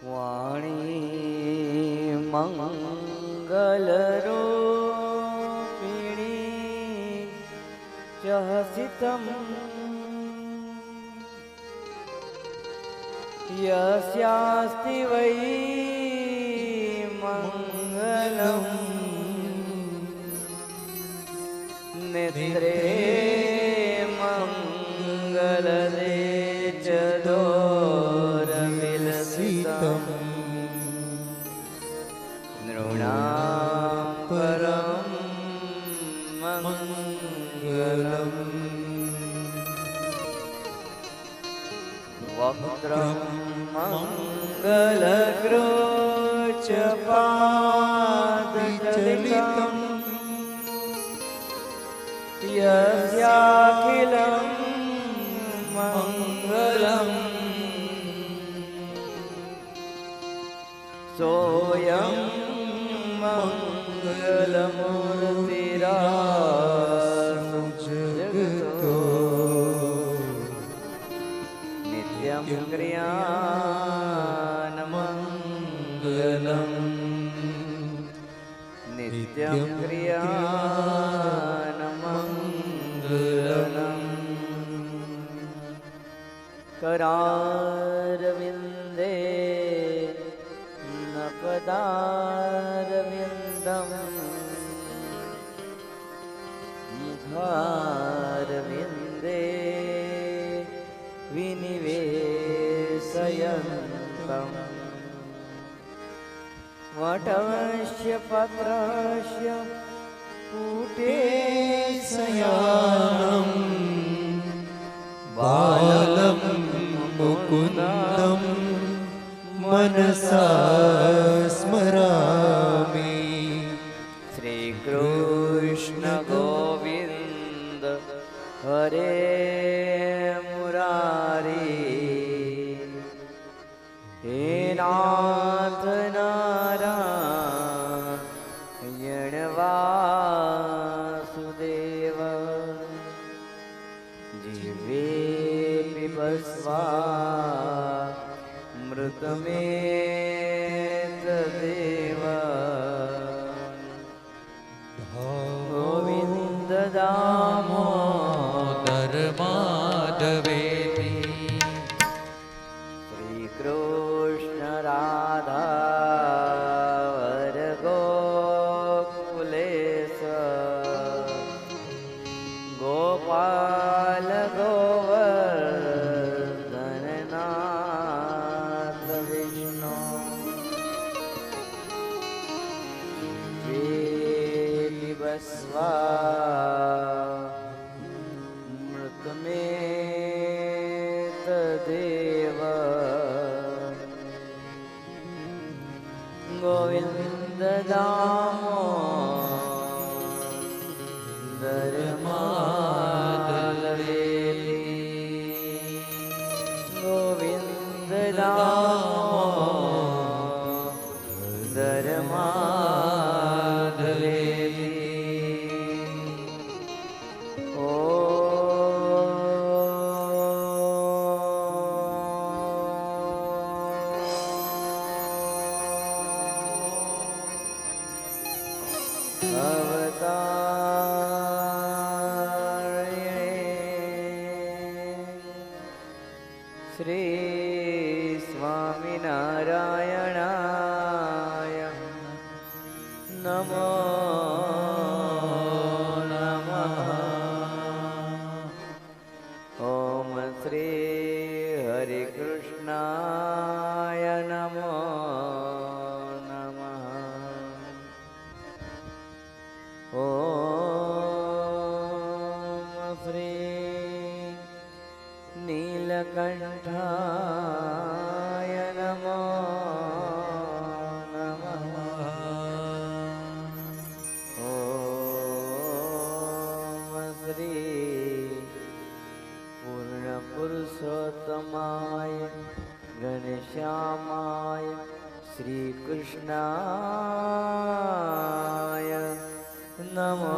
વાણી મંગલરૂપિણી જહસિતમ યસ્યાસ્તિ વૈ મંગલમ નેત્રે મંગલદે ચ દોરવિલસિતમ નૃણાં પરમ મંગલમ વક્त्रं મંગલગ્રોચ પાદચલિतं યસ્યાખિलं મંગલમ સોયં મંગલમૂર્તિરાસુ જગતો નિત્યં ક્રિયાનમંગલમ નિત્યં ક્રિયાનમંગલમ करारविन्दे नकदारविन्दं मुखारविन्दे विनिवेशयन्तं वटस्य पत्रस्य पुटेशयानं बालं मुकुन्दं मनसा स्मरामि श्रीकृष्ण गोविन्द हरे मुरारी हे नाथ नारायण वासुदेव जीवे पिबस्वा मृतमेतदेव गोविन्द दामोदर माधवेति श्रीकृष्ण राधा वर गोकुलेश गोपाल गोवर्धननाथ विष्णु बस्वा मृतमेतदेव गोविन्द दामोदर माधवेति गोविन्द दामोदर माधवेति श्री स्वामिनारायणाय नमो नमः। ॐ श्री हरिकृष्णाय नमो नमः। ॐ श्री नीलकण्ठाय नमो नमः। ॐ श्री पूर्णपुरुषोत्तमाय घनश्यामाय श्रीकृष्णाय नमो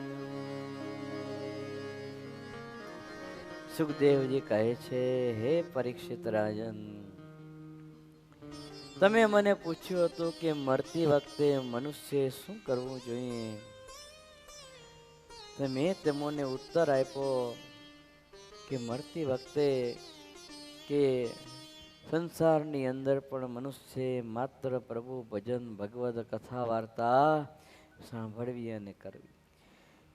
સુખદેવજી કહે છે, હે પરીક્ષિત રાજન, તમે મને પૂછ્યું હતું કે મરતી વખતે મનુષ્ય શું કરવું જોઈએ, તો મેં તમને ઉત્તર આપ્યો કે મરતી વખતે કે સંસારની અંદર પણ મનુષ્ય માત્ર પ્રભુ ભજન ભગવદ કથા વાર્તા સાંભળવી અને કરવી.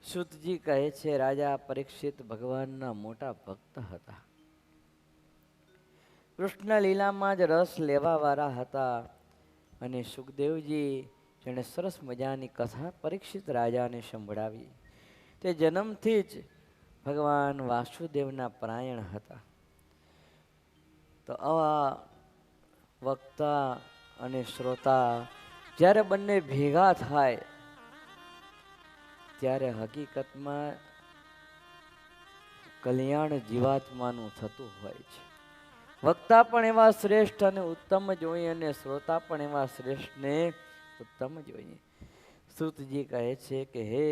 સુતજી કહે છે, રાજા પરીક્ષિત ભગવાનના મોટા ભક્ત હતા. કૃષ્ણ લીલામાં જ રસ લેવા વાળા હતા અને સુખદેવજી જેણે સરસ મજાની કથા પરીક્ષિત રાજાને સંભળાવી. તે જન્મથી જ ભગવાન વાસુદેવના પરાયણ હતા. તો આવા વક્તા અને શ્રોતા જ્યારે બંને ભેગા થાય ત્યારે હકીકતમાં કલ્યાણ જીવાત્માનું થતું હોય છે. વક્તા પણ એવા શ્રેષ્ઠ અને ઉત્તમ જોઈએ અને શ્રોતા પણ એવા શ્રેષ્ઠ ને ઉત્તમ જોઈએ. સુતજી કહે છે કે હે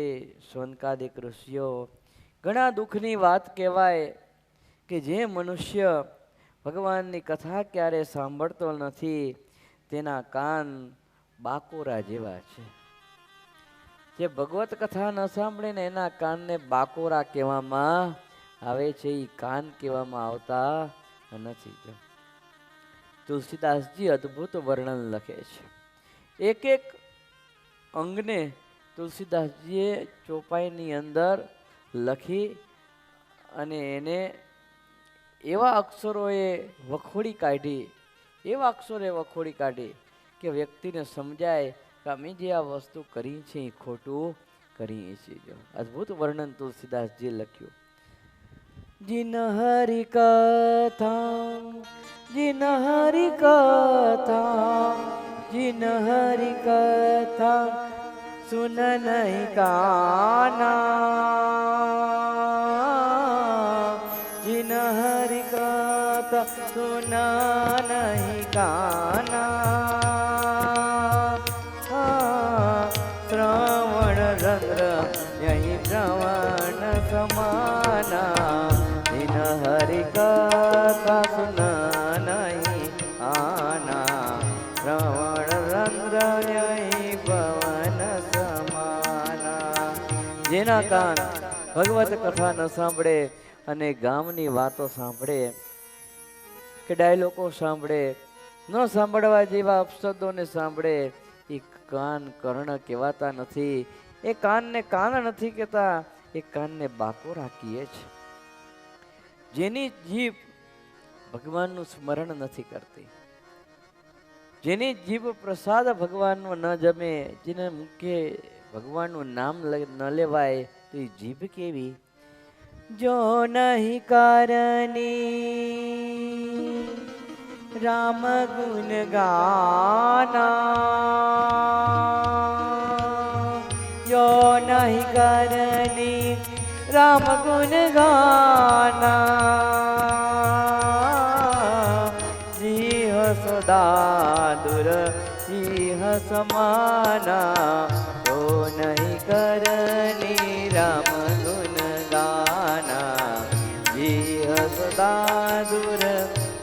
સોનકાદિક ઋષિઓ, ઘણા દુઃખની વાત કહેવાય કે જે મનુષ્ય ભગવાનની કથા ક્યારે સાંભળતો નથી તેના કાન બાકોરા જેવા છે. જે ભગવત કથા ન સાંભળે ને એના કાનને બાકોરા કહેવામાં આવે છે, એ કાન કહેવામાં આવતા નથી. તુલસીદાસજી અદ્ભુત વર્ણન લખે છે. એક એક અંગને તુલસીદાસજીએ ચોપાઈની અંદર લખી અને એને એવા અક્ષરોએ વખોડી કાઢી, એવા અક્ષરોએ વખોડી કાઢી કે વ્યક્તિને સમજાય કે અમે જે આ વસ્તુ કરી છે એ ખોટું કરીએ છીએ. અદ્ભુત વર્ણન તુલસીદાસજીએ લખ્યું. जिन हरि कथा, जिन हरि कथा, जिन हरि कथा सुन नहीं काना, जिन हरि कथा सुन नहीं काना, श्रवण रंध्र यही श्रवण समाना, हरि कथा सुना नहीं आना, श्रवण रंध्र पवन समाना. જેના કાન ભગવત કથા ન સાંભળે અને ગામની વાતો સાંભળે કે ડાયલોગો સાંભળે, ન સાંભળવા જેવા અપશબ્દોને સાંભળે, એ કાન કર્ણ કહેવાતા નથી. એ કાનને કાન નથી કહેતા, એ કાનને બાકોરા કહે છે. જેની જીભ ભગવાનનું સ્મરણ નથી કરતી, જેની જીભ પ્રસાદ ભગવાનનો ન જમે, જેને મુખે ભગવાનનું નામ ન લેવાય, તો એ જીભ કેવી? જો નહીં કારણી રામ ગુણ ગાના, જો નહીં કારણી राम गुण गाना, जीह सदा दुर जीह समाना, तो नहीं करनी राम गुण गाना, जीह सदा दुर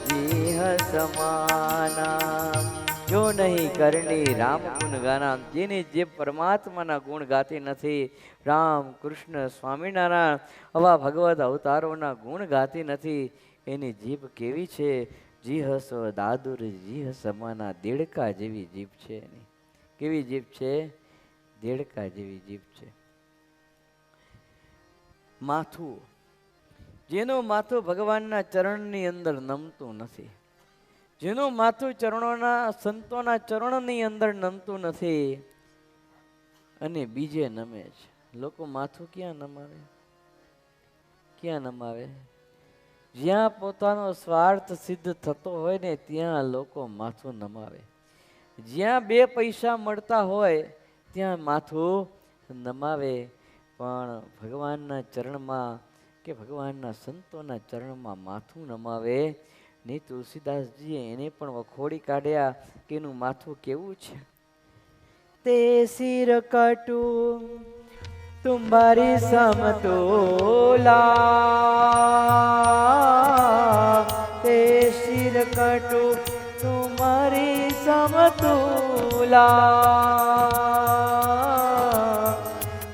जीह समाना. જો નહીં કરણી રામ ગુણ ગાના, જેની જે પરમાત્માના ગુણ ગાતી નથી, રામ કૃષ્ણ સ્વામિનારાયણ આવા ભગવત અવતારોના ગુણ ગાતી નથી, એની જીભ કેવી છે? જીહ સો દાદુર જીહ સમાના, દેડકા જેવી જીભ છે એની. કેવી જીભ છે? દેડકા જેવી જીભ છે. માથું, જેનું માથું ભગવાનના ચરણની અંદર નમતું નથી, જેનું માથું ચરણોના સંતોના ચરણની અંદર નમતું નથી અને બીજે નમે છે. લોકો માથું ક્યાં નમાવે? ક્યાં નમાવે? જ્યાં પોતાનો સ્વાર્થ સિદ્ધ થતો હોય ને ત્યાં લોકો માથું નમાવે. જ્યાં બે પૈસા મળતા હોય ત્યાં માથું નમાવે. પણ ભગવાનના ચરણમાં કે ભગવાનના સંતોના ચરણમાં માથું નમાવે ને. તુલસીદાસજીએ એને પણ વખોડી કાઢ્યા કે એનું માથું કેવું છે. તે સિર કટું તુમ્હારી સમતોલા, कटु तुम्हारी समतुला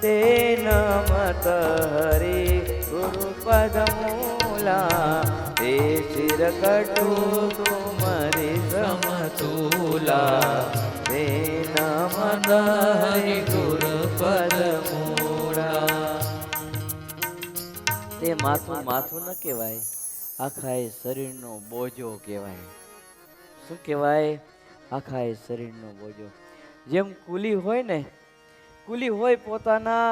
तेन मत हरि गुरु पदमूला ते शिर कटु तुम्हारी समतुला तेन मत हरि गुरु पदमूला। તે માથું માથું ન કહેવાય, આખા એ શરીરનો બોજો કહેવાય. શું કહેવાય? આખા એ શરીરનો બોજો. જેમ કુલી હોય ને, કુલી હોય પોતાના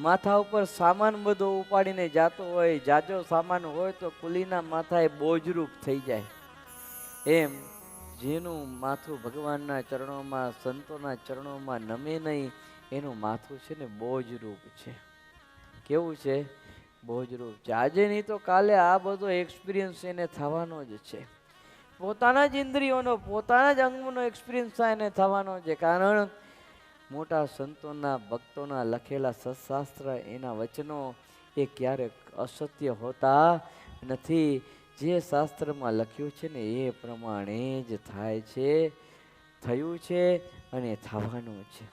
માથા ઉપર સામાન બધો ઉપાડીને જાતો હોય, જાજો સામાન હોય તો કુલીના માથાએ બોજરૂપ થઈ જાય. એમ જેનું માથું ભગવાનના ચરણોમાં, સંતોના ચરણોમાં નમે નહીં, એનું માથું છે ને બોજરૂપ છે. કેવું છે? બોજરૂપ છે. આજે નહીં તો કાલે આ બધો એક્સપિરિયન્સ એને થવાનો જ છે. પોતાના જ ઇન્દ્રિયોનો, પોતાના જ અંગનો એક્સપિરિયન્સ એને થવાનો છે. કારણ મોટા સંતોના, ભક્તોના લખેલા સત્શાસ્ત્ર, એના વચનો એ ક્યારેક અસત્ય હોતા નથી. જે શાસ્ત્રમાં લખ્યું છે ને એ પ્રમાણે જ થાય છે, થયું છે અને થવાનું છે.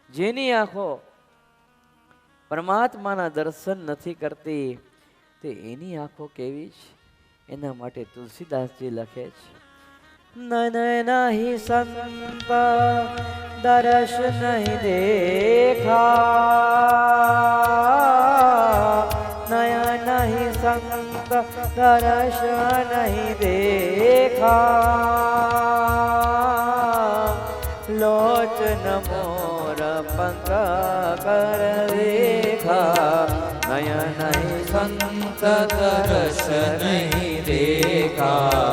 જેની આંખો પરમાત્માના દર્શન નથી કરતી તે એની આંખો કેવી છે? એના માટે તુલસીદાસજી લખે છે, નયન નહીં સંત દર્શ નહીં દેખા, નયન નહીં સંત દર્શ નહીં દેખા, લોચન મોર પંક કર રેખા, નયન નહીં સંત દર્શ નહીં દેખા,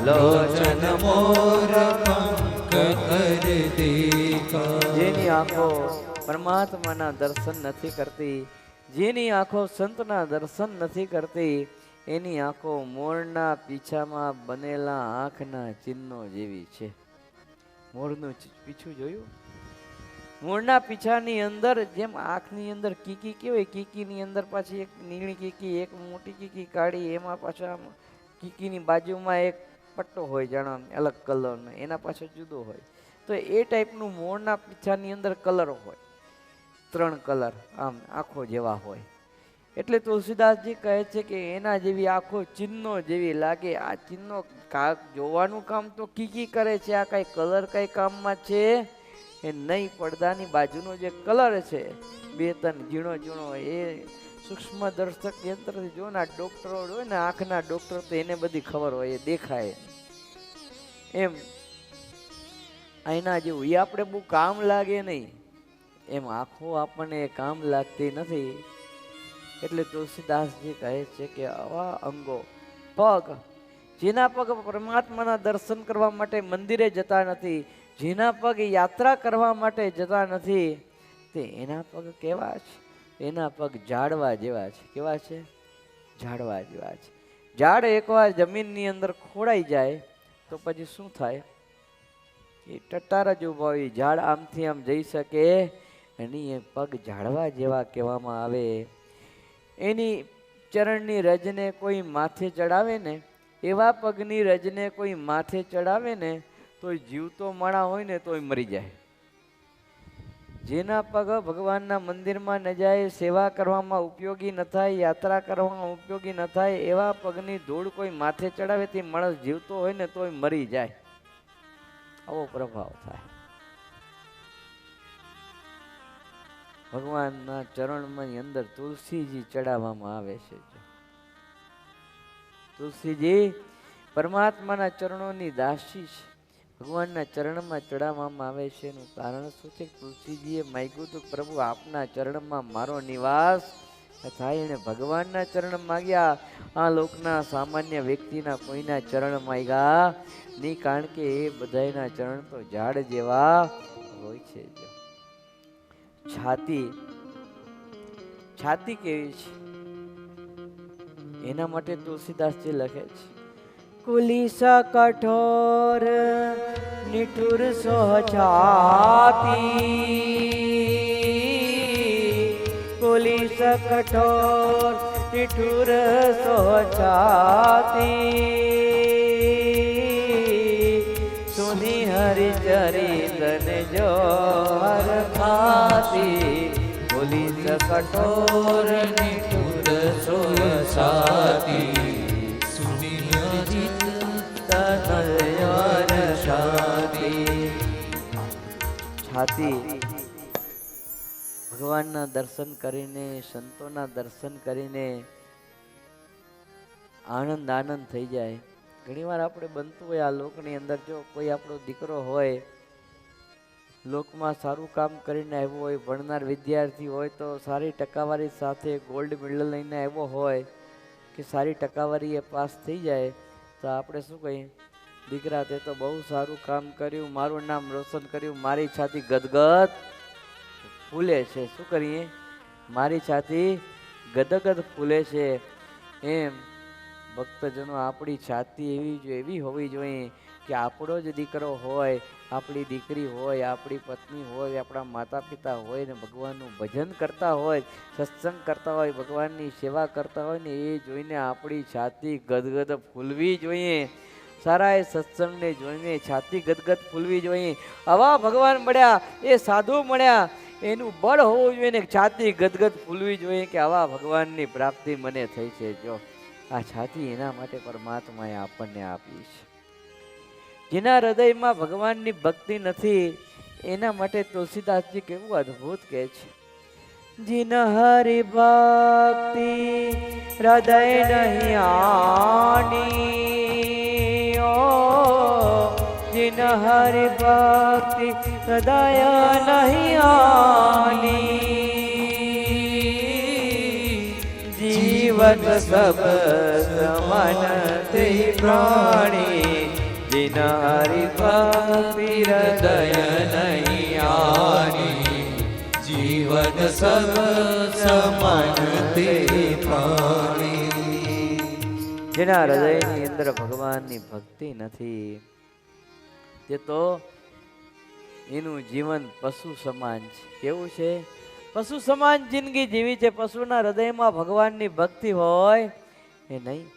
લોચન મોર પંક કર દેખા. જેની આંખો પરમાત્માના દર્શન નથી કરતી, જેની આંખો સંતના દર્શન નથી કરતી, એની આંખો મોરના પીછામાં બનેલા આંખના ચિહ્નો જેવી છે. મોરનું પીછું જોયું? મોરના પીછાની અંદર જેમ આંખની અંદર કીકી કેવી, કીકીની અંદર પાછી એક નીળી કીકી, એક મોટી કીકી કાઢી, એમાં પાછા કીકીની બાજુમાં એક પટ્ટો હોય, જાણો અલગ કલરનો, એના પાછળ જુદો હોય. તો એ ટાઈપનું મોરના પીછાની અંદર કલર હોય, 3 કલર આમ આંખો જેવા હોય. એટલે તુલસીદાસજી કહે છે કે એના જેવી આંખો ચિહ્નો જેવી લાગે. આ ચિહ્નો જોવાનું કામ તો કીકી કરે છે, આ કઈ કલર કઈ કામમાં છે એ નહીં. પડદાની બાજુનો જે કલર છે 2-3 ઝીણો ઝીણો, એ સૂક્ષ્મ દર્શક યંત્રથી જો ને, ડોક્ટરો હોય ને, આંખના ડોક્ટર, તો એને બધી ખબર હોય, એ દેખાય. એમ આઈના જેવું એ આપણે બહુ કામ લાગે નહીં, એમ આંખો આપણને કામ લાગતી નથી. એટલે તુલસીદાસજી કહે છે કે આવા અંગો, પગ, જેના પગ પરમાત્માના દર્શન કરવા માટે મંદિરે જતા નથી, જેના પગ યાત્રા કરવા માટે જતા નથી, તે એના પગ કેવા છે? એના પગ ઝાડવા જેવા છે. કેવા છે? ઝાડવા જેવા છે. ઝાડ એકવાર જમીનની અંદર ખોડાઈ જાય તો પછી શું થાય? એ ટટ્ટાર જ ઊભા હોય, ઝાડ આમથી આમ જઈ શકે એની એ પગ ઝાડવા જેવા કહેવામાં આવે. એની ચરણની રજને કોઈ માથે ચડાવે ને, એવા પગની રજને કોઈ માથે ચડાવે ને તો જીવતો માણા હોય ને તોય મરી જાય. જેના પગ ભગવાનના મંદિરમાં ન જાય, સેવા કરવામાં ઉપયોગી ન થાય, યાત્રા કરવામાં ઉપયોગી ન થાય, એવા પગની ધૂળ કોઈ માથે ચડાવે તે માણસ જીવતો હોય ને તોય મરી જાય. આવો પ્રભાવ થાય. ભગવાનના ચરણમાં અંદર તુલસીજી ચડાવવામાં આવે છે. તુલસીજી પરમાત્માના ચરણોની દાસી છે, ભગવાનના ચરણમાં ચડાવવામાં આવે છે. એનું કારણ શું છે? તુલસીજીએ માગ્યું હતું, પ્રભુ આપના ચરણમાં મારો નિવાસ થાય. એને ભગવાનના ચરણ માગ્યા, આ લોકના સામાન્ય વ્યક્તિના કોઈના ચરણ માગ્યા નહીં, કારણ કે એ બધાના ચરણ તો ઝાડ જેવા હોય છે. છાતી કેવી છે એના માટે તુલસીદાસજી લખે છે, કુલિસ કઠોર નિઠુર સો છાતી, કુલિસ કઠોર નિઠુર સો છાતી, હરિ ચરિતને જો હર ખાતી બોલી કઠોર નિઠુર સોસાતી સુનિયોજિત તનયન શાતી. છાતી ભગવાનના દર્શન કરીને, સંતોના દર્શન કરીને આનંદ આનંદ થઈ જાય. ઘણીવાર આપણે બનતું હોય આ લોકની અંદર, જો કોઈ આપણો દીકરો હોય લોકમાં સારું કામ કરીને આવ્યો હોય, ભણનાર વિદ્યાર્થી હોય તો સારી ટકાવારી સાથે ગોલ્ડ મેડલ લઈને આવ્યો હોય કે સારી ટકાવારી એ પાસ થઈ જાય તો આપણે શું કહીએ, દીકરા તે તો બહુ સારું કામ કર્યું, મારું નામ રોશન કર્યું, મારી છાતી ગદગદ ફૂલે છે. શું કરીએ, મારી છાતી ગદગદ ફૂલે છે. એમ ભક્તજનો આપણી છાતી એવી હોવી જોઈએ કે આપણો જ દીકરો હોય, આપણી દીકરી હોય, આપણી પત્ની હોય, આપણા માતા પિતા હોય ને ભગવાનનું ભજન કરતા હોય, સત્સંગ કરતા હોય, ભગવાનની સેવા કરતા હોય ને એ જોઈને આપણી છાતી ગદગદ ફૂલવી જોઈએ. સારા એ સત્સંગને જોઈને છાતી ગદગદ ફૂલવી જોઈએ. આવા ભગવાન મળ્યા, એ સાધુ મળ્યા, એનું બળ હોવું જોઈએ ને છાતી ગદગદ ફૂલવી જોઈએ કે આવા ભગવાનની પ્રાપ્તિ મને થઈ છે. જો આ છાતી એના માટે પરમાત્માએ આપણને આપી છે. જેના હૃદયમાં ભગવાનની ભક્તિ નથી એના માટે તુલસીદાસજી કેવું અદ્ભુત કહે છે, જીન હરિ ભક્તિ હૃદય નહીં આની, જીન હરિ ભક્તિ હૃદય નહીં આની, જીવન સબ સમન તે પ્રાણી, જીન હરિ ભક્તિ હૃદય નહીં આની, જીવન સબ સમન તે પ્રાણી. જેના હૃદયની અંદર ભગવાનની ભક્તિ નથી તે તો એનું જીવન પશુ સમાન છે. કેવું છે? પશુ સમાન જિંદગી જીવી છે. પશુના હૃદયમાં ભગવાનની ભક્તિ હોય એ નહીં,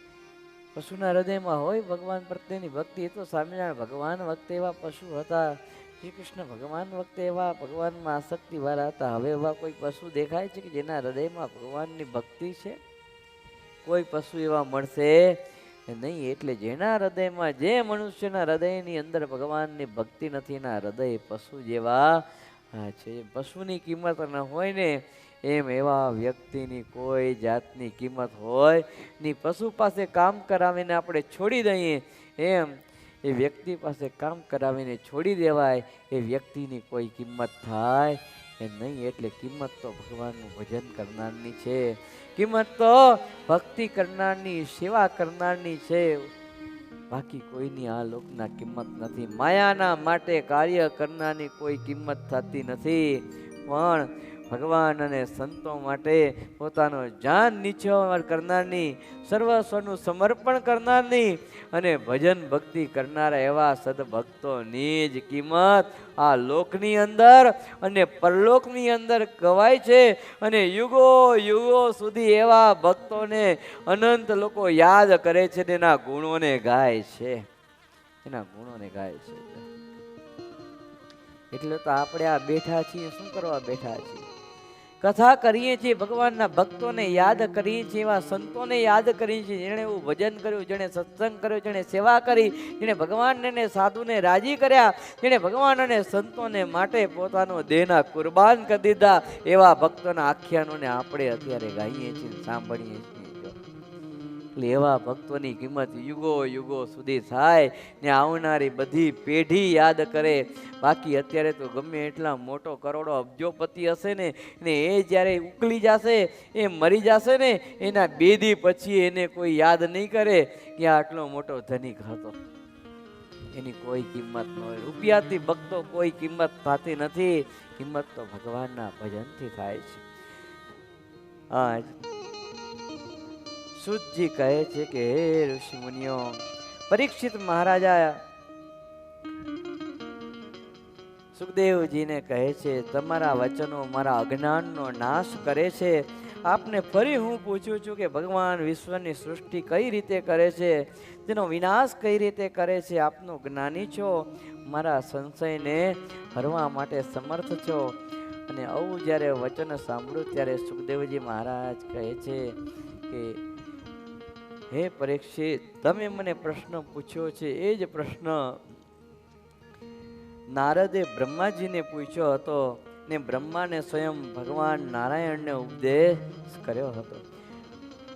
પશુના હૃદયમાં હોય ભગવાન પ્રત્યેની ભક્તિ. એ તો સ્વામિનારાયણ ભગવાન વખતે એવા પશુ હતા, શ્રી કૃષ્ણ ભગવાન વખતે એવા ભગવાનમાં આસક્તિ વાળા હતા. હવે એવા કોઈ પશુ દેખાય છે કે જેના હૃદયમાં ભગવાનની ભક્તિ છે? કોઈ પશુ એવા મળશે નહીં. એટલે જેના હૃદયમાં, જે મનુષ્યના હૃદયની અંદર ભગવાનની ભક્તિ નથી એના હૃદય પશુ જેવા છે. પશુની કિંમત ન હોય ને એમ એવા વ્યક્તિની કોઈ જાતની કિંમત હોય ની. પશુ પાસે કામ કરાવીને આપણે છોડી દઈએ એમ એ વ્યક્તિ પાસે કામ કરાવીને છોડી દેવાય એ વ્યક્તિની કોઈ કિંમત થાય એ નહીં. એટલે કિંમત તો ભગવાનનું ભજન કરનારની છે, કિંમત તો ભક્તિ કરનારની, સેવા કરનારની છે. બાકી કોઈની આ લોકના કિંમત નથી. માયાના માટે કાર્ય કરનારની કોઈ કિંમત થતી નથી. પણ ભગવાન અને સંતો માટે પોતાનો જાન નિછાવર કરનારની, સર્વસ્વનું સમર્પણ કરનારની અને ભજન ભક્તિ કરનારા એવા સદભક્તોની જ કિંમત આ લોકની અંદર અને પરલોકની અંદર કવાય છે. અને યુગો યુગો સુધી એવા ભક્તોને અનંત લોકો યાદ કરે છે ને એના ગુણોને ગાય છે, એના ગુણોને ગાય છે. એટલે તો આપણે આ બેઠા છીએ, શું કરવા બેઠા છીએ? કથા કરીએ છીએ, ભગવાનના ભક્તોને યાદ કરીએ છીએ, એવા સંતોને યાદ કરીએ છીએ જેણે એવું ભજન કર્યું, જેણે સત્સંગ કર્યો, જેણે સેવા કરી, જેણે ભગવાનને ને સાધુને રાજી કર્યા, જેણે ભગવાન અને સંતોને માટે પોતાનો દેહના કુરબાન કરી દીધા. એવા ભક્તોના આખ્યાનોને આપણે અત્યારે ગાઈએ છીએ, સાંભળીએ છીએ. એટલે એવા ભક્તોની કિંમત યુગો યુગો સુધી થાય ને આવનારી બધી પેઢી યાદ કરે. બાકી અત્યારે તો ગમે એટલા મોટો કરોડો અબજોપતિ હશે ને એ જ્યારે ઉકલી જશે, એ મરી જશે ને એના બેદી પછી એને કોઈ યાદ નહીં કરે કે આટલો મોટો ધનિક હતો. એની કોઈ કિંમત ન હોય. રૂપિયાથી ભક્તો કોઈ કિંમત થતી નથી. કિંમત તો ભગવાનના ભજનથી થાય છે. આજ સુતજી કહે છે કે હે ઋષિ મુનિઓ, પરીક્ષિત મહારાજા સુખદેવજીને કહે છે તમારા વચનો મારા અજ્ઞાનનો નાશ કરે છે આપને ફરી હું પૂછું છું કે ભગવાન વિશ્વની સૃષ્ટિ કઈ રીતે કરે છે, તેનો વિનાશ કઈ રીતે કરે છે. આપનો જ્ઞાની છો, મારા સંશયને હરવા માટે સમર્થ છો. અને આવું જ્યારે વચન સાંભળ્યું ત્યારે સુખદેવજી મહારાજ કહે છે કે હે પરીક્ષિત, તમે મને પ્રશ્ન પૂછ્યો છે એ જ પ્રશ્ન નારદે બ્રહ્માજીને પૂછ્યો હતો ને બ્રહ્માને સ્વયં ભગવાન નારાયણને ઉપદેશ કર્યો હતો.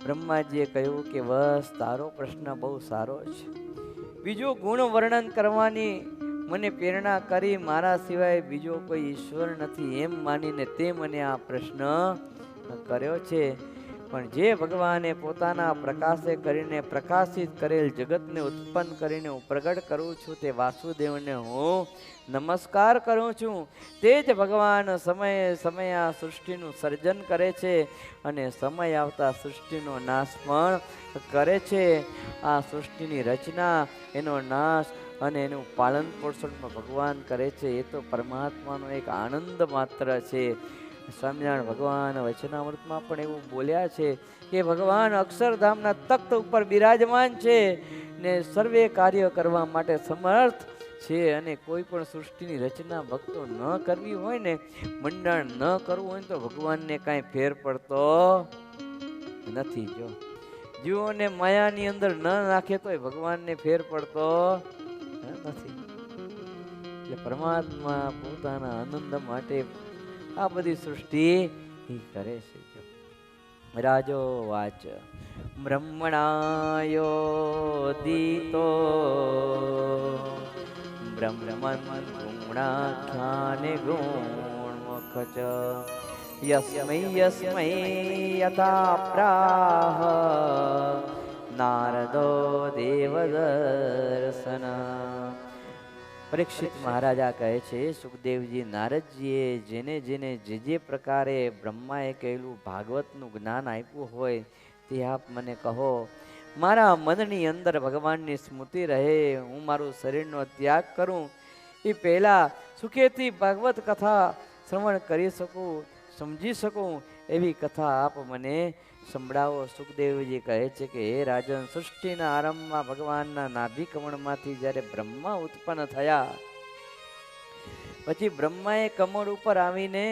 બ્રહ્માજીએ કહ્યું કે બસ તારો પ્રશ્ન બહુ સારો છે. બીજો ગુણ વર્ણન કરવાની મને પ્રેરણા કરી, મારા સિવાય બીજો કોઈ ઈશ્વર નથી એમ માનીને તે મને આ પ્રશ્ન કર્યો છે. પણ જે ભગવાને પોતાના પ્રકાશે કરીને પ્રકાશિત કરેલ જગતને ઉત્પન્ન કરીને હું પ્રગટ કરું છું તે વાસુદેવને હું નમસ્કાર કરું છું. તે જ ભગવાન સમયે સમયે આ સૃષ્ટિનું સર્જન કરે છે અને સમય આવતા સૃષ્ટિનો નાશ પણ કરે છે. આ સૃષ્ટિની રચના, એનો નાશ અને એનું પાલન પોષણ પણ ભગવાન કરે છે. એ તો પરમાત્માનો એક આનંદ માત્ર છે. સ્વામિનારાયણ ભગવાન વચનામૃતમાં પણ એવું બોલ્યા છે કે ભગવાન અક્ષરધામના તખ્ત ઉપર બિરાજમાન છે ને સર્વે કાર્ય કરવા માટે સમર્થ છે. અને કોઈ પણ સૃષ્ટિની રચના ભક્તો ન કરવી હોય ને, મંડાણ ન કરવું હોય તો ભગવાનને કાંઈ ફેર પડતો નથી. જો જીવોને માયાની અંદર ન નાખે તોય ભગવાનને ફેર પડતો નથી. એટલે પરમાત્મા પોતાના આનંદ માટે આ બધી સૃષ્ટિ કરે છે. રાજો વાચ બ્રહ્મણાયો દીતો બ્રહ્મન ગુણાખ્યાને ગુણમુખ ચ યસ્મૈ યસ્મૈ યથા પ્રાહ નારદો દેવદર્શન. પરીક્ષિત મહારાજા કહે છે સુખદેવજી નારદજીએ જેને જેને જે પ્રકારે બ્રહ્માએ કહેલું ભાગવતનું જ્ઞાન આપ્યું હોય તે આપ મને કહો. મારા મનની અંદર ભગવાનની સ્મૃતિ રહે, હું મારું શરીરનો ત્યાગ કરું એ પહેલાં સુખેથી ભાગવત કથા શ્રવણ કરી શકું, સમજી શકું એવી કથા આપ મને સંભળાવો. સુખદેવજી કહે છે કે હે રાજન, સૃષ્ટિના આરંભમાં ભગવાનના નાભી કમળમાંથી જ્યારે બ્રહ્મા ઉત્પન્ન થયા પછી બ્રહ્માએ કમળ ઉપર આવીને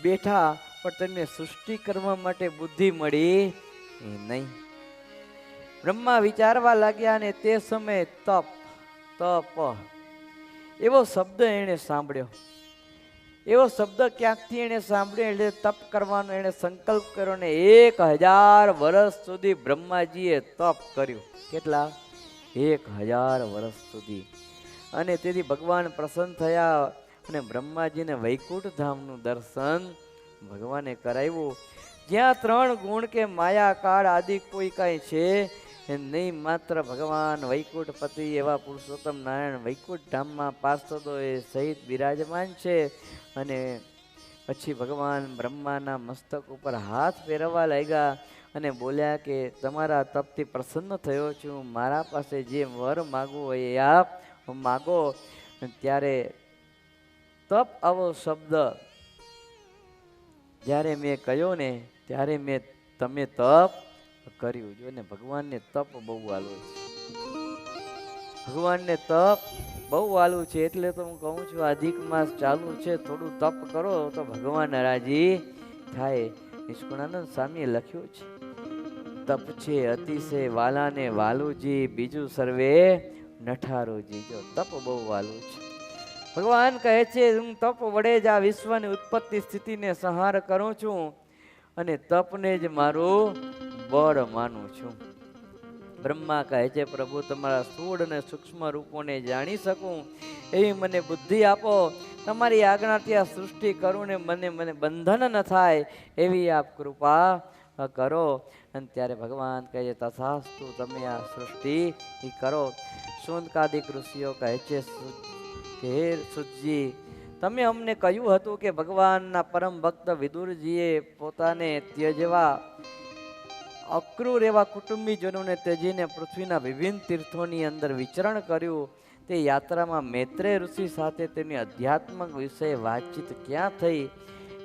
બેઠા, પણ તેમને સૃષ્ટિ કરવા માટે બુદ્ધિ મળી નહીં. બ્રહ્મા વિચારવા લાગ્યા અને તે સમયે તપ તપ એવો શબ્દ એણે સાંભળ્યો. એવો શબ્દ ક્યાંકથી એને સાંભળ્યો એટલે તપ કરવાનો એને સંકલ્પ કર્યો ને 1000 વર્ષ સુધી બ્રહ્માજીએ તપ કર્યું. કેટલા? 1000 વર્ષ સુધી. અને તેથી ભગવાન પ્રસન્ન થયા અને બ્રહ્માજીને વૈકુંઠ ધામનું દર્શન ભગવાને કરાવ્યું. જ્યાં 3 ગુણ કે માયા કાળ આદિ કોઈ કાંઈ છે નહીં, માત્ર ભગવાન વૈકુંઠપતિ એવા પુરુષોત્તમ નારાયણ વૈકુંઠ ધામમાં પાર્ષદો એ સહિત બિરાજમાન છે. અને પછી ભગવાન બ્રહ્માના મસ્તક ઉપર હાથ ફેરવવા લાગ્યા અને બોલ્યા કે તમારા તપથી પ્રસન્ન થયો છું, મારા પાસે જે વર માગવું હોય એ આપ માગો. ત્યારે તપ આવો શબ્દ જ્યારે મેં કહ્યો ને ત્યારે તમે તપ કર્યું. જો ને ભગવાનને તપ બહુ વાલું છે. ભગવાનને તપ બહુ વાલું છે. એટલે તો હું કહું છું અધિક માસ ચાલુ છે, થોડું તપ કરો તો ભગવાન રાજી થાય. નિષ્કુળાનંદ સ્વામીએ લખ્યું છે તપ છે અતિશય વાલાને વાલુજી, બીજું સર્વે નઠારુજી. જો તપ બહુ વાલું છે. ભગવાન કહે છે હું તપ વડે જ આ વિશ્વની ઉત્પત્તિ સ્થિતિને સંહાર કરું છું અને તપને જ મારું બળ માનું છું. બ્રહ્મા કહે છે પ્રભુ તમારા સ્થૂળ અને સૂક્ષ્મ રૂપોને જાણી શકું એવી મને બુદ્ધિ આપો. તમારી આજ્ઞાથી આ સૃષ્ટિ કરું ને મને બંધન ન થાય એવી આપ કૃપા કરો. અને ત્યારે ભગવાન કહે છે તથાસ્તુ, તમે આ સૃષ્ટિ કરો. શૂન્કાદિક ઋષિઓ કહે છે કે હે સુતજી, તમે અમને કહ્યું હતું કે ભગવાનના પરમ ભક્ત વિદુરજીએ પોતાને ત્યજવા અક્રૂર એવા કુટુંબીજનોને ત્યજીને પૃથ્વીના વિભિન્ન તીર્થોની અંદર વિચરણ કર્યું. તે યાત્રામાં મૈત્રેય ઋષિ સાથે તેની અધ્યાત્મક વિષય વાતચીત ક્યાં થઈ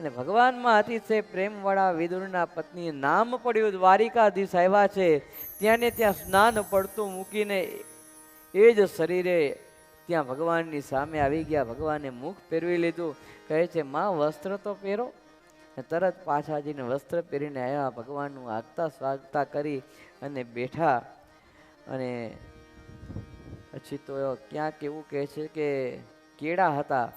અને ભગવાનમાં અતિશય પ્રેમવાળા વિદુરના પત્ની નામ પડ્યું દ્વારિકાધીશ આવ્યા છે. ત્યાં ને ત્યાં સ્નાન પડતું મૂકીને એ જ શરીરે ત્યાં ભગવાનની સામે આવી ગયા. ભગવાને મુખ પહેરવી લીધું. કહે છે માં વસ્ત્ર તો પહેરો. તરત પાછા જઈને વસ્ત્ર પહેરીને આવ્યા. ભગવાનનું આગતા સ્વાગતા કરી અને બેઠા. અને પછી તો ક્યાંક એવું કહે છે કે કેળા હતા.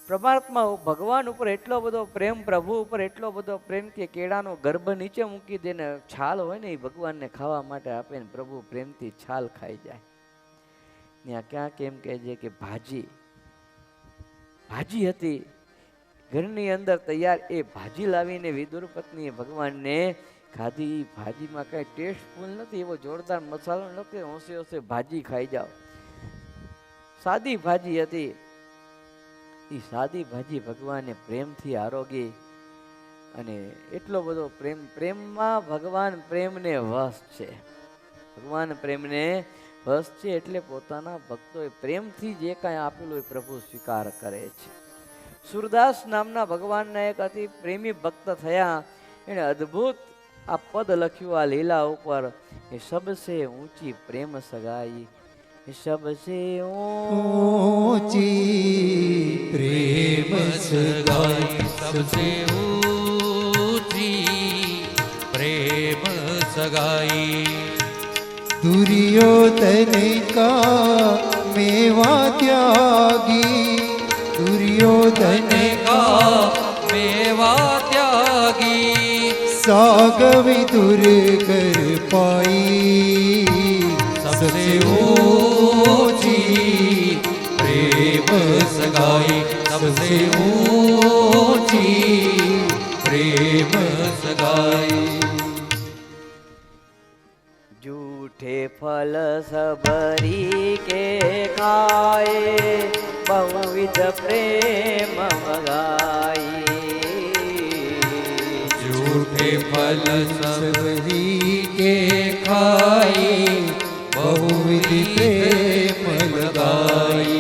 પરમાત્મા ભગવાન ઉપર એટલો બધો પ્રેમ, પ્રભુ ઉપર એટલો બધો પ્રેમ કે કેળાનો ગર્ભ નીચે મૂકી દે ને છાલ હોય ને એ ભગવાનને ખાવા માટે આપે ને પ્રભુ પ્રેમથી છાલ ખાઈ જાય. ત્યાં ક્યાંક એમ કહે છે કે ભાજી હતી ઘરની અંદર તૈયાર. એ ભાજી લાવીને વિદુર પત્નીએ ભગવાનને ખાધી. ભાજીમાં કઈ ટેસ્ટફુલ નથી, એવો જોરદાર મસાલો નથી, હોંશે હોંશે ભાજી ખાઈ જાઓ. સાદી ભાજી હતી. એ સાદી ભાજી ભગવાને પ્રેમથી આરોગી. અને એટલો બધો પ્રેમમાં ભગવાન પ્રેમને વશ છે. ભગવાન પ્રેમને વશ છે એટલે પોતાના ભક્તોએ પ્રેમથી જે કાંઈ આપેલું એ પ્રભુ સ્વીકાર કરે છે. સુરદાસ નામના ભગવાનના એક અતિ પ્રેમી ભક્ત થયા. એણે અદ્ભુત આ પદ લખ્યું આ લીલા ઉપર. એ સબસે ઊંચી પ્રેમ સગાઈ, सबसे ऊंची प्रेम सगाई, सबसे ऊंची प्रेम सगाई. दुर्योधन का मेवा त्यागी, दुर्योधन का मेवा त्यागी. साग विदुर कर पाई, सबसे ऊंची प्रेम सगाई, सबसे ऊंची प्रेम सगाई. झूठे फल सबरी के खाए, बहुविध प्रेम मगाई. झूठे फल सबरी के खाई, बहुविधि प्रेम लगाई.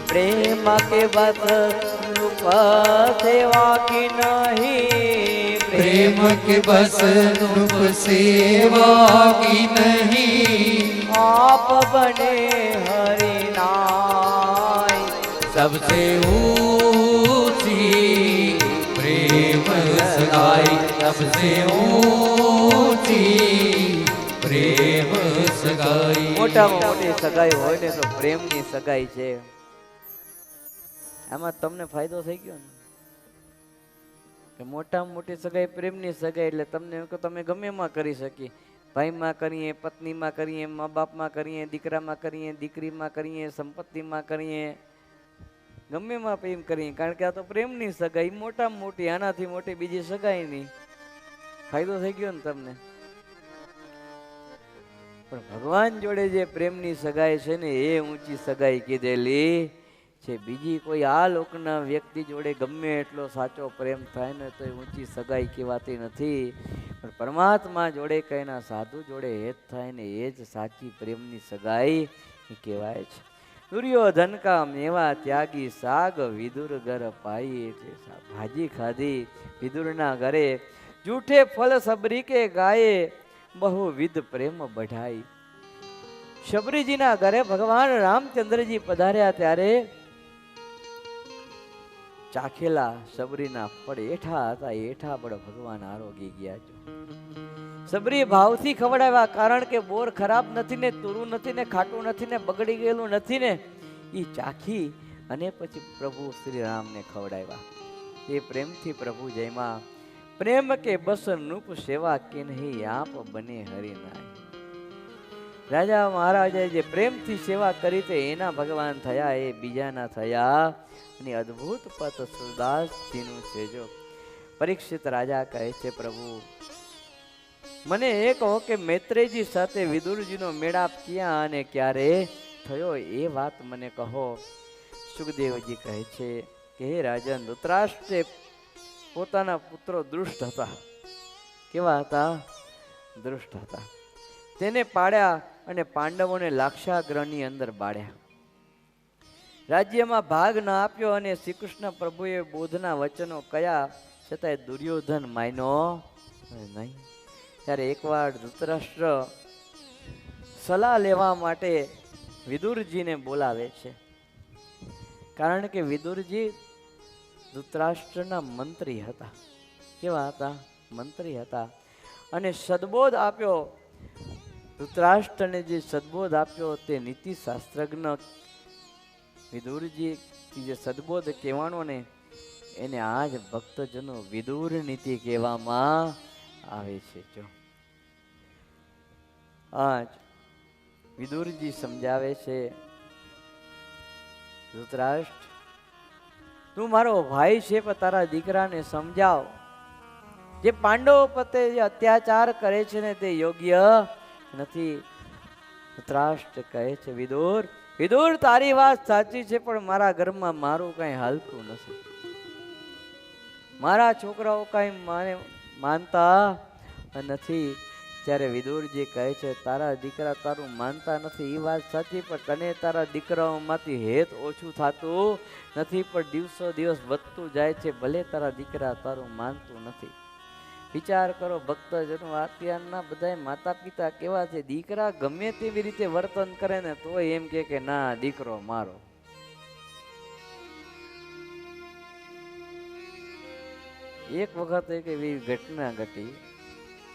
प्रेम के बस रूप सेवा की नहीं, प्रेम के बस रूप सेवा की नहीं. आप बने हरि नाय. सबसे ऊंची प्रेम सगाई, सबसे ऊंची પ્રેમ સગાઈ. મોટામાં મોટી સગાઈ હોય ને તો પ્રેમની સગાઈ છે. આમાં તમને ફાયદો થઈ ગયો ને કે મોટામાં મોટી સગાઈ પ્રેમની સગાઈ. એટલે તમને એમ કે તમે ગમે એમાં કરી શકી. ભાઈમાં કરીએ, પત્નીમાં કરીએ, મા બાપમાં કરીએ, દીકરામાં કરીએ, દીકરીમાં કરીએ, સંપત્તિમાં કરીએ, ગમે એમાં પ્રેમ કરીએ. કારણ કે આ તો પ્રેમની સગાઈ મોટામાં મોટી. આનાથી મોટી બીજી સગાઈ નહીં. ફાયદો થઈ ગયો ને તમને. પણ ભગવાન જોડે જે પ્રેમની સગાઈ છે ને એ ઊંચી સગાઈ કીધેલી છે. બીજી કોઈ આ લોકના વ્યક્તિ જોડે ગમે એટલો સાચો પ્રેમ થાય ને તો એ ઊંચી સગાઈ કહેવાતી નથી. પણ પરમાત્મા જોડે કઈના સાધુ જોડે હેત થાય ને એ જ સાચી પ્રેમની સગાઈ કહેવાય છે. દુર્યોધન કા મેવા ત્યાગી, સાગ વિદુર ઘર પાઈ. એટલે ભાજી ખાધી વિદુરના ઘરે. જૂઠે ફલ સબરી કે ગાયે, બહુવિધ પ્રેમ બઢાઈ. શબરીજીના ઘરે ભગવાન રામચંદ્રજી પધાર્યા ત્યારે ચાખેલા શબરીના ફળ એઠા હતા. એઠા પણ ભગવાન આરોગી ગયા છે. શબરી ભાવથી ખવડાવ્યા. કારણ કે બોર ખરાબ નથી ને, તુરું નથી ને, ખાટું નથી ને, બગડી ગયેલું નથી ને. એ ચાખી અને પછી પ્રભુ શ્રી રામને ખવડાવ્યા. એ પ્રેમથી પ્રભુ જયમાં. પ્રેમ કે બસ નૃપ સેવા કે નહીં, આપ બને હરિનાય. રાજા મહારાજાએ જે પ્રેમથી સેવા કરી તે એના ભગવાન થયા, એ બીજાના થયા. અને અદ્ભુત પદ સુરદાસજીનું છે. જો પરીક્ષિત રાજા કહે છે પ્રભુ મને એ કહો કે મૈત્રેયજી સાથે વિદુરજીનો મેળાપ ક્યાં અને ક્યારે થયો એ વાત મને કહો. સુખદેવજી કહે છે કે હે રાજન, ધૃતરાષ્ટ્રે પોતાના પુત્રો દુષ્ટ હતા. કેવા હતા? દુષ્ટ હતા. તેને પાડ્યા અને પાંડવોને લાક્ષાગ્રહની અંદર બાળ્યા. રાજ્યમાં ભાગ ન આપ્યો અને શ્રી કૃષ્ણ પ્રભુએ બોધના વચનો કયા છતાંય દુર્યોધન માન્યો નહીં. ત્યારે એકવાર ધૃતરાષ્ટ્ર સલાહ લેવા માટે વિદુરજીને બોલાવે છે. કારણ કે વિદુરજી ધૃતરાષ્ટ્રના મંત્રી હતા. કેવા હતા? મંત્રી હતા. અને સદબોધ આપ્યો, ધૃતરાષ્ટ્રને જે સદબોધ આપ્યો તે નીતિ શાસ્ત્રજ્ઞ વિદુરજી જે સદબોધ કહેવાનો ને એને આજ ભક્તજનો વિદુર નીતિ કહેવામાં આવે છે. જો આજ વિદુરજી સમજાવે છે, ધૃતરાષ્ટ્ર તું મારો ભાઈ છે પણ તારા દીકરાને સમજાવ. જે પાંડવો પ્રત્યે જે અત્યાચાર કરે છે ને તે યોગ્ય નથી. ધૃતરાષ્ટ્ર કહે છે, વિદુર વિદુર તારી વાત સાચી છે પણ મારા ઘરમાં મારું કઈ હાલતું નથી. મારા છોકરાઓ કઈ માનતા નથી. ત્યારે વિદુરજી કહે છે, તારા દીકરા તારું માનતા નથી એ વાત સાચી, પણ તને તારા દીકરાઓમાંથી હેત ઓછું થતું નથી, પણ દિવસો દિવસ વધતું જાય છે. ભલે તારા દીકરા તારું માનતું નથી. વિચાર કરો ભક્તજનો, અત્યારના બધા માતા પિતા કેવા છે, દીકરા ગમે તેવી રીતે વર્તન કરે ને તો એમ કે ના દીકરો મારો. એક વખત એક એવી ઘટના ઘટી.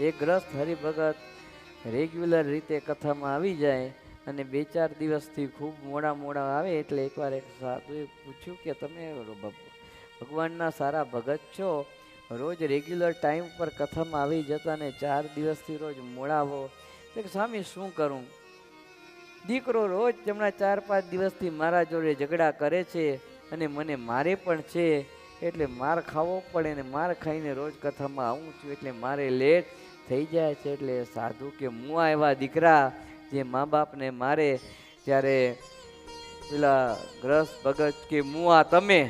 એક ગ્રસ્ત હરિભગત રેગ્યુલર રીતે કથામાં આવી જાય અને 2-4 દિવસથી ખૂબ મોડા આવે. એટલે એકવાર એક સાધુએ પૂછ્યું કે તમે ભગવાનના સારા ભગત છો, રોજ રેગ્યુલર ટાઈમ પર કથામાં આવી જતા ને 4 દિવસથી રોજ મોડાવો, તો સ્વામી શું કરું? દીકરો રોજ હમણાં 4-5 દિવસથી મારા જોડે ઝઘડા કરે છે અને મને મારે પણ છે, એટલે માર ખાવો પડે ને માર ખાઈને રોજ કથામાં આવું છું એટલે મારે લેટ થઈ જાય છે. એટલે સાધુ કે મુઆ એવા દીકરા જે મા બાપને મારે. ત્યારે પેલા ગ્રસ્ત ભગત કે મુઆ તમે,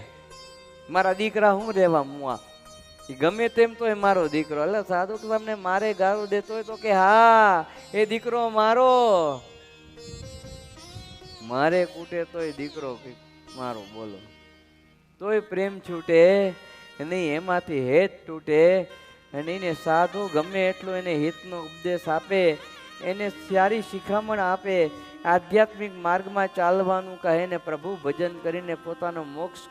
મારા દીકરા હું રહેવા મુઆ, એ ગમે તેમ તો એ મારો દીકરો. એટલે સાધુ કે તમને મારે ગાળું દેતો હોય તો કે હા એ દીકરો મારો, મારે કૂટે તોય દીકરો મારો. બોલો તોય પ્રેમ છૂટે નહીં, એમાંથી હેત તૂટે નહીં ને. સાધુ ગમે એટલું એને હિતનો ઉપદેશ આપે, એને સારી શિખામણ આપે, આધ્યાત્મિક માર્ગમાં ચાલવાનું કહે ને પ્રભુ ભજન કરીને પોતાનો મોક્ષ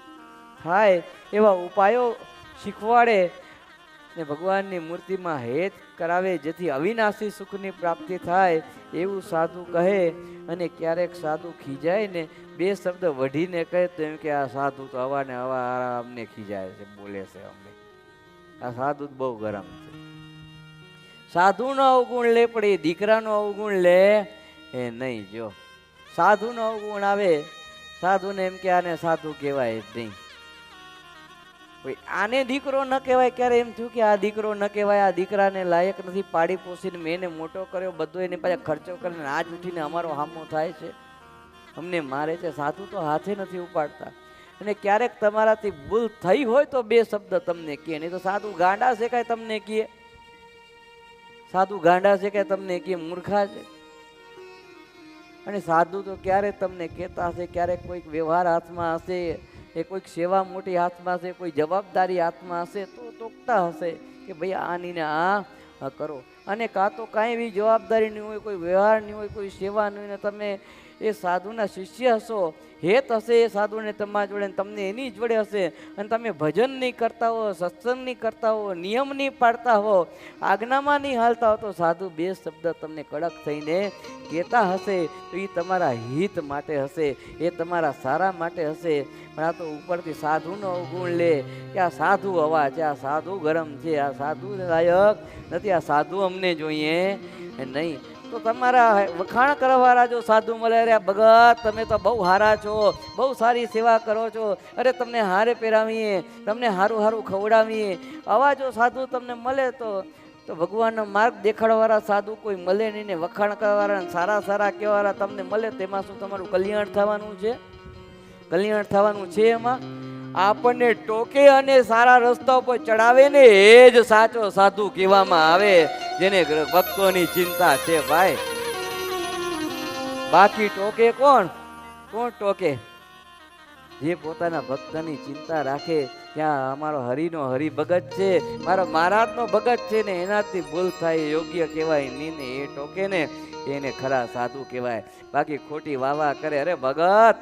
થાય એવા ઉપાયો શીખવાડે ને ભગવાનની મૂર્તિમાં હેત કરાવે, જેથી અવિનાશી સુખની પ્રાપ્તિ થાય એવું સાધુ કહે. અને ક્યારેક સાધુ ખીજાય ને 2 શબ્દ વઢીને કહે તો એમ કે આ સાધુ તો હવાને હવા અમને ખીજાય છે, બોલે છે અમને. આ સાધુ બહુ ગરમ છે. સાધુનો અવગુણ લે પણ એ દીકરાનો અવગુણ લે એ નહીં. જો સાધુનો અવગુણ આવે, સાધુને એમ કે આને સાધુ કહેવાય જ નહીં. આને દીકરો ન કહેવાય. ક્યારે એમ થયું કે આ દીકરો ન કહેવાય, આ દીકરાને લાયક નથી, પાડી પોસીને મેં એને મોટો કર્યો, બધો એની પાસે ખર્ચો કરીને આજ ઉઠીને અમારો હામો થાય છે, અમને મારે છે. સાધુ તો હાથે નથી ઉપાડતા. અને ક્યારેક તમારાથી ભૂલ થઈ હોય તો 2 શબ્દ તમને કહે, નહીં તો સાધુ ગાંડા છે કાંઈ તમને કહે, સાધુ ગાંડા છે કાંઈ તમને કહે, મૂર્ખા છે. અને સાધુ તો ક્યારે તમને કહેતા હશે, ક્યારેક કોઈક વ્યવહાર હાથમાં હશે, એ કોઈક સેવા મોટી હાથમાં હશે, કોઈ જવાબદારી હાથમાં હશે તો ટોકતા હશે કે ભાઈ આની ને આ કરો. અને કાં તો કાંઈ એવી જવાબદારી નહીં હોય, કોઈ વ્યવહાર નહીં હોય, કોઈ સેવા નહીં હોય, તમે એ સાધુના શિષ્ય હશો, હેત હશે એ સાધુને તમારા જોડે, તમને એની જોડે હશે, અને તમે ભજન નહીં કરતા હો, સત્સંગ નહીં કરતા હો, નિયમ નહીં પાડતા હો, આજ્ઞામાં નહીં હાલતા હો, તો સાધુ 2 શબ્દ તમને કડક થઈને કહેતા હશે તો એ તમારા હિત માટે હશે, એ તમારા સારા માટે હશે. પણ આ તો ઉપરથી સાધુનો અવગુણ લે કે આ સાધુ હવા છે, આ સાધુ ગરમ છે, આ સાધુ લાયક નથી, આ સાધુ અમને જોઈએ નહીં. તો તમારા વખાણ કરવાવાળા જો સાધુ મળે, અરે ભગત તમે તો બહુ સારા છો, બહુ સારી સેવા કરો છો, અરે તમને હારે પહેરાવીએ, તમને સારું ખવડાવીએ, આવા જો સાધુ તમને મળે તો ભગવાનનો માર્ગ દેખાડવાવાળા સાધુ કોઈ મળે નહીં ને. વખાણ કરવાવાળા સારા કહેવાવાળા તમને મળે તેમાં શું તમારું કલ્યાણ થવાનું છે? કલ્યાણ થવાનું છે એમાં? આપણને ટોકે અને સારા રસ્તા ઉપર ચડાવે ને એ જ સાચો સાધુ કહેવામાં આવે, જેને ભક્તોની ચિંતા છે ભાઈ. બાકી ટોકે કોણ ટોકે? જે પોતાના ભક્તની ચિંતા રાખે ત્યાં અમારો હરિનો હરિભગત છે, મારો મહારાજનો ભગત છે ને એનાથી ભૂલ થાય યોગ્ય કહેવાય નહીં ને એ ટોકે ને એને ખરા સાધુ કહેવાય. બાકી ખોટી વાવા કરે, અરે ભગત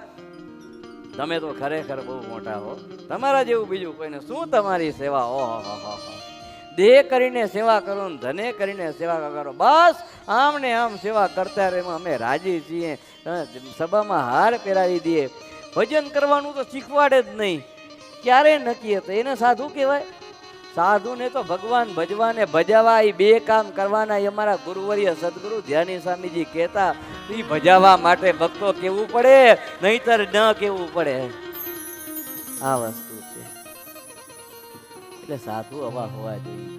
તમે તો ખરેખર બહુ મોટા હો, તમારા જેવું બીજું કોઈને શું તમારી સેવા, ઓહો દેહ કરીને સેવા કરો ને ધને કરીને સેવા કરો, બસ આમ ને આમ સેવા કરતા રહે એમાં અમે રાજી છીએ. સભામાં હાર પહેરાવી દઈએ, ભજન કરવાનું તો શીખવાડે જ નહીં, ક્યારે નક્કી હતું એને સાધુ કહેવાય? સાધુને તો ભગવાન ભજવા ને ભજાવા એ બે કામ કરવાના. એ અમારા ગુરુવર્ય સદગુરુ ધ્યાની સ્વામીજી કહેતા, એ ભજાવા માટે ભક્તો કેવું પડે, નહીતર ન કેવું પડે. આ વસ્તુ છે. એટલે સાધુ આવા હોવા જોઈએ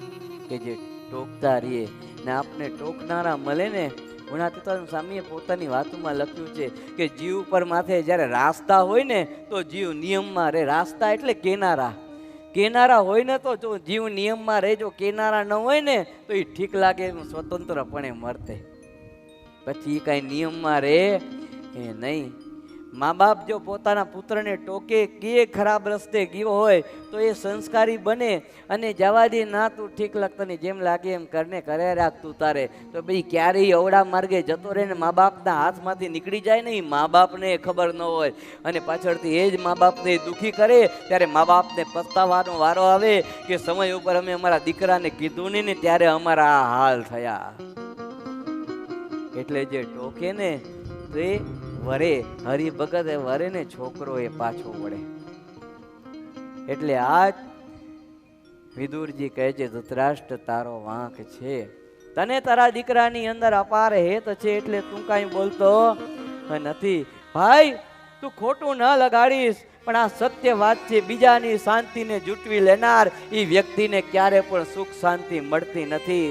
કે જે ટોકતા રહીએ ને આપને ટોકનારા મળે ને. ગુણાતીતાનંદ સ્વામીએ પોતાની વાતોમાં લખ્યું છે કે જીવ પર માથે જ્યારે રાસ્તા હોય ને તો જીવ નિયમમાં રહે. રાસ્તા એટલે કેનારા, કેનારા હોય ને તો જો જીવ નિયમમાં રહે, જો કેનારા ન હોય ને તો એ ઠીક લાગે સ્વતંત્રપણે મરતે, પછી એ કાંઈ નિયમમાં રહે એ નહીં. મા બાપ જો પોતાના પુત્રને ટોકે કે ખરાબ રસ્તે ગયો હોય તો એ સંસ્કારી બને અને જવા દે, ના તું ઠીક લાગતા નહીં, જેમ લાગે એમ કરને કરે રાખતું તારે, તો ભાઈ ક્યારેય અવડા માર્ગે જતો રહે ને મા બાપના હાથમાંથી નીકળી જાય ને, એ મા બાપને ખબર ન હોય અને પાછળથી એ જ મા બાપને દુઃખી કરે, ત્યારે મા બાપને પસ્તાવાનો વારો આવે કે સમય ઉપર અમે અમારા દીકરાને કીધું નહીં ને ત્યારે અમારા આ હાલ થયા. એટલે જે ટોકે ને તે વરે, હરિભગત એ વરે ને છોકરો એ પાછો વળે. એટલે આજ વિદુરજી કહે છે ધૃતરાષ્ટ્ર તારો વાંક છે, તને તારા દીકરાની અંદર અપાર હેત છે એટલે તું કાંઈ બોલતો નથી. ભાઈ તું ખોટું ન લગાડીશ, પણ આ સત્ય વાત છે, બીજાની શાંતિને જૂટવી લેનાર એ વ્યક્તિને ક્યારે પણ સુખ શાંતિ મળતી નથી.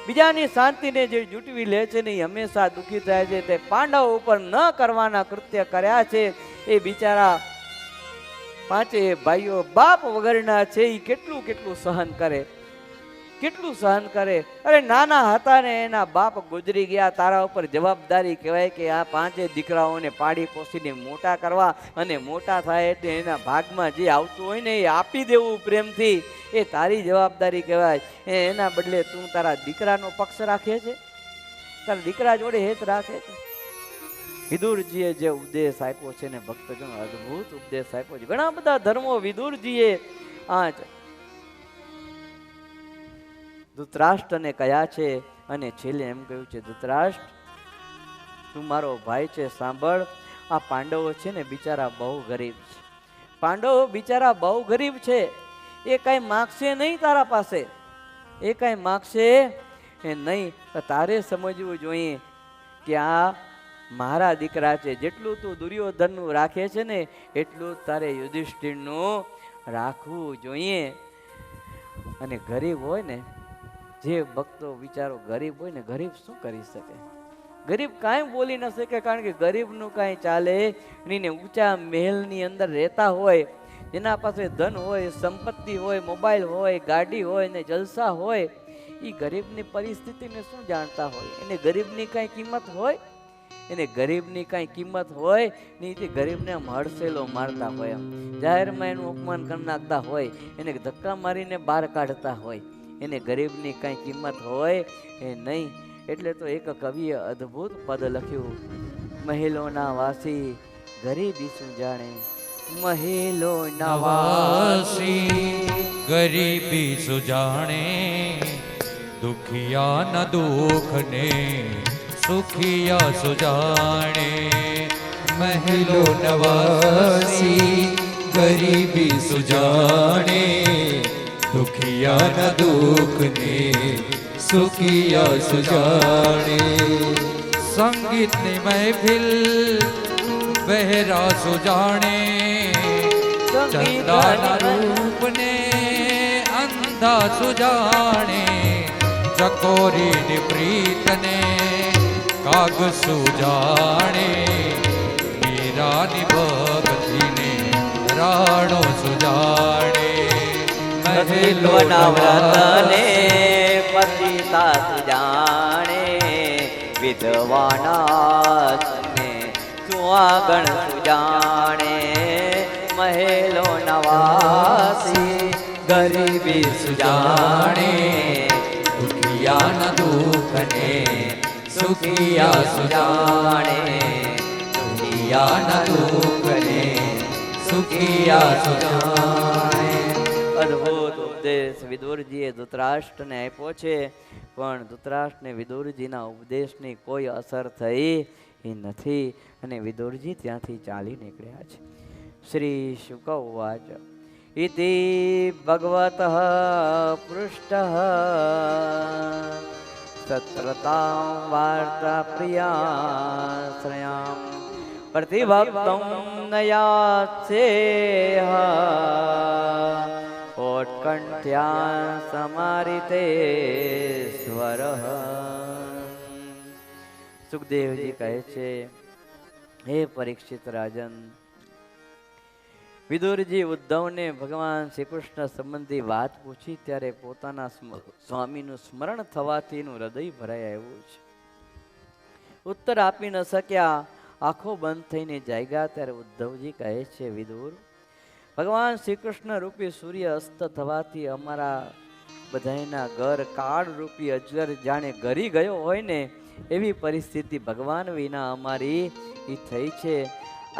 બીજાની શાંતિને જે જૂટવી લે છે ને એ હંમેશા દુઃખી થાય છે. તે પાંડવ ઉપર ન કરવાના કૃત્ય કર્યા છે એ બિચારા પાંચે ભાઈઓ બાપ વગરના છે, એ કેટલું કેટલું સહન કરે, કેટલું સહન કરે. અરે નાના હતા ને એના બાપ ગુજરી ગયા, તારા ઉપર જવાબદારી કહેવાય કે આ પાંચે દીકરાઓને પાડી પોસીને મોટા કરવા, અને મોટા થાય એટલે એના ભાગમાં જે આવતું હોય ને એ આપી દેવું પ્રેમથી, એ તારી જવાબદારી કહેવાય. એના બદલે તું તારા દીકરાનો પક્ષ રાખે છે, તારા દીકરા જોડે હેત રાખે છે. વિદુરજીએ જે ઉપદેશ આપ્યો છે ને ભક્તજનો, અદ્ભુત ઉપદેશ આપ્યો છે. ઘણા બધા ધર્મો વિદુરજીએ ધૃતરાષ્ટ્રને કયા છે અને છેલ્લે એમ કહ્યું છે ધૃતરાષ્ટ્ર તું મારો ભાઈ છે, સાંભળ, આ પાંડવો છે ને બિચારા બહુ ગરીબ છે. પાંડવો બિચારા બહુ ગરીબ છે, એ કાંઈ માગશે નહીં તારા પાસે, એ કાંઈ માગશે નહીં. તારે સમજવું જોઈએ કે આ મારા દીકરા છે, જેટલું તું દુર્યોધનનું રાખે છે ને એટલું તારે યુધિષ્ઠિરનું રાખવું જોઈએ. અને ગરીબ હોય ને, જે ભક્તો વિચારો ગરીબ હોય ને, ગરીબ શું કરી શકે? ગરીબ કાંઈ બોલી ન શકે, કારણ કે ગરીબનું કાંઈ ચાલે નહીં. ઊંચા મહેલની અંદર રહેતા હોય, જેના પાસે ધન હોય, સંપત્તિ હોય, મોબાઈલ હોય, ગાડી હોય ને જલસા હોય, એ ગરીબની પરિસ્થિતિને શું જાણતા હોય? એને ગરીબની કાંઈ કિંમત હોય? એને ગરીબની કાંઈ કિંમત હોય નહીં. તે ગરીબને હડસેલો મારતા હોય, એમ જાહેરમાં એનું અપમાન કરી નાખતા હોય, એને ધક્કા મારીને બહાર કાઢતા હોય, એને ગરીબની કાંઈ કિંમત હોય એ નહીં. એટલે તો એક કવિએ અદ્ભુત પદ લખ્યું, મહેલોના વાસી ગરીબી શું જાણે, મહેલોના વાસી ગરીબી સુજાણે, દુખિયાના દુઃખને સુખિયા સુજાણે. મહેલો નવાસી ગરીબી સુજાણે, દુખિયાના દુઃખને સુખિયા સુજાણે. સંગીતની મહેફિલ બહેરા સુજાણે, ચંદાના રૂપને અંધા સુજાણે. ચકોરીની પ્રીતને કાગ સુજાણે, મીરાની ભક્તિને રાણો સુજાણે. મહેલોના વ્રતને પતિતા સુજાણે, વિધવાના સુહાગણ સુજાણે. મહેલો નવાસી ગરીબી સુજાણે દુખિયાના દુઃખને સુખિયા સુજાણે દુખિયાના દુઃખને સુખિયા સુજાણે. અદ્ભુત ઉપદેશ વિદુરજીએ ધૃતરાષ્ટ્રને આપ્યો છે, પણ ધૃતરાષ્ટ્રને વિદુરજીના ઉપદેશની કોઈ અસર થઈ નથી અને વિદુરજી ત્યાંથી ચાલી નીકળ્યા છે. શ્રી શુક ઉવાચ ઇતિ ભગવતઃ પૃષ્ટઃ સત્રતાં વાર્તા પ્રિયાશ્રયામ પ્રતિભક્तं નયાત્સેહ ઓત્કંઠ્યા સમારિતે સ્વરઃ. સુખદેવજી કહે છે, હે પરીક્ષિત રાજન, વિદુરજી ઉદ્ધવને ભગવાન શ્રી કૃષ્ણ સંબંધી વાત પૂછી ત્યારે પોતાના સ્વામીનું સ્મરણ થવાથી એનું હૃદય ભરાઈ આવ્યું છે. ઉત્તર આપી ન શક્યા, આંખો બંધ થઈને જાગ્યા. ત્યારે ઉદ્ધવજી કહે છે, વિદુર, ભગવાન શ્રી કૃષ્ણ રૂપી સૂર્ય અસ્ત થવાથી અમારા બધાના ઘર કાળ રૂપી અજગર જાણે ગરી ગયો હોય ને એવી પરિસ્થિતિ ભગવાન વિના અમારી થઈ છે.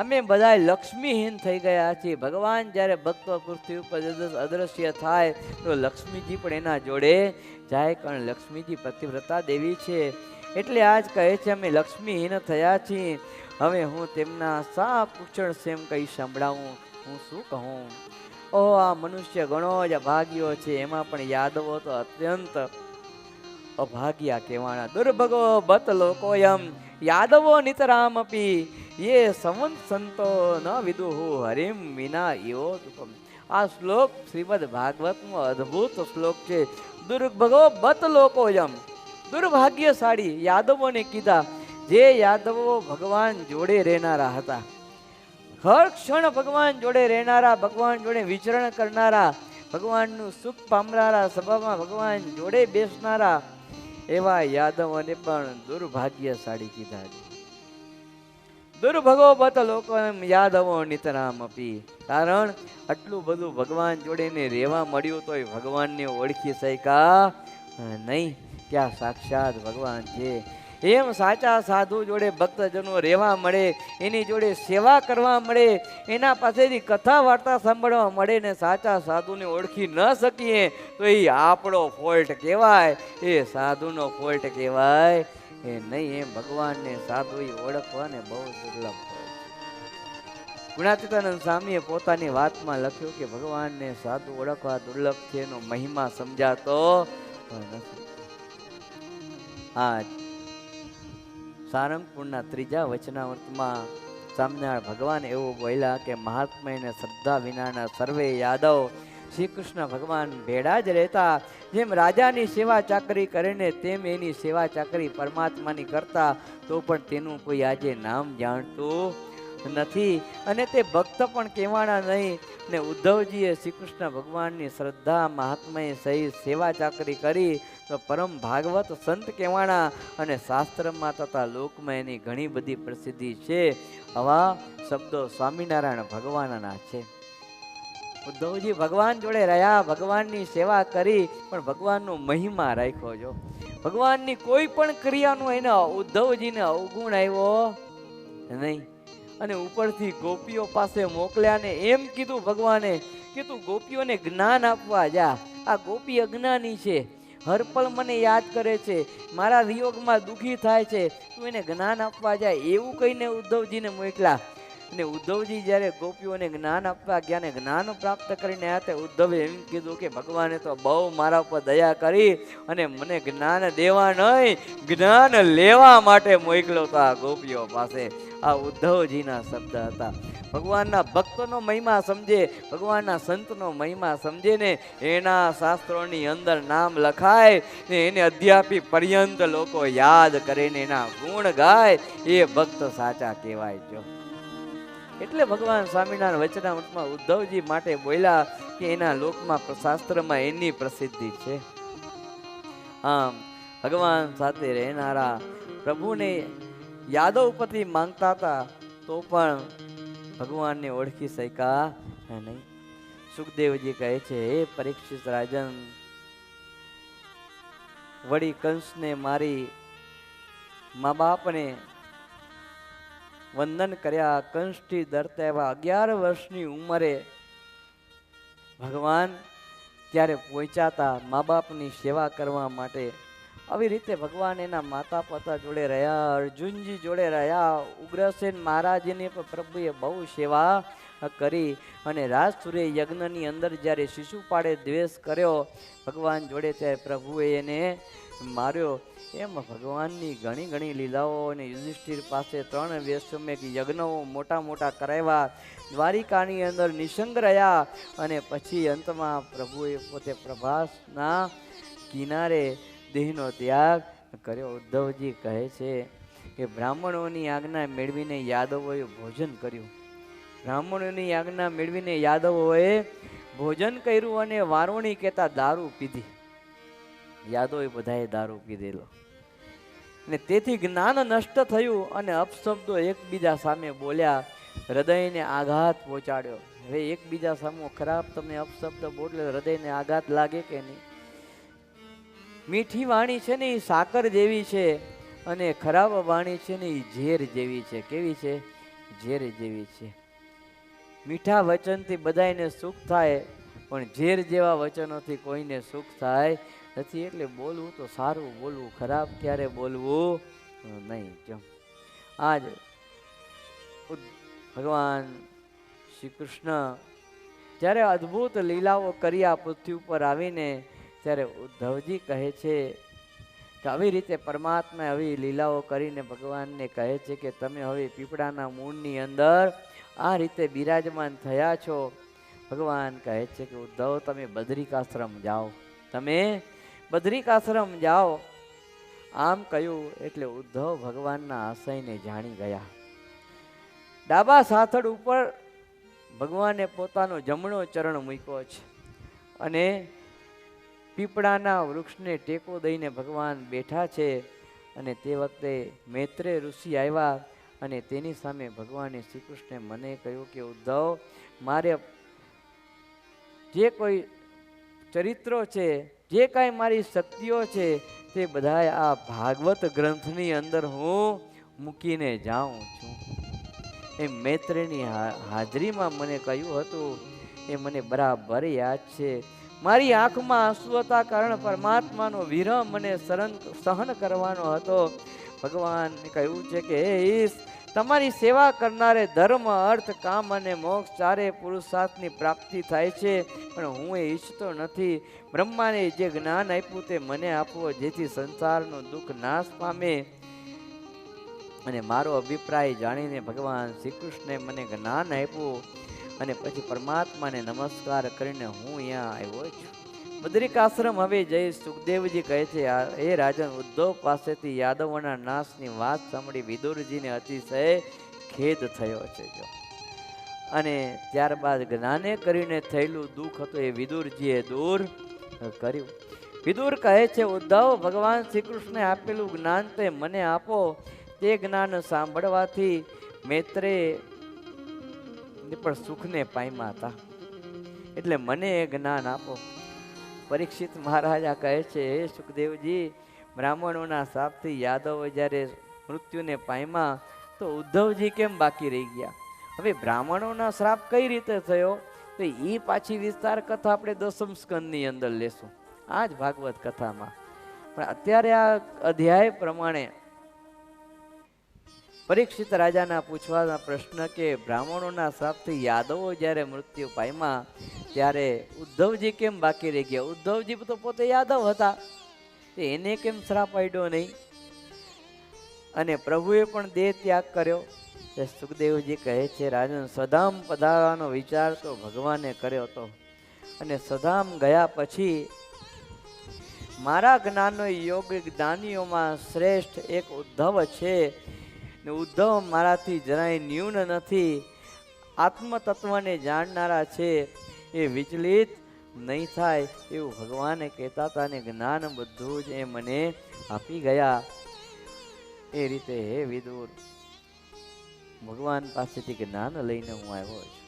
અમે બધા લક્ષ્મીહીન થઈ ગયા છીએ. ભગવાન જ્યારે ભક્તો પૃથ્વી ઉપર અદ્રશ્ય થાય તો લક્ષ્મીજી પણ એના જોડે જાય, કારણ લક્ષ્મીજી પતિવ્રતા દેવી છે. એટલે આજ કહે છે અમે લક્ષ્મીહીન થયા છીએ. હવે હું તેમના સા પૂછણ સેમ કઈ સંભળાવું, હું શું કહું? ઓહ, આ મનુષ્ય ઘણો જ અભાગ્યો છે, એમાં પણ યાદવો તો અત્યંત અભાગ્યા કહેવાના. દુર્ભગો બત લોકોયમ યાદવો નિતરામ અપી યે સંવંત સંતો ન વિદુહુ હરિમ વિના એવો દુઃખમ. આ શ્લોક શ્રીમદ ભાગવતનો અદ્ભુત શ્લોક છે. દુર્ભગો બત લોકોયમ, દુર્ભાગ્યશાળી યાદવોને કીધા, જે યાદવો ભગવાન જોડે રહેનારા હતા, હર ક્ષણ ભગવાન જોડે રહેનારા, ભગવાન જોડે વિચરણ કરનારા, ભગવાનનું સુખ પામનારા, સભામાં ભગવાન જોડે બેસનારા, એવા યાદવોને પણ દુર્ભાગ્યશાળી કીધા છે. દુર્ભગો બત લોકો યાદવો નિતરામ અપી. કારણ આટલું બધું ભગવાન જોડે ને રહેવા મળ્યું તોય ભગવાનને ઓળખી શક્યા નહીં કે આ સાક્ષાત ભગવાન છે. એમ સાચા સાધુ જોડે ભક્તજનો રહેવા મળે, એની જોડે સેવા કરવા મળે, એના પાસેથી કથા વાર્તા સાંભળવા મળે ને સાચા સાધુને ઓળખી ન શકીએ તો એ આપણો ફોલ્ટ કહેવાય, એ સાધુનો ફોલ્ટ કહેવાય એ નહીં. એમ ભગવાનને સાધુ ઓળખવાને બહુ દુર્લભ હોય. ગુણાતીતાનંદ સ્વામીએ પોતાની વાતમાં લખ્યું કે ભગવાનને સાધુ ઓળખવા દુર્લભ છે, એનો મહિમા સમજાતો નથી. આ સારંગપુરના ત્રીજા વચનામૃતમાં સ્વામિનારાયણ ભગવાન એવું બોલ્યા કે મહાત્માને શ્રદ્ધા વિનાના સર્વે યાદવ શ્રી કૃષ્ણ ભગવાન ભેડા જ રહેતા. જેમ રાજાની સેવા ચાકરી કરે ને તેમ એની સેવા ચાકરી પરમાત્માની કરતા, તો પણ તેનું કોઈ આજે નામ જાણતું નથી અને તે ભક્ત પણ કહેવાના નહીં. ને ઉદ્ધવજીએ શ્રી કૃષ્ણ ભગવાનની શ્રદ્ધા મહાત્માએ સહિત સેવા ચાકરી કરી તો પરમ ભાગવત સંત કહેવાના અને શાસ્ત્રમાં તથા લોકમાં એની ઘણી બધી પ્રસિદ્ધિ છે. આવા શબ્દો સ્વામિનારાયણ ભગવાનના છે. ઉદ્ધવજી ભગવાન જોડે રહ્યા, ભગવાનની સેવા કરી, પણ ભગવાનનો મહિમા રાખ્યો. જો ભગવાનની કોઈ પણ ક્રિયાનો એને ઉદ્ધવજીને અવગુણ આવ્યો નહીં. અને ઉપરથી ગોપીઓ પાસે મોકલ્યા ને એમ કીધું ભગવાને કે તું ગોપીઓને જ્ઞાન આપવા જા. આ ગોપી અજ્ઞાની છે, હરપળ મને યાદ કરે છે, મારા વિયોગમાં દુઃખી થાય છે, તું એને જ્ઞાન આપવા જાય, એવું કહીને ઉદ્ધવજીને મોકલ્યા. અને ઉદ્ધવજી જ્યારે ગોપીઓને જ્ઞાન આપવા ગયા ને જ્ઞાન પ્રાપ્ત કરીને આવ્યા તે ઉદ્ધવે એમ કીધું કે ભગવાને તો બહુ મારા ઉપર દયા કરી અને મને જ્ઞાન દેવા નહીં, જ્ઞાન લેવા માટે મોકલ્યો તો આ ગોપીઓ પાસે. આ ઉદ્ધવજીના શબ્દ હતા. ભગવાનના ભક્તનો મહિમા સમજે, ભગવાનના સંતનો મહિમા સમજે ને એના શાસ્ત્રોની અંદર નામ લખાય ને એને અધ્યાપી પર્યંત લોકો યાદ કરે ને એના ગુણ ગાય, એ ભક્ત સાચા કહેવાય. જો એટલે ભગવાન સ્વામિનારાયણ વચનામૃતમાં ઉદ્ધવજી માટે બોલ્યા કે એના લોકમાં શાસ્ત્રમાં એની પ્રસિદ્ધિ છે. આમ ભગવાન સાથે રહેનારા પ્રભુને યાદવપતિ માંગતા હતા તો પણ ભગવાનને ઓળખી શક્યા હે નહીં? સુખદેવજી કહે છે, હે પરીક્ષિત રાજન, વળી કંસને મારી મા બાપને વંદન કર્યા. કંસથી ડરતા એવા 11 વર્ષની ઉંમરે ભગવાન ત્યારે પહોંચ્યા હતા મા બાપની સેવા કરવા માટે. આવી રીતે ભગવાન એના માતા પિતા જોડે રહ્યા, અર્જુનજી જોડે રહ્યા. ઉગ્રસેન મહારાજની પણ પ્રભુએ બહુ સેવા કરી. અને રાજસૂર્ય યજ્ઞની અંદર જ્યારે શિશુપાળે દ્વેષ કર્યો ભગવાન જોડે, ત્યારે પ્રભુએ એને માર્યો. એમ ભગવાનની ઘણી ઘણી લીલાઓ. અને યુધિષ્ઠિર પાસે 3 વેશ્વમેઘ યજ્ઞો મોટા મોટા કરાવ્યા. દ્વારિકાની અંદર નિસંગ રહ્યા. અને પછી અંતમાં પ્રભુએ પોતે પ્રભાસના કિનારે દેહનો ત્યાગ કર્યો. ઉદ્ધવજી કહે છે કે બ્રાહ્મણોની આજ્ઞા મેળવીને યાદવોએ ભોજન કર્યું. બ્રાહ્મણોની આજ્ઞા મેળવીને યાદવોએ ભોજન કર્યું અને વારોણી કહેતા દારૂ પીધી. યાદવોએ બધાએ દારૂ પીધેલો. ને તેથી જ્ઞાન નષ્ટ થયું અને અપશબ્દો એકબીજા સામે બોલ્યા, હૃદયને આઘાત પહોંચાડ્યો. હવે એકબીજા સામે ખરાબ તમે અપશબ્દ બોલે હૃદયને આઘાત લાગે કે નહીં? મીઠી વાણી છે ને એ સાકર જેવી છે, અને ખરાબ વાણી છે ને એ ઝેર જેવી છે. કેવી છે? ઝેર જેવી છે. મીઠા વચનથી બધાને સુખ થાય, પણ ઝેર જેવા વચનોથી કોઈને સુખ થાય નથી. એટલે બોલવું તો સારું બોલવું, ખરાબ ક્યારે બોલવું નહીં. જો આજ ભગવાન શ્રી કૃષ્ણ જ્યારે અદ્ભુત લીલાઓ કર્યા પૃથ્વી ઉપર આવીને, ત્યારે ઉદ્ધવજી કહે છે કે આવી રીતે પરમાત્માએ આવી લીલાઓ કરીને ભગવાનને કહે છે કે તમે હવે પીપળાના મૂળની અંદર આ રીતે બિરાજમાન થયા છો. ભગવાન કહે છે કે ઉદ્ધવ તમે બદ્રિકાશ્રમ જાઓ, તમે બદ્રિકાશ્રમ જાઓ. આમ કહ્યું એટલે ઉદ્ધવ ભગવાનના આશયને જાણી ગયા. ડાબા સાથળ ઉપર ભગવાને પોતાનો જમણો ચરણ મૂક્યો છે અને પીપળાના વૃક્ષને ટેકો દઈને ભગવાન બેઠા છે. અને તે વખતે મૈત્રેય ઋષિ આવ્યા અને તેની સામે ભગવાને શ્રી કૃષ્ણે મને કહ્યું કે ઉદ્ધવ, મારે જે કોઈ ચરિત્રો છે, જે કાંઈ મારી શક્તિઓ છે, તે બધા આ ભાગવત ગ્રંથની અંદર હું મૂકીને જાઉં છું. એ મૈત્રેયની હાજરીમાં મને કહ્યું હતું એ મને બરાબર યાદ છે. મારી આંખમાં આંસુ હતા, કારણ પરમાત્માનો વિરહ મને સહન કરવાનો હતો. ભગવાન કહ્યું છે કે હે ઈશ, તમારી સેવા કરનારે ધર્મ, અર્થ, કામ અને મોક્ષ ચારે પુરુષાર્થની પ્રાપ્તિ થાય છે, પણ હું એ ઈચ્છતો નથી. બ્રહ્માને જે જ્ઞાન આપ્યું તે મને આપવો, જેથી સંસારનો દુઃખ નાશ પામે. અને મારો અભિપ્રાય જાણીને ભગવાન શ્રી કૃષ્ણે મને જ્ઞાન આપ્યું. અને પછી પરમાત્માને નમસ્કાર કરીને હું અહીંયા આવ્યો છું. બદ્રિકાશ્રમ હવે જઈ સુખદેવજી કહે છે, એ રાજન, ઉદ્ધવ પાસેથી યાદવોના નાશની વાત સાંભળી વિદુરજીને અતિશય ખેદ થયો છે. જો અને ત્યારબાદ જ્ઞાને કરીને થયેલું દુઃખ હતું એ વિદુરજીએ દૂર કર્યું. વિદુર કહે છે, ઉદ્ધવ, ભગવાન શ્રી કૃષ્ણે આપેલું જ્ઞાન તે મને આપો. તે જ્ઞાન સાંભળવાથી મૈત્રેય પણ સુખને પામ્યા હતા, એટલે મને એ જ્ઞાન આપો. પરીક્ષિત મહારાજા કહે છે, હે સુખદેવજી, બ્રાહ્મણોના શાપથી યાદવો જ્યારે મૃત્યુને પામ્યા તો ઉદ્ધવજી કેમ બાકી રહી ગયા? હવે બ્રાહ્મણોના શ્રાપ કઈ રીતે થયો તો એ પાછી વિસ્તાર કથા આપણે 10મ સ્કંદની અંદર લેશું, આ જ ભાગવત કથામાં. પણ અત્યારે આ અધ્યાય પ્રમાણે પરીક્ષિત રાજાના પૂછવાના પ્રશ્ન કે બ્રાહ્મણોના શ્રાપથી યાદવો જ્યારે મૃત્યુ પામ્યા ત્યારે ઉદ્ધવજી કેમ બાકી રહી ગયા? ઉદ્ધવજી તો પોતે યાદવ હતા, એને કેમ શ્રાપ આડ્યો નહીં? અને પ્રભુએ પણ દેહ ત્યાગ કર્યો. સુખદેવજી કહે છે, રાજન, સધામ પધારવાનો વિચાર તો ભગવાને કર્યો હતો, અને સધામ ગયા પછી મારા જ્ઞાનનો યોગ જ્ઞાનીઓમાં શ્રેષ્ઠ એક ઉદ્ધવ છે. ને ઉદ્ધવ મારાથી જરાય ન્યૂન નથી, આત્મતત્વને જાણનારા છે, એ વિચલિત નહીં થાય એવું ભગવાને કહેતા હતા. ને જ્ઞાન બધું જ એ મને આપી ગયા. એ રીતે હે વિદુર, ભગવાન પાસેથી જ્ઞાન લઈને હું આવ્યો છું.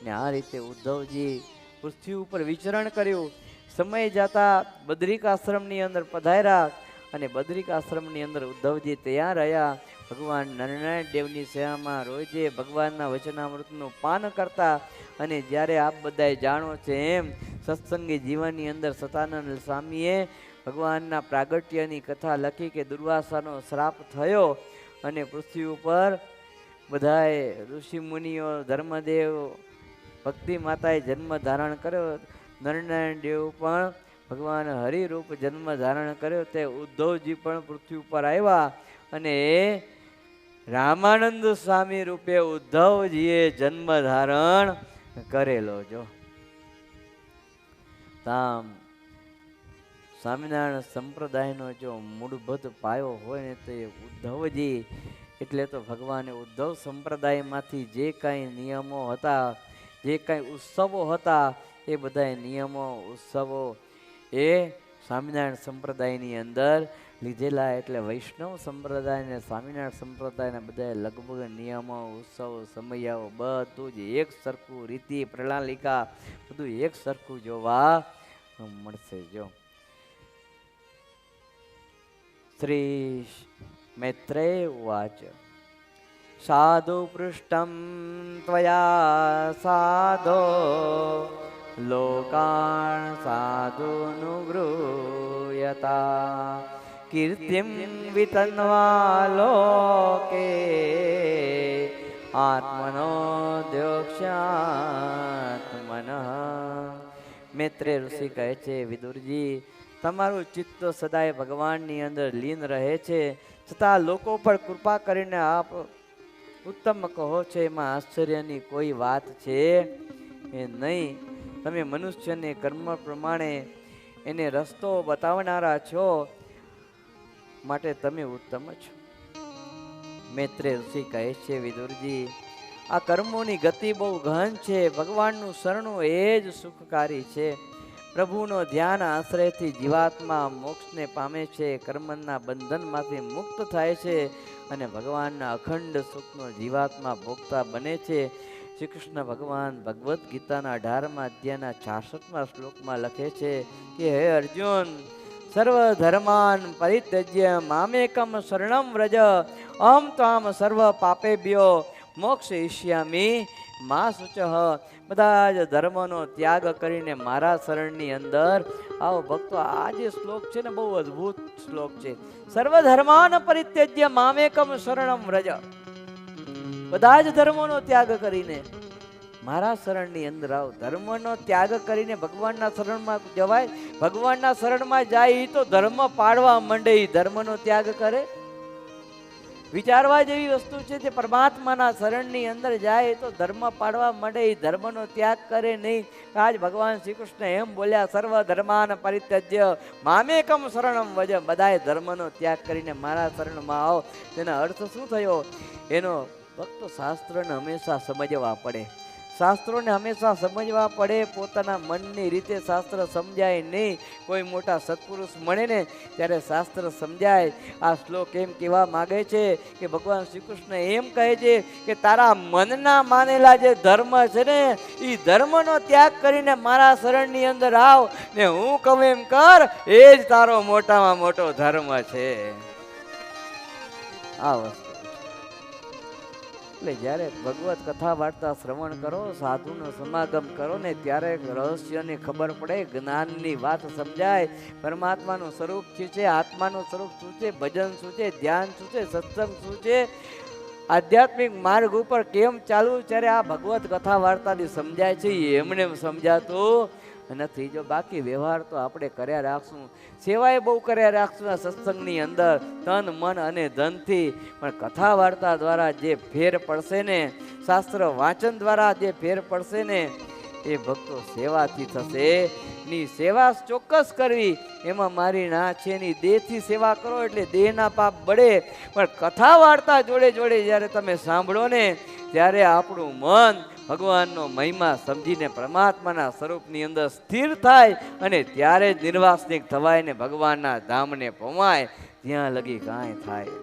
ને આ રીતે ઉદ્ધવજી પૃથ્વી ઉપર વિચરણ કર્યું. સમય જતા બદ્રિક આશ્રમની અંદર પધાર્યા અને બદ્રિક આશ્રમની અંદર ઉદ્ધવજી તૈયાર રહ્યા. ભગવાન નરનારાયણ દેવની સેવામાં રોજે ભગવાનના વચનામૃતનું પાન કરતા. અને જ્યારે આપ બધાએ જાણો છે એમ સત્સંગી જીવનની અંદર સતાનંદ સ્વામીએ ભગવાનના પ્રાગટ્યની કથા લખી કે દુર્વાસાનો શ્રાપ થયો અને પૃથ્વી ઉપર બધાએ ઋષિ મુનિઓ ધર્મદેવ ભક્તિ માતાએ જન્મ ધારણ કર્યો. નરનારાયણ દેવ પણ ભગવાન હરિરૂપ જન્મ ધારણ કર્યો. તે ઉદ્ધવજી પણ પૃથ્વી ઉપર આવ્યા અને રામાનંદ સ્વામી રૂપે ઉદ્ધવજીએ જન્મ ધારણ કરેલો. જો તામ સ્વામિનારાયણ સંપ્રદાયનો જો મૂળભૂત પાયો હોય ને તો એ ઉદ્ધવજી એટલે તો ભગવાને ઉદ્ધવ સંપ્રદાયમાંથી જે કાંઈ નિયમો હતા, જે કાંઈ ઉત્સવો હતા, એ બધા નિયમો ઉત્સવો એ સ્વામિનારાયણ સંપ્રદાયની અંદર લીધેલા. એટલે વૈષ્ણવ સંપ્રદાય અને સ્વામિનારાયણ સંપ્રદાયના બધા લગભગ નિયમો ઉત્સવો સમયાઓ બધું જ એક સરખું રીતિ પ્રણાલિકા બધું એક સરખું જોવા મળશે. જો શ્રી મૈત્રેય ઉવાચ સાધુ પૃષ્ઠમ ત્વયા સાધો લોકાન સાધુનુગૃહ્યતા કીર્તિમ વિતન્વા લોકે આત્મનો દ્યોક્ષ્યાત્મનઃ. મૈત્રેય ઋષિ કહે છે, વિદુરજી તમારું ચિત્ત સદાય ભગવાનની અંદર લીન રહે છે, છતાં લોકો પર કૃપા કરીને આપ ઉત્તમ કહો છો એમાં આશ્ચર્યની કોઈ વાત છે એ નહીં. તમે મનુષ્યને કર્મ પ્રમાણે એને રસ્તો બતાવનારા છો માટે તમે ઉત્તમ છો. મૈત્રેય ઋષિ કહે છે, વિદુરજી આ કર્મોની ગતિ બહુ ગહન છે. ભગવાનનું શરણું એ જ સુખકારી છે. પ્રભુનો ધ્યાન આશ્રયથી જીવાત્મા મોક્ષને પામે છે, કર્મના બંધનમાંથી મુક્ત થાય છે અને ભગવાનના અખંડ સુખનો જીવાત્મા ભોગતા બને છે. શ્રી કૃષ્ણ ભગવાન ભગવદ્ ગીતાના 18મા અધ્યાયના 66મા શ્લોકમાં લખે છે કે હે અર્જુન, સર્વ ધર્માન પરિત્યજ્ય મામેકમ શરણમ વ્રજ અહમ ત્વામ સર્વ પાપેભ્યો મોક્ષયિષ્યામિ મા શુચઃ. બધા જ ધર્મનો ત્યાગ કરીને મારા શરણની અંદર આવો. ભક્તો આ જે શ્લોક છે ને બહુ અદ્ભુત શ્લોક છે. સર્વ ધર્માન પરિત્યજ્ય મામેકમ શરણમ વ્રજ. બધા જ ધર્મોનો ત્યાગ કરીને મારા શરણની અંદર આવો. ધર્મનો ત્યાગ કરીને ભગવાનના શરણમાં જવાય. ભગવાનના શરણમાં જાય તો ધર્મ પાડવા માંડે, ધર્મનો ત્યાગ કરે. વિચારવા જેવી વસ્તુ છે તે પરમાત્માના શરણની અંદર જાય તો ધર્મ પાડવા માંડે, ધર્મનો ત્યાગ કરે નહીં. આજ ભગવાન શ્રી કૃષ્ણ એમ બોલ્યા, સર્વ ધર્માન પરિત્યજ્ય મામેકમ શરણમ વ્રજ. બધાય ધર્મનો ત્યાગ કરીને મારા શરણમાં આવો. તેનો અર્થ શું થયો? એનો ભક્તો શાસ્ત્રોને હંમેશા સમજવા પડે. શાસ્ત્રોને હંમેશા સમજવા પડે. પોતાના મનની રીતે શાસ્ત્ર સમજાય નહીં. કોઈ મોટા સત્પુરુષ મળે ને ત્યારે શાસ્ત્ર સમજાય. આ શ્લોક એમ કહેવા માગે છે કે ભગવાન શ્રી કૃષ્ણ એમ કહે છે કે તારા મનના માનેલા જે ધર્મ છે ને એ ધર્મનો ત્યાગ કરીને મારા શરણની અંદર આવ ને હું કહું એમ કર, એ જ તારો મોટામાં મોટો ધર્મ છે. આ વસ્તુ એટલે જ્યારે ભગવત કથા વાર્તા શ્રવણ કરો, સાધુનો સમાગમ કરો ને ત્યારે રહસ્યની ખબર પડે, જ્ઞાનની વાત સમજાય. પરમાત્માનું સ્વરૂપ શું છે, આત્માનું સ્વરૂપ શું છે, ભજન શું છે, ધ્યાન શું છે, સત્સંગ શું છે, આધ્યાત્મિક માર્ગ ઉપર કેમ ચાલવું, ત્યારે આ ભગવત કથા વાર્તાથી સમજાય છે. એમને સમજાતું નથી. જો બાકી વ્યવહાર તો આપણે કર્યા રાખશું, સેવાએ બહુ કર્યા રાખશું આ સત્સંગની અંદર તન મન અને ધનથી. પણ કથા વાર્તા દ્વારા જે ફેર પડશે ને, શાસ્ત્ર વાંચન દ્વારા જે ફેર પડશે ને એ ભક્તો સેવાથી થશે. ની સેવા ચોક્કસ કરવી એમાં મારી ના છે. ની દેહથી સેવા કરો એટલે દેહના પાપ બળે. પણ કથા વાર્તા જોડે જોડે જ્યારે તમે સાંભળો ને ત્યારે આપણું મન ભગવાનનો મહિમા સમજીને પરમાત્માના સ્વરૂપની અંદર સ્થિર થાય અને ત્યારે જ નિર્વાસનિક થવાય ને ભગવાનના ધામને પમાય. ત્યાં લગી કાંઈ થાય.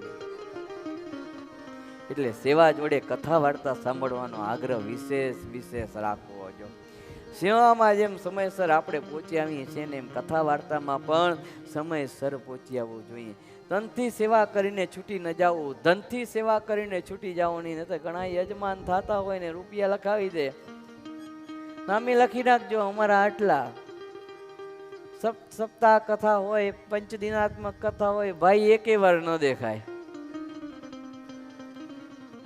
એટલે સેવા જોડે કથા વાર્તા સાંભળવાનો આગ્રહ વિશેષ રાખવો જો. સેવામાં જેમ સમયસર આપણે પહોંચી આવીએ છીએ ને એમ કથા વાર્તામાં પણ સમયસર પહોંચી આવવું જોઈએ. તનથી સેવા કરીને છૂટી ન જાવું, ધનથી સેવા કરીને છૂટી જવાની. નહીં તો ઘણા યજમાન થતા હોય ને રૂપિયા લખાવી દે, નામે લખી નાખજો અમારા આટલા. સપ્તાહ કથા હોય, પંચદિનાત્મક કથા હોય, ભાઈ એકે વાર ન દેખાય.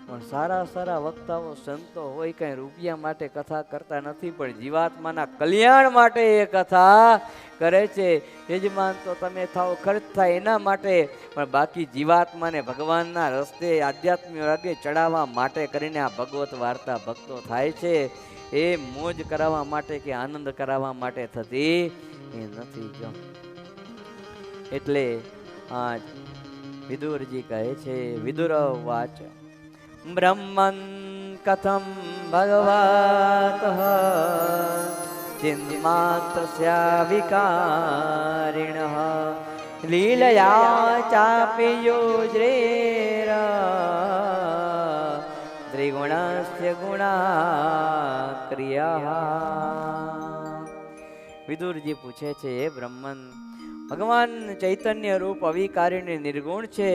પણ સારા વક્તાઓ સંતો હોય કઈ રૂપિયા માટે કથા કરતા નથી, પણ જીવાત્માના કલ્યાણ માટે એ કથા કરે છે. યજમાન તો તમે થાવ, ખર્ચ થાય એના માટે, પણ બાકી જીવાત્માને ભગવાનના રસ્તે આધ્યાત્મિક માર્ગે ચડાવવા માટે કરીને આ ભગવત વાર્તા ભક્તો થાય છે. એ મોજ કરાવવા માટે કે આનંદ કરાવવા માટે થતી એ નથી. જો એટલે આ વિદુરજી કહે છે, વિદુર વાચ બ્રહ્મન કથમ ભગવત ચિન્માત્રસ્યા વિકારિણ લીલયા ચાપી યોજ્રેર ત્રિગુણસ્ય ગુણા ક્રિયા. વિદુરજી પૂછે છે, હે બ્રહ્મન, ભગવાન ચૈતન્ય રૂપ અવિકારીને નિર્ગુણ છે,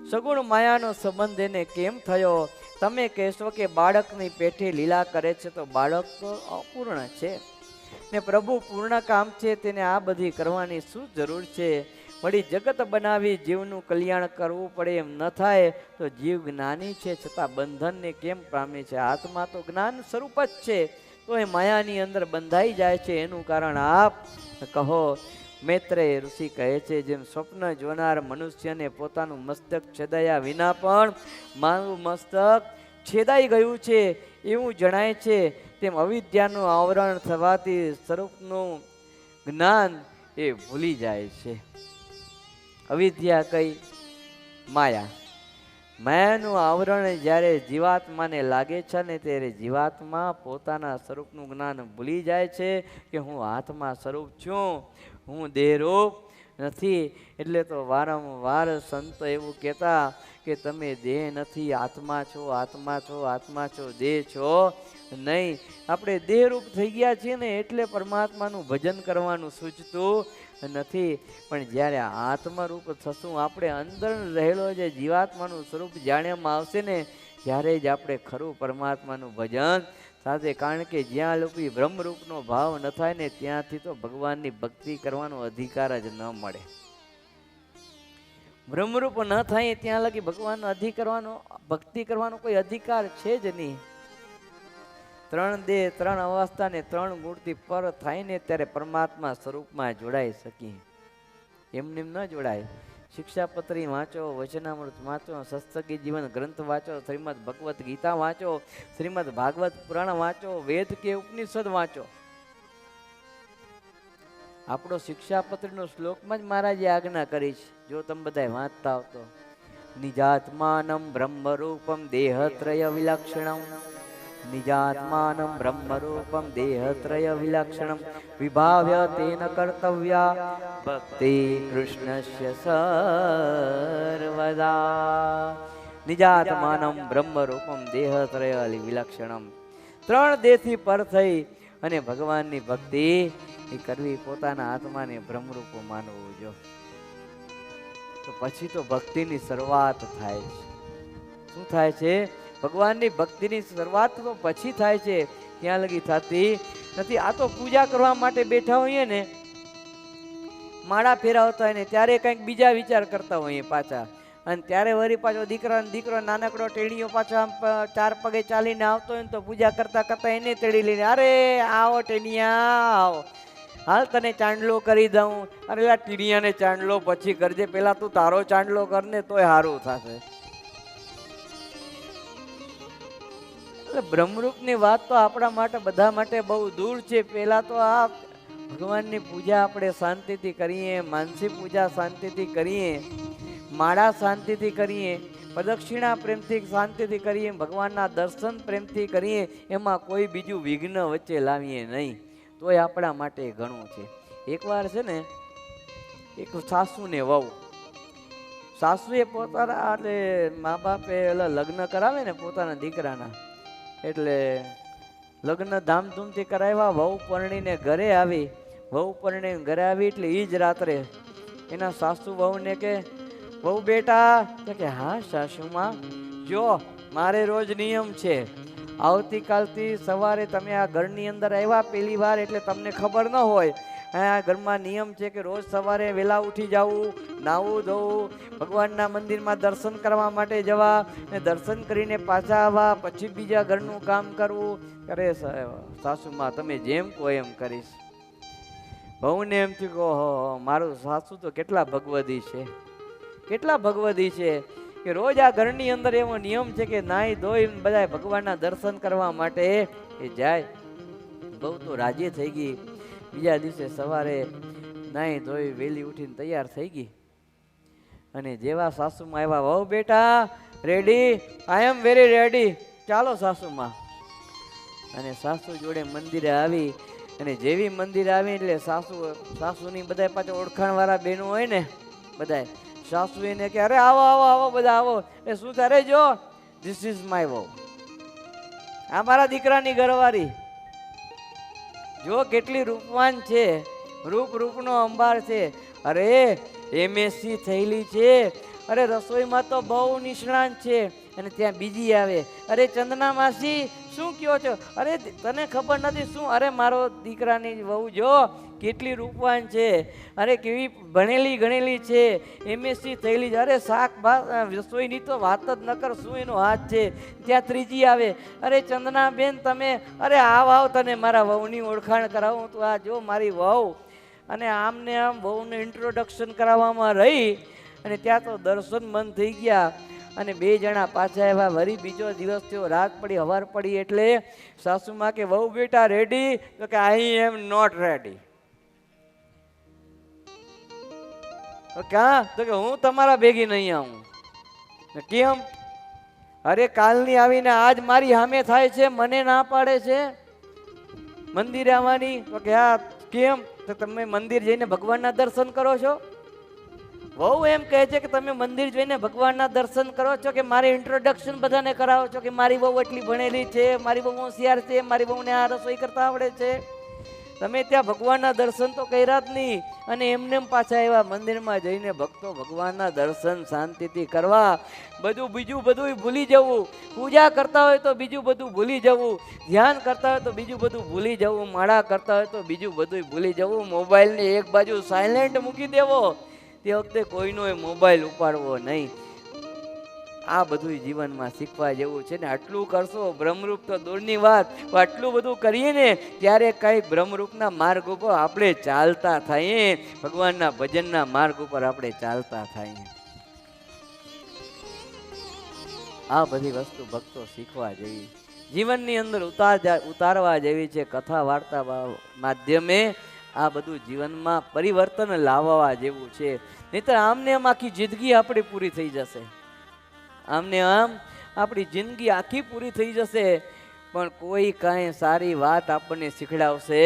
સગુણ માયાનો સંબંધ એને કેમ થયો? તમે કહેશો કે બાળકની પેઠે લીલા કરે છે તો બાળક તો અપૂર્ણ છે ને પ્રભુ પૂર્ણ કામ છે, તેને આ બધી કરવાની શું જરૂર છે? વળી જગત બનાવી જીવનું કલ્યાણ કરવું પડે એમ ન થાય તો જીવ જ્ઞાની છે છતાં બંધનને કેમ પામે છે? આત્મા તો જ્ઞાન સ્વરૂપ જ છે, તો એ માયાની અંદર બંધાઈ જાય છે. એનું કારણ આપ કહો. મૈત્રેય ઋષિ કહે છે, જેમ સ્વપ્ન જોનાર મનુષ્યને પોતાનું મસ્તક છેદાયા વિના પણ મારું મસ્તક છેદાઈ ગયું છે એવું જણાય છે, તેમ અવિદ્યાનું આવરણ થવાથી સ્વરૂપનું જ્ઞાન એ ભૂલી જાય છે. અવિદ્યા કઈ? માયા. માયાનું આવરણ જ્યારે જીવાત્માને લાગે છે ને ત્યારે જીવાત્મા પોતાના સ્વરૂપનું જ્ઞાન ભૂલી જાય છે કે હું આત્મા સ્વરૂપ છું, હું દેહરૂપ નથી. એટલે તો વારંવાર સંતો એવું કહેતા કે તમે દેહ નથી, આત્મા છો, આત્મા છો, આત્મા છો, દેહ છો નહીં. આપણે દેહરૂપ થઈ ગયા છીએ ને એટલે પરમાત્માનું ભજન કરવાનું સૂચતું નથી. પણ જ્યારે આત્મરૂપ થશું, આપણે અંદર રહેલો જે જીવાત્માનું સ્વરૂપ જાણ્યામાં આવશે ને ત્યારે જ આપણે ખરું પરમાત્માનું ભજન સાથે. કારણ કે જ્યાં લોકો બ્રહ્મરૂપનો ભાવ ન થાય ને ત્યાંથી તો ભગવાનની ભક્તિ કરવાનો અધિકાર જ ન મળે. બ્રહ્મરૂપ ન થાય ત્યાં લગી ભગવાનનો ભક્તિ કરવાનો કોઈ અધિકાર છે જ નહીં. 3 દેહ 3 અવસ્થા ને 3 ગુણથી પર થાય ને ત્યારે પરમાત્મા સ્વરૂપમાં જોડાઈ શકીએ. એમને ન જોડાય. શિક્ષાપત્રી વાંચો, વચનામૃત વાંચો, સત્સંગી જીવન ગ્રંથ વાંચો, શ્રીમદ ભગવત ગીતા વાંચો, શ્રીમદ ભાગવત પુરાણ વાંચો, વેદ કે ઉપનિષદ વાંચો. આપણો શિક્ષાપત્રીનો શ્લોકમાં જ મહારાજે આજ્ઞા કરી છે, જો તમે બધા વાંચતા આવતો. નિજાત્માનમ બ્રહ્મરૂપમ દેહત્રય વિલક્ષણમ, નિજાત્માનમ બ્રહ્મરૂપમ દેહત્રય વિલક્ષણમ, વિભાવ્ય તેન કર્તવ્યા ભક્તિ કૃષ્ણસ્ય સર્વદા. નિજાત્માનમ બ્રહ્મરૂપમ દેહત્રય વિલક્ષણમ. 3 દેહથી પર થઈ અને ભગવાનની ભક્તિ કરવી, પોતાના આત્માને બ્રહ્મરૂપ માનવું. જો તો પછી તો ભક્તિની શરૂઆત થાય છે. શું થાય છે? ભગવાનની ભક્તિની શરૂઆત તો પછી થાય છે, ત્યાં લગી થતી નથી. આ તો પૂજા કરવા માટે બેઠા હોઈએ ને, માળા ફેરવતા હોય ને ત્યારે કંઈક બીજા વિચાર કરતા હોઈએ પાછા, અને ત્યારે વળી પાછો દીકરો નાનકડો ટેણીઓ પાછો આમ 4 પગે ચાલીને આવતો હોય ને તો પૂજા કરતા કરતા એને તેડી લઈને, અરે આવો ટેણિયા આવો, હાલ તને ચાંદલો કરી દઉં. અરે આ ટીણિયાને ચાંદલો પછી કરજે, પેલા તું તારો ચાંદલો કરને તોય સારું થશે. એટલે બ્રહ્મરૂપની વાત તો આપણા માટે બધા માટે બહુ દૂર છે. પહેલા તો આ ભગવાનની પૂજા આપણે શાંતિથી કરીએ, માનસી પૂજા શાંતિથી કરીએ, માળા શાંતિથી કરીએ, પ્રદક્ષિણા પ્રેમથી શાંતિથી કરીએ, ભગવાનના દર્શન પ્રેમથી કરીએ, એમાં કોઈ બીજું વિઘ્ન વચ્ચે લાવીએ નહીં, તોય આપણા માટે ઘણું છે. એકવાર છે ને એક સાસુ ને વહુ, સાસુએ પોતાના એટલે મા બાપે લગ્ન કરાવે ને પોતાના દીકરાના, એટલે લગ્ન ધામધૂમથી કરાવ્યા. વહુ પરણીને ઘરે આવી, વહુ પરણીને ઘરે આવી એટલે એ જ રાત્રે એના સાસુ વહુને કે, વહુ બેટા, કે હા સાસુમાં, જો મારે રોજ નિયમ છે, આવતીકાલથી સવારે તમે આ ઘરની અંદર આવ્યા પહેલી વાર એટલે તમને ખબર ન હોય, આ ઘરમાં નિયમ છે કે રોજ સવારે વહેલા ઉઠી જવું, નાવું ધોવું, ભગવાનના મંદિરમાં દર્શન કરવા માટે જવા, ને દર્શન કરીને પાછા આવવા, પછી બીજા ઘરનું કામ કરવું. અરે સાસુમાં તમે જેમ કહો એમ કરીશ. બહુને એમ થયું કે ઓહો, મારું સાસુ તો કેટલા ભગવદી છે, કેટલા ભગવદી છે કે રોજ આ ઘરની અંદર એવો નિયમ છે કે નાહી ધોઈ બધા ભગવાનના દર્શન કરવા માટે એ જાય. બહુ તો રાજી થઈ ગઈ. બીજા દિવસે સવારે નાહી ધોઈ વહેલી ઉઠીને તૈયાર થઈ ગઈ અને જેવા સાસુમાં આવ્યા, વહુ બેટા ready, I am very ready, ચાલો સાસુમાં. અને સાસુ જોડે મંદિરે આવી અને જેવી મંદિરે આવી એટલે સાસુની બધા પાછા ઓળખાણ વાળા બહેનો હોય ને, બધા સાસુ એને કે અરે આવો આવો આવો બધા આવો. એ શું તારે જો, ધીસ ઇઝ માય વહુ, આ મારા દીકરાની ઘરવાળી, જો કેટલી રૂપવાન છે, રૂપનો અંબાર છે. અરે MSc થયેલી છે, અરે રસોઈમાં તો બહુ નિષ્ણાંત છે. અને ત્યાં બીજી આવે, અરે ચંદના માસી શું કયો છો, અરે તને ખબર નથી શું, અરે મારો દીકરાની વહુ જો કેટલી રૂપવાન છે, અરે કેવી ભણેલી ગણેલી છે, MSc થયેલી છે, અરે શાક ભાત રસોઈની તો વાત જ ન કર, શું એનો હાથ છે. ત્યાં ત્રીજી આવે, અરે ચંદના બેન તમે, અરે આવ તને મારા વહુની ઓળખાણ કરાવું, તું આ જો મારી વહુ. અને આમને આમ વહુને ઇન્ટ્રોડક્શન કરાવવામાં રહી અને ત્યાં તો દર્શન મન થઈ ગયા. અને બે જણા પાછા આવ્યા. વળી બીજો દિવસ થયો, રાત પડી, હવાર પડી એટલે સાસુમાં કે, વહુ બેટા રેડી, તો કે આઈ એમ નોટ રેડી. ક્યાં, તો કે હું તમારા ભેગી નહીં આવું. કેમ, અરે કાલની આવીને આજ મારી સામે થાય છે, મને ના પાડે છે મંદિરે આવવાની. તો કે હા કેમ, તો તમે મંદિર જઈને ભગવાનના દર્શન કરો છો. વહુ એમ કહે છે કે તમે મંદિર જોઈને ભગવાનના દર્શન કરો છો કે મારે ઇન્ટ્રોડક્શન બધાને કરાવો છો કે મારી વહુ એટલી ભણેલી છે, મારી વહુ હોશિયાર છે, મારી વહુને આ રસોઈ કરતા આવડે છે. તમે ત્યાં ભગવાનના દર્શન તો કર્યા જ નહીં અને એમને પાછા એવા મંદિરમાં જઈને ભક્તો ભગવાનના દર્શન શાંતિથી કરવા, બીજું બધું ભૂલી જવું, પૂજા કરતા હોય તો બીજું બધું ભૂલી જવું, ધ્યાન કરતા હોય તો બીજું બધું ભૂલી જવું, માળા કરતા હોય તો બીજું બધું ભૂલી જવું, મોબાઈલને એક બાજુ સાયલેન્ટ મૂકી દેવો, તે વખતે કોઈનો એ મોબાઈલ ઉપાડવો નહીં. આ બધું જીવનમાં શીખવા જેવું છે ને. આટલું કરશો, બ્રહ્મરૂપ તો દૂરની વાત, આટલું બધું કરીએ ને ત્યારે કઈ બ્રહ્મરૂપના માર્ગ ઉપર આપણે ચાલતા થઈએ, ભગવાનના ભજનના માર્ગ ઉપર આપણે ચાલતા થઈએ. આ બધી વસ્તુ ભક્તો શીખવા જેવી, જીવનની અંદર ઉતારવા જેવી છે. કથા વાર્તા માધ્યમે આ બધું જીવનમાં પરિવર્તન લાવવા જેવું છે. નહીંતર આમને આમ આખી જિંદગી આપણી પૂરી થઈ જશે, આમને આમ આપણી જિંદગી આખી પૂરી થઈ જશે, પણ કોઈ કાંઈ સારી વાત આપણને શીખડાવશે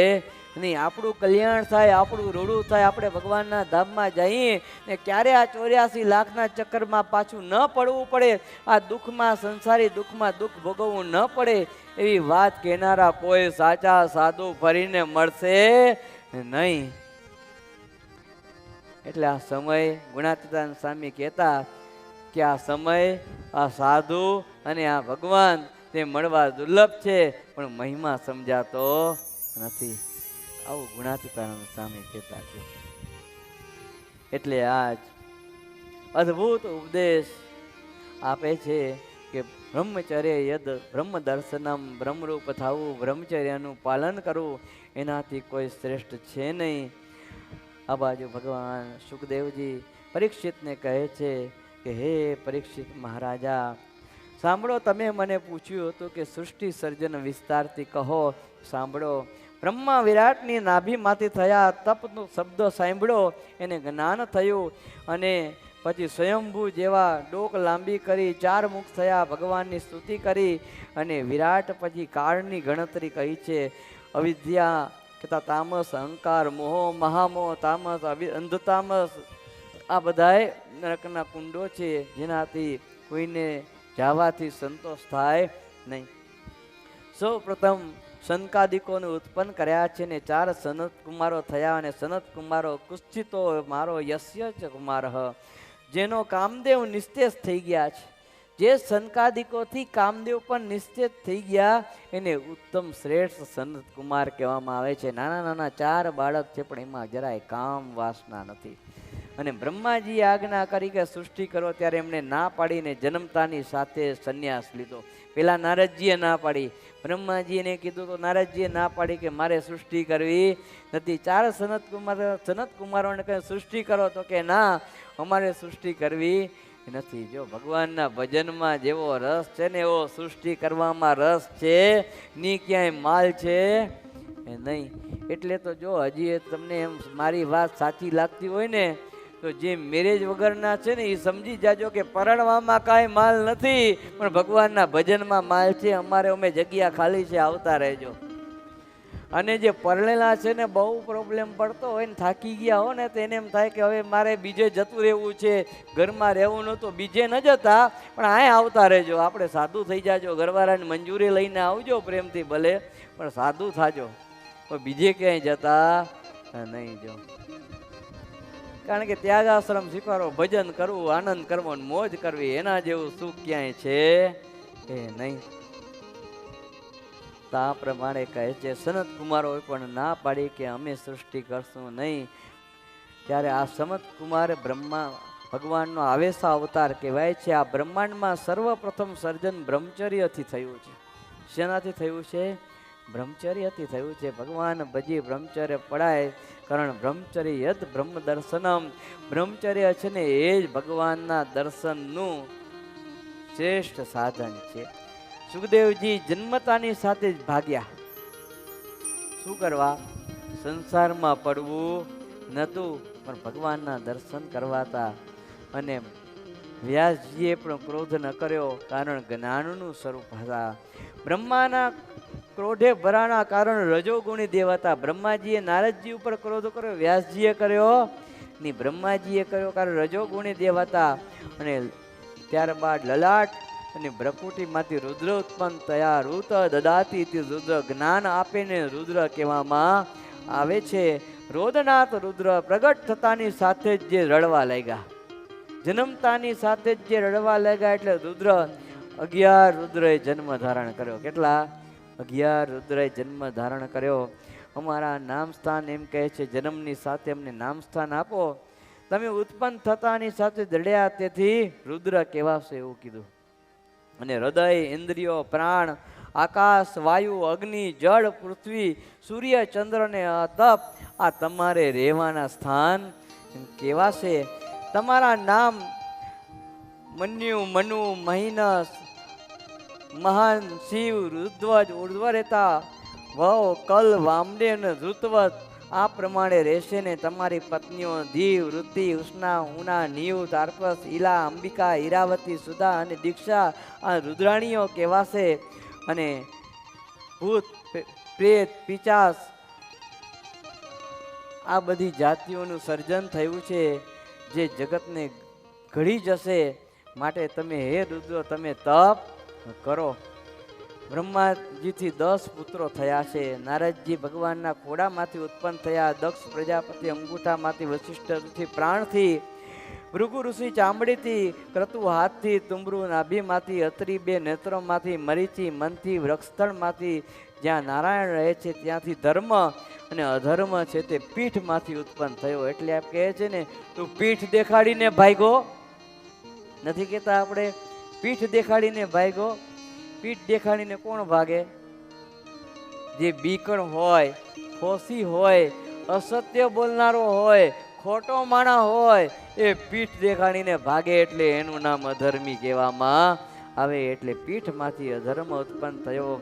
નહીં. આપણું કલ્યાણ થાય, આપણું રૂડું થાય, આપણે ભગવાનના ધામમાં જઈએ ને ક્યારે આ 84 લાખના ચક્કરમાં પાછું ન પડવું પડે, આ દુઃખમાં, સંસારી દુઃખમાં દુઃખ ભોગવવું ન પડે, એવી વાત કહેનારા કોઈ સાચા સાધુ ફરીને મળશે નહીં. એટલે આ સમય, ગુણાતીતાન સ્વામી કહેતા કે આ સમય, આ સાધુ અને આ ભગવાન તે મળવા દુર્લભ છે, પણ મહિમા સમજાતો નથી. આવું ગુણાતીતાન સ્વામી કહેતા છે. એટલે આજ અદ્ભુત ઉપદેશ આપે છે કે બ્રહ્મચર્ય યદ બ્રહ્મ દર્શનમ, બ્રહ્મરૂપ થવું, બ્રહ્મચર્યનું પાલન કરવું, એનાથી કોઈ શ્રેષ્ઠ છે નહીં. આ બાજુ ભગવાન સુખદેવજી પરીક્ષિતને કહે છે કે હે પરીક્ષિત મહારાજા, સાંભળો, તમે મને પૂછ્યું હતું કે સૃષ્ટિ સર્જન વિસ્તારથી કહો. સાંભળો, બ્રહ્મા વિરાટની નાભીમાંથી થયા, તપનો શબ્દ સાંભળ્યો, એને જ્ઞાન થયું અને પછી સ્વયંભૂ જેવા ડોક લાંબી કરી 4 મુખ થયા, ભગવાનની સ્તુતિ કરી અને વિરાટ પછી કાળની ગણતરી કહી છે. અવિદ્યા, તામસ, અહંકાર, મોહ, મહામોહ, તામસ, અંધતામસ, આ બધાય નરકના કુંડો છે જેનાથી કોઈને જવાથી સંતોષ થાય નહીં. સૌ પ્રથમ સનકાદિકોને ઉત્પન્ન કર્યા છે ને 4 સનત કુમારો થયા અને સનત કુમારો કુસ્થિતો મારો યસ્ય ચ કુમાર, જેનો કામદેવ નિસ્તેજ થઈ ગયા છે. જે સનકાદિકોથી કામદેવ પણ નિશ્ચિત થઈ ગયા એને ઉત્તમ શ્રેષ્ઠ સનત કુમાર કહેવામાં આવે છે. નાના નાના 4 બાળક છે પણ એમાં જરાય કામ વાસના નથી. અને બ્રહ્માજીએ આજ્ઞા કરી કે સૃષ્ટિ કરો ત્યારે એમણે ના પાડીને જન્મતાની સાથે સંન્યાસ લીધો. પેલા નારદજીએ ના પાડી, બ્રહ્માજીને કીધું તો નારદજીએ ના પાડી કે મારે સૃષ્ટિ કરવી નથી. 4 સનત કુમારોને કહે સૃષ્ટિ કરો તો કે ના, અમારે સૃષ્ટિ કરવી નથી. જો ભગવાનના ભજનમાં જેવો રસ છે ને એવો સૃષ્ટિ કરવામાં રસ છે ની ક્યાંય માલ છે એ નહીં. એટલે તો જો હજી તમને એમ મારી વાત સાચી લાગતી હોય ને તો જે મેરેજ વગરના છે ને એ સમજી જાજો કે પરણવામાં કાંઈ માલ નથી પણ ભગવાનના ભજનમાં માલ છે. અમારે અમે જગ્યા ખાલી છે, આવતા રહેજો. અને જે પરણેલા છે ને બહુ પ્રોબ્લેમ પડતો હોય ને થાકી ગયા હો ને તો એને એમ થાય કે હવે મારે બીજે જતું રહેવું છે, ઘરમાં રહેવું નહોતું, બીજે ન જતા પણ અહીંયા આવતા રહેજો. આપણે સાધુ થઈ જાજો, ઘરવાળાની મંજૂરી લઈને આવજો પ્રેમથી ભલે, પણ સાધુ થાજો, પણ બીજે ક્યાંય જતા નહીં. જો કારણ કે ત્યાગ આશ્રમ સ્વીકારો, ભજન કરવું, આનંદ કરવો, મોજ કરવી, એના જેવું સુખ ક્યાંય છે એ નહીં. આ પ્રમાણે કહે છે સનત કુમારો પણ ના પાડી કે અમે સૃષ્ટિ કરશું નહીં. ત્યારે આ સનત કુમાર બ્રહ્મા ભગવાનનો આવેશા અવતાર કહેવાય છે. આ બ્રહ્માંડમાં સર્વપ્રથમ સર્જન બ્રહ્મચર્યથી થયું છે. શેનાથી થયું છે? બ્રહ્મચર્યથી થયું છે. ભગવાન ભજી બ્રહ્મચર્ય પડાય, કારણ બ્રહ્મચર્ય યદ બ્રહ્મ દર્શનમ. બ્રહ્મચર્ય છે ને એ જ ભગવાનના દર્શનનું શ્રેષ્ઠ સાધન છે. સુખદેવજી જન્મતાની સાથે જ ભાગ્યા. શું કરવા? સંસારમાં પડવું નહોતું પણ ભગવાનના દર્શન કરવાતા. અને વ્યાસજીએ પણ ક્રોધ ન કર્યો કારણ જ્ઞાનનું સ્વરૂપ હતા. બ્રહ્માના ક્રોધે ભરાના કારણ રજોગુણી દેવ હતા. બ્રહ્માજીએ નારદજી ઉપર ક્રોધ કર્યો, વ્યાસજીએ કર્યો નહીં, બ્રહ્માજીએ કર્યો કારણ રજોગુણી દેવ હતા. અને ત્યારબાદ લલાટ અને ભ્રકુટીમાંથી રુદ્ર ઉત્પન્ન થયા. ઋત દદાતી રુદ્ર, જ્ઞાન આપીને રુદ્ર કહેવામાં આવે છે. રોદનાથ રુદ્ર પ્રગટ થતાની સાથે જ જે રડવા લાગ્યા, જન્મતાની સાથે જ જે રડવા લાગ્યા એટલે રુદ્ર 11 રુદ્રએ જન્મ ધારણ કર્યો. કેટલા? 11 રુદ્રએ જન્મ ધારણ કર્યો. અમારા નામ સ્થાન એમ કહે છે જન્મની સાથે અમને નામ સ્થાન આપો. તમે ઉત્પન્ન થતાની સાથે દડ્યા તેથી રુદ્ર કહેવાશે એવું કીધું. અને હૃદય, ઇન્દ્રિયો, પ્રાણ, આકાશ, વાયુ, અગ્નિ, જળ, પૃથ્વી, સૂર્ય, ચંદ્ર ને તપ આ તમારે રહેવાના સ્થાન કહેવાશે. તમારા નામ મન્યુ, મનુ, મહિનસ, મહાન, શિવ, રુદ્ધ્વજ, ઉર્ધ્વરેતા, ભવ, કલ, વામદેવ અને ઋત્વત આ પ્રમાણે રહેશે ને. તમારી પત્નીઓ દીવ, વૃત્તિ, ઉષ્ણા, ઉના, નીવ, તાર્પસ, ઈલા, અંબિકા, ઈરાવતી, સુધા અને દીક્ષા આ રુદ્રાણીઓ કહેવાશે. અને ભૂત, પ્રેત, પિચાસ આ બધી જાતિઓનું સર્જન થયું છે જે જગતને ઘડી જશે. માટે તમે હે રુદ્ર તમે તપ કરો. બ્રહ્માજીથી 10 પુત્રો થયા છે. નારદજી ભગવાનના ખોડામાંથી ઉત્પન્ન થયા. દક્ષ પ્રજાપતિ અંગૂઠામાંથી, વશિષ્ઠ ઋષિ પ્રાણથી, ભૃગુ ઋષિ ચામડીથી, ક્રતુ હાથથી, તુંબરુ નાભીમાંથી, અત્રિ 2 નેત્રોમાંથી, મરીચી મનથી, વૃક્ષસ્થળમાંથી, જ્યાં નારાયણ રહે છે ત્યાંથી ધર્મ અને અધર્મ છે તે પીઠમાંથી ઉત્પન્ન થયો. એટલે આપ કહે છે ને તું પીઠ દેખાડીને ભાગ્યો નથી કહેતા આપણે, પીઠ દેખાડીને ભાગ્યો. પીઠ દેખાડીને કોણ ભાગે? જે બીકણ હોય, ફોસી હોય, અસત્ય બોલનારો હોય, ખોટો માણા હોય એ પીઠ દેખાડીને ભાગે એટલે એનું નામ અધર્મી કહેવામાં આવે. એટલે પીઠમાંથી અધર્મ ઉત્પન્ન થયો.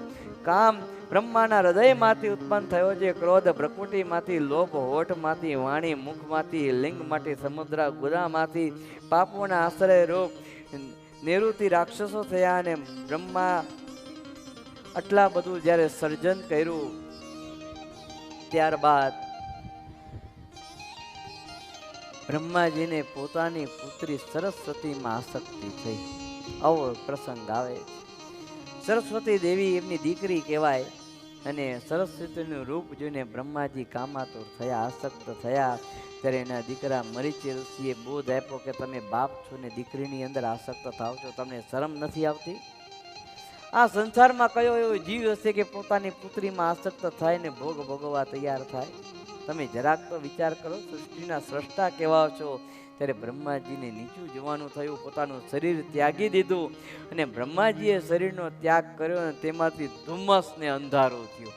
કામ બ્રહ્માના હૃદયમાંથી ઉત્પન્ન થયો છે. ક્રોધ પ્રકૃતિમાંથી, લોભ હોઠમાંથી, વાણી મુખમાંથી, લિંગમાંથી, સમુદ્ર ગુદામાંથી, પાપોના આશ્રય રૂપ નિવૃત્તિ રાક્ષસો થયા. અને બ્રહ્મા આટલા બધું જ્યારે સર્જન કર્યું ત્યારબાદ બ્રહ્માજીને પોતાની પુત્રી સરસ્વતીમાં આસક્તિ થઈ. આવો પ્રસંગ આવે છે. સરસ્વતી દેવી એમની દીકરી કહેવાય અને સરસ્વતીનું રૂપ જોઈને બ્રહ્માજી કામાતુર થયા, આસક્ત થયા. ત્યારે એના દીકરા મરીચી ઋષિએ બોધ આપ્યો કે તમે બાપ છો ને દીકરીની અંદર આસક્ત થાવ છો, તમને શરમ નથી આવતી? આ સંસારમાં કયો એવો જીવ હશે કે પોતાની પુત્રીમાં આસક્ત થાય ને ભોગ ભોગવવા તૈયાર થાય? તમે જરાક તો વિચાર કરો. સૃષ્ટિના સ્રષ્ટા કેવા છો? ત્યારે બ્રહ્માજીને નીચું જોવાનું થયું, પોતાનું શરીર ત્યાગી દીધું અને બ્રહ્માજીએ શરીરનો ત્યાગ કર્યો અને તેમાંથી ધુમ્મસ ને અંધારું થયું.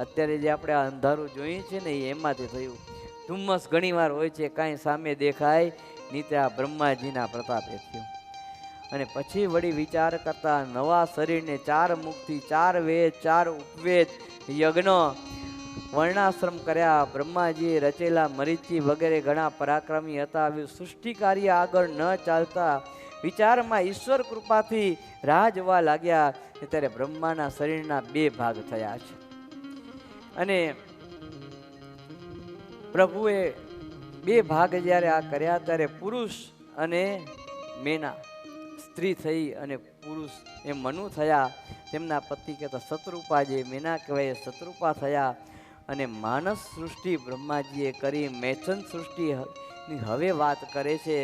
અત્યારે જે આપણે આ અંધારું જોઈએ છે ને એ એમાંથી થયું. ધુમ્મસ ઘણીવાર હોય છે, કાંઈ સામે દેખાય નહીં, તે આ બ્રહ્માજીના પ્રતાપે થયું. અને પછી વળી વિચાર કરતા નવા શરીરને 4 મુખથી 4 વેદ 4 ઉપવેદ યજ્ઞ વર્ણાશ્રમ કર્યા. બ્રહ્માજીએ રચેલા મરીચી વગેરે ઘણા પરાક્રમી હતા. આવી સૃષ્ટિ કાર્ય આગળ ન ચાલતા વિચારમાં ઈશ્વર કૃપાથી રાહ જોવા લાગ્યા. ત્યારે બ્રહ્માના શરીરના 2 ભાગ થયા છે અને પ્રભુએ 2 ભાગ જ્યારે આ કર્યા ત્યારે પુરુષ અને મેના સ્ત્રી થઈ અને પુરુષ એ મનુ થયા. તેમના પતિ કહેતા શત્રુપા, જે મેના કહેવાય શત્રુપા થયા. અને માનસ સૃષ્ટિ બ્રહ્માજીએ કરી. મૈથુન સૃષ્ટિની હવે વાત કરે છે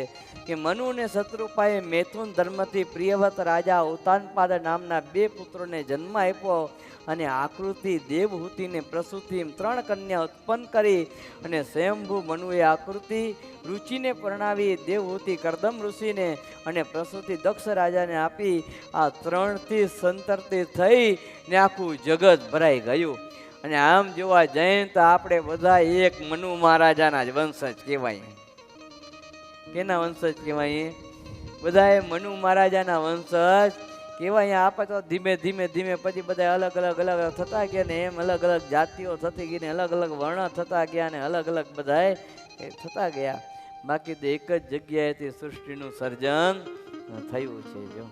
કે મનુ ને શત્રુપાએ મૈથુન ધર્મથી પ્રિયવત રાજા ઉતાનપાદ નામના 2 પુત્રોને જન્મ આપ્યો અને આકૃતિ, દેવહૂતિને પ્રસૂતિ 3 કન્યા ઉત્પન્ન કરી. અને સ્વયંભૂ મનુએ આકૃતિ રુચિને પરણાવી, દેવહૂતિ કરદમ ઋષિને અને પ્રસૂતિ દક્ષ રાજાને આપી. આ 3થી સંતરતી થઈ ને આખું જગત ભરાઈ ગયું. અને આમ જોવા જઈએ તો આપણે બધા એક મનુ મહારાજાના જ વંશજ કહેવાય. કેના વંશજ કહેવાય? બધા મનુ મહારાજાના વંશજ કહેવાય. આપણે તો ધીમે ધીમે ધીમે પછી બધા અલગ અલગ થતા ગયા ને એમ અલગ અલગ જાતિઓ થતી ગઈ ને અલગ અલગ વર્ણ થતા ગયા ને અલગ અલગ બધા થતા ગયા. બાકી તો એક જ જગ્યાએથી સૃષ્ટિનું સર્જન થયું છે. જો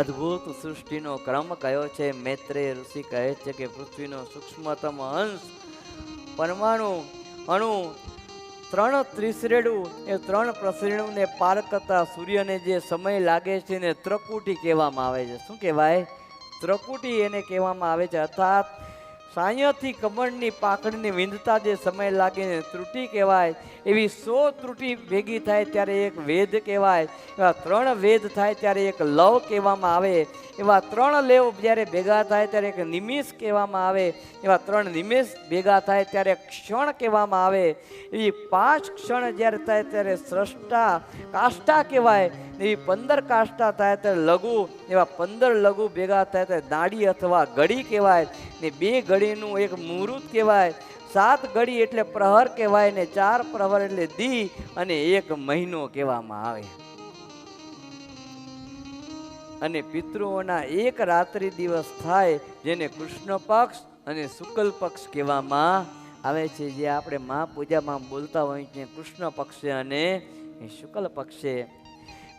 અદ્ભુત સૃષ્ટિનો ક્રમ કયો છે? મૈત્રેય ઋષિ કહે છે કે પૃથ્વીનો સૂક્ષ્મતમ અંશ પરમાણુ અણુ 3 ત્રિશ્રેણુ એ 3 પ્રશ્રેણુને પાર કરતા સૂર્યને જે સમય લાગે છે ને ત્રકુટી કહેવામાં આવે છે. શું કહેવાય? ત્રકુટી એને કહેવામાં આવે છે. અર્થાત સાયથી કમળની પાકડીને વિંધતા જે સમય લાગે ને ત્રુટી કહેવાય. એવી 100 ત્રુટી ભેગી થાય ત્યારે એક વેદ કહેવાય. એવા 3 વેદ થાય ત્યારે એક લવ કહેવામાં આવે. એવા 3 લેવ જ્યારે ભેગા થાય ત્યારે એક નિમિષ કહેવામાં આવે. એવા 3 નિમિષ ભેગા થાય ત્યારે ક્ષણ કહેવામાં આવે. એવી 5 ક્ષણ જ્યારે થાય ત્યારે સ્રષ્ટા કાષ્ટા કહેવાય. એવી 15 કાષ્ટા થાય ત્યારે લઘુ. એવા 15 લઘુ ભેગા થાય ત્યારે દાડી અથવા ઘડી કહેવાય. ને 2 ઘડીનું એક મુહૂર્ત કહેવાય. 7 ઘડી એટલે પ્રહર કહેવાય ને 4 પ્રહર એટલે દી અને 1 મહિનો કહેવામાં આવે. અને પિતૃઓના 1 રાત્રિ દિવસ થાય જેને કૃષ્ણ પક્ષ અને શુક્લ પક્ષ કહેવામાં આવે છે. જે આપણે મહાપૂજામાં બોલતા હોય છે કૃષ્ણ પક્ષે અને શુક્લ પક્ષે.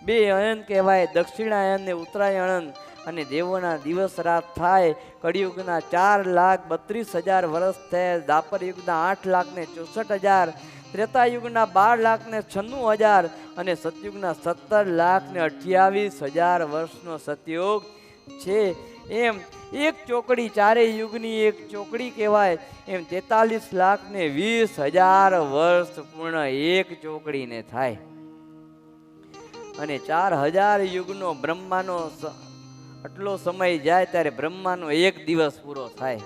2 અયન કહેવાય, દક્ષિણાયન ને ઉત્તરાયણ. અને દેવોના દિવસ રાત થાય. કળિયુગના 4,32,000 વર્ષ થયા. દ્વાપર યુગના 8,64,000, ત્રેતાયુગના 12,96,000 અને સતયુગના 17,28,000 વર્ષનો સતયુગ છે. એમ એક ચોકડી 4 યુગની એક ચોકડી કહેવાય. એમ 43,20,000 વર્ષ પૂર્ણ એક ચોકડીને થાય. અને 4,000 યુગનો બ્રહ્માનો આટલો સમય જાય ત્યારે બ્રહ્માનો 1 દિવસ પૂરો થાય.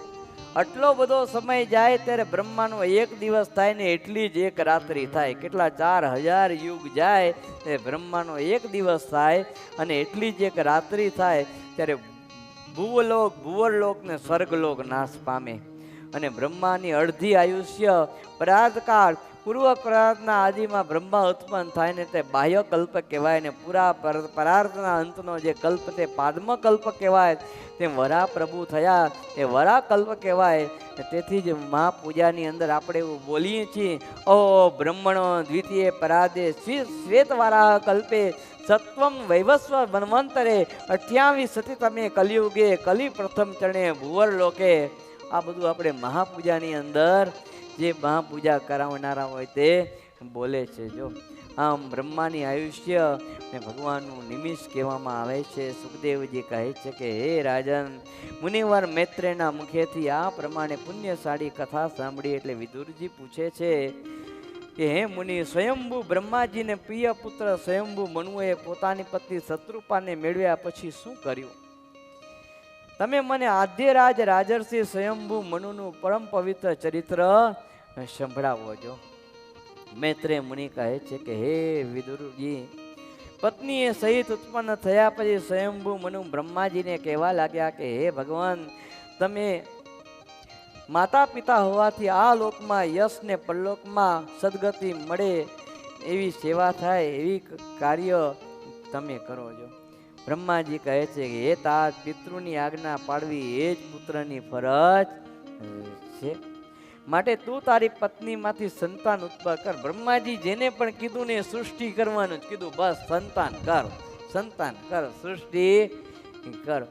આટલો બધો સમય જાય ત્યારે બ્રહ્માનો 1 દિવસ થાય ને એટલી જ એક રાત્રિ થાય. કેટલા? 4,000 યુગ જાય ત્યારે બ્રહ્માનો 1 દિવસ થાય અને એટલી જ એક રાત્રિ થાય ત્યારે ભૂવલોક, ભુવરલોક ને સ્વર્ગલોક નાશ પામે. અને બ્રહ્માની અડધી આયુષ્ય પરાર્ધકાળ પૂર્વ પરાર્ધના આદિમાં બ્રહ્મા ઉત્પન્ન થાય ને તે બાહ્ય કલ્પ કહેવાય. ને પૂરા પરાર્ધના અંતનો જે કલ્પ તે પાદ્મ કલ્પ કહેવાય. તેમ વરા પ્રભુ થયા એ વરા કલ્પ કહેવાય. તેથી જ મહાપૂજાની અંદર આપણે એવું બોલીએ છીએ, ઓ બ્રહ્મણો દ્વિતીય પરાદે શ્વેતવારાહ કલ્પે સત્વમ વૈવસ્વ વનવંતરે 28 સતી તમે કલિયુગે કલિ પ્રથમ ચરણે ભુવર લોકે. આ બધું આપણે મહાપૂજાની અંદર જે મહાપૂજા કરાવનારા હોય તે બોલે છે. જો આમ બ્રહ્માની આયુષ્ય ને ભગવાનનું નિમિષ કહેવામાં આવે છે. સુખદેવજી કહે છે કે હે રાજન, મુનિવર મૈત્રેયના મુખેથી આ પ્રમાણે પુણ્યશાળી કથા સાંભળી એટલે વિદુરજી પૂછે છે કે હે મુનિ, સ્વયંભૂ બ્રહ્માજીને પ્રિય પુત્ર સ્વયંભૂ મનુએ પોતાની પત્ની શત્રુપાને મેળવ્યા પછી શું કર્યું? તમે મને આદ્યરાજ રાજર્ષિ સ્વયંભૂ મનુનું પરમ પવિત્ર ચરિત્ર સંભળાવો જો. મૈત્રેય મુનિ કહે છે કે હે વિદુરજી, પત્નીએ સહિત ઉત્પન્ન થયા પછી સ્વયંભૂ મનુ બ્રહ્માજીને કહેવા લાગ્યા કે હે ભગવાન, તમે માતા પિતા હોવાથી આ લોકમાં યશ ને પરલોકમાં સદગતિ મળે એવી સેવા થાય એવી કાર્ય તમે કરો છો. બ્રહ્માજી કહે છે કે હે તાત, પિતૃની આજ્ઞા પાડવી એ જ પુત્રની ફરજ છે. માટે તું તારી પત્નીમાંથી સંતાન ઉત્પન્ન કર. બ્રહ્માજી જેને પણ કીધું ને સૃષ્ટિ કરવાનું જ કીધું, બસ સંતાન કર, સંતાન કર, સૃષ્ટિ કર.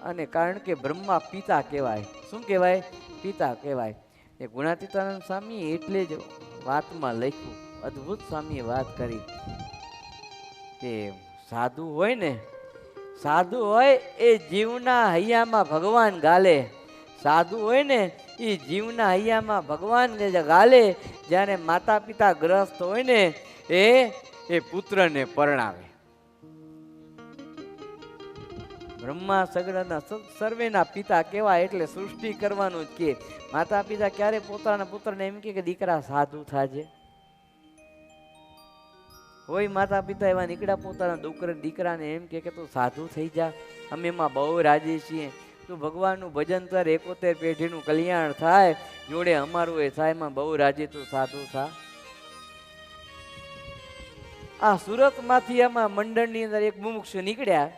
અને કારણ કે બ્રહ્મા પિતા કહેવાય. શું કહેવાય? પિતા કહેવાય. એ ગુણાતીતાનંદ સ્વામી એટલે જ વાતમાં લખ્યું, અદ્ભુત સ્વામીએ વાત કરી કે સાધુ હોય ને, સાધુ હોય એ જીવના હૈયામાં ભગવાન ગાલે. સાધુ હોય ને એ જીવના હૈયામાં ભગવાન ગાલે. જ્યારે માતા પિતા ગ્રસ્ત હોય ને એ પુત્રને પરણાવે. બ્રહ્મા સગળના સર્વેના પિતા કહેવાય એટલે સૃષ્ટિ કરવાનું જ કે. માતા પિતા ક્યારે પોતાના પુત્રને એમ કે દીકરા સાધુ થાજે? હોય માતા પિતા એવા નીકળ્યા પોતાના દીકરાને એમ કે તું સાધુ થઈ જા, અમે એમાં બહુ રાજી છીએ, તું ભગવાનનું ભજન કર, 71 પેઢીનું કલ્યાણ થાય, જોડે અમારું એ થાય, એમાં બહુ રાજી, તું સાધુ થા. આ સુરતમાંથી આમાં મંડળની અંદર એક મુમુક્ષુ નીકળ્યા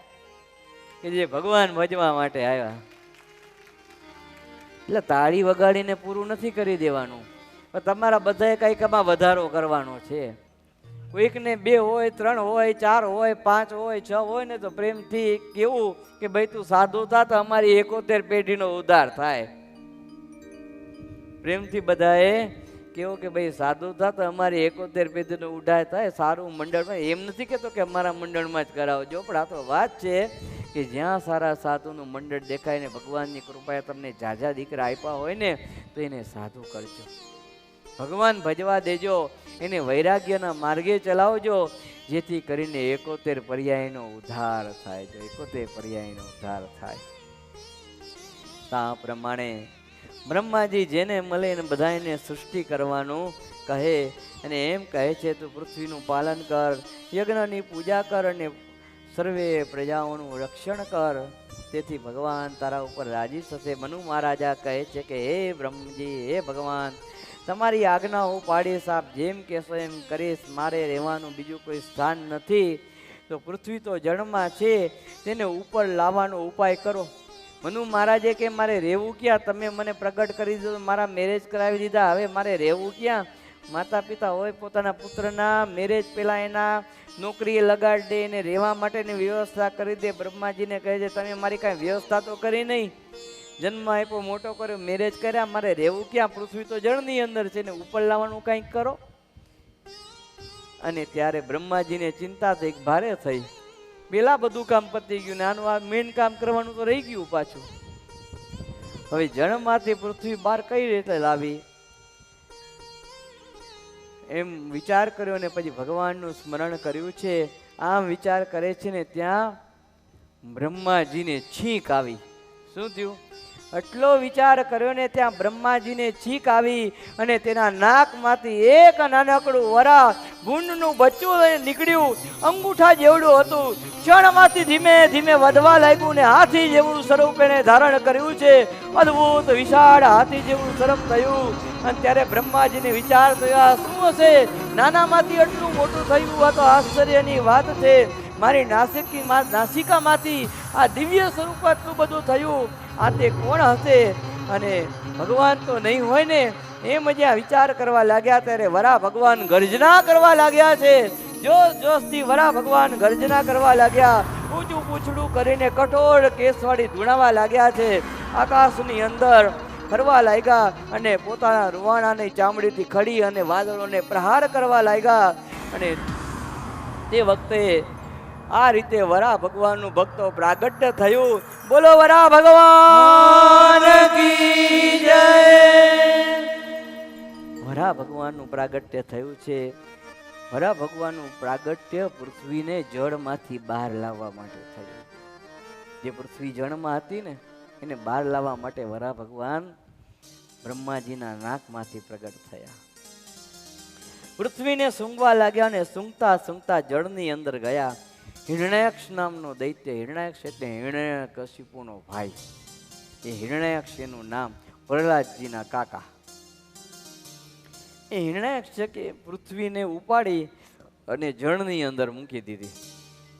કે જે ભગવાન ભજવા માટે આવ્યા. એટલે તાળી વગાડીને પૂરું નથી કરી દેવાનું, પણ તમારા બધાએ કંઈક આમાં વધારો કરવાનો છે. કોઈકને 2 હોય, 3 હોય, 4 હોય, 5 હોય, 6 હોય ને તો પ્રેમથી કેવું કે ભાઈ તું સાધુ થા તો અમારી 71 પેઢીનો ઉદ્ધાર થાય. પ્રેમથી બધાએ કેવું કે ભાઈ સાધુ થા તો અમારી 71 પેઢીનો ઉદ્ધાર થાય. સારું મંડળમાં એમ નથી કહેતો કે અમારા મંડળમાં જ કરાવજો, પણ આ તો વાત છે કે જ્યાં સારા સાધુનું મંડળ દેખાય ને ભગવાનની કૃપાએ તમને ઝાઝા દીકરા આપ્યા હોય ને તો એને સાધુ કરજો, ભગવાન ભજવા દેજો, એને વૈરાગ્યના માર્ગે ચલાવજો, જેથી કરીને 71 પર્યાયનો ઉદ્ધાર થાય. જો 71 પર્યાયનો ઉદ્ધાર થાય. આ પ્રમાણે બ્રહ્માજી જેને મળે ને બધાને સૃષ્ટિ કરવાનું કહે અને એમ કહે છે તું પૃથ્વીનું પાલન કર, યજ્ઞની પૂજા કર અને સર્વે પ્રજાઓનું રક્ષણ કર, તેથી ભગવાન તારા ઉપર રાજી થશે. મનુ મહારાજા કહે છે કે હે બ્રહ્મજી, હે ભગવાન, તમારી આજ્ઞા હું પાડીશ, આપ જેમ કહેશો એમ કરીશ. મારે રહેવાનું બીજું કોઈ સ્થાન નથી, તો પૃથ્વી તો જળમાં છે, તેને ઉપર લાવવાનો ઉપાય કરો. મનુ મહારાજે કે મારે રહેવું ક્યાં? તમે મને પ્રગટ કરી દીધો, મારા મેરેજ કરાવી દીધા, હવે મારે રહેવું ક્યાં? માતા પિતા હોય પોતાના પુત્રના મેરેજ પહેલાં એના નોકરીએ લગાડી દે, એને રહેવા માટેની વ્યવસ્થા કરી દે. બ્રહ્માજીને કહે છે તમે મારી કાંઈ વ્યવસ્થા તો કરી નહીં, જન્મ આપ્યો, મોટો કર્યો, મેરેજ કર્યા, મારે રહેવું ક્યાં? પૃથ્વી તો જળની અંદર છે ને ઉપર લાવવાનું કંઈક કરો. અને ત્યારે બ્રહ્માજીને ચિંતા થઈ, ભારે થઈ. પેલા બધું કામ પતી ગયું ને આનું આ મેન કામ કરવાનું તો રહી ગયું પાછું. હવે જળમાંથી પૃથ્વી બહાર કઈ રીતે લાવી એમ વિચાર કર્યો ને પછી ભગવાનનું સ્મરણ કર્યું છે. આમ વિચાર કરે છે ને ત્યાં બ્રહ્માજીને છીંક આવી. શું થયું? એટલો વિચાર કર્યો ને ત્યાં બ્રહ્માજીને છીંક આવી અને તેના નાકમાંથી એક નાનકડું વરા ગુંડનું બચ્ચું નીકળ્યું, અંગૂઠા જેવડું હતું. ક્ષણમાંથી ધીમે ધીમે વધવા લાગ્યું ને હાથી જેવું સ્વરૂપ એને ધારણ કર્યું છે. અદ્ભુત વિશાળ હાથી જેવું સ્વરૂપ થયું. અને ત્યારે બ્રહ્માજીને વિચાર થયો શું હશે, નાનામાંથી એટલું મોટું થયું, આ તો આશ્ચર્યની વાત છે. મારી નાસિકામાંથી આ દિવ્ય સ્વરૂપ એટલું બધું થયું, આ તે કોણ હશે? અને ભગવાન તો નહીં હોય ને એમ જ્યાં વિચાર કરવા લાગ્યા ત્યારે વરા ભગવાન ગર્જના કરવા લાગ્યા છે. જોશ જોશથી વરા ભગવાન ગર્જના કરવા લાગ્યા, ઊંચું પૂછડું કરીને કઠોળ કેસવાળી ધૂણાવા લાગ્યા છે. આકાશની અંદર ફરવા લાગ્યા અને પોતાના રૂવાણાની ચામડીથી ખડી અને વાદળોને પ્રહાર કરવા લાગ્યા. અને તે વખતે આ રીતે વરા ભગવાનનું ભક્તો પ્રાગટ્ય થયું. બોલો વરા ભગવાન કી જય. વરા ભગવાનનું પ્રાગટ્ય થયું છે. વરા ભગવાનનું પ્રાગટ્ય પૃથ્વીને જળમાંથી બહાર લાવવા માટે થયું. જે પૃથ્વી જળમાં હતી ને એને બહાર લાવવા માટે વરા ભગવાન બ્રહ્માજીના નાકમાંથી પ્રગટ થયા. પૃથ્વીને સૂંઘવા લાગ્યા અને સૂંઘતા સૂંઘતા જળની અંદર ગયા. હિરણ્યાક્ષ નામનો દૈત્ય, હિરણ્યાક્ષ એટલે હિરણ્યકશિપુનો ભાઈ, એ હિરણ્યાક્ષ એનું નામ, પ્રહલાદજીના કાકા. એ હિરણ્યાક્ષ છે કે પૃથ્વીને ઉપાડી અને જળની અંદર મૂકી દીધી.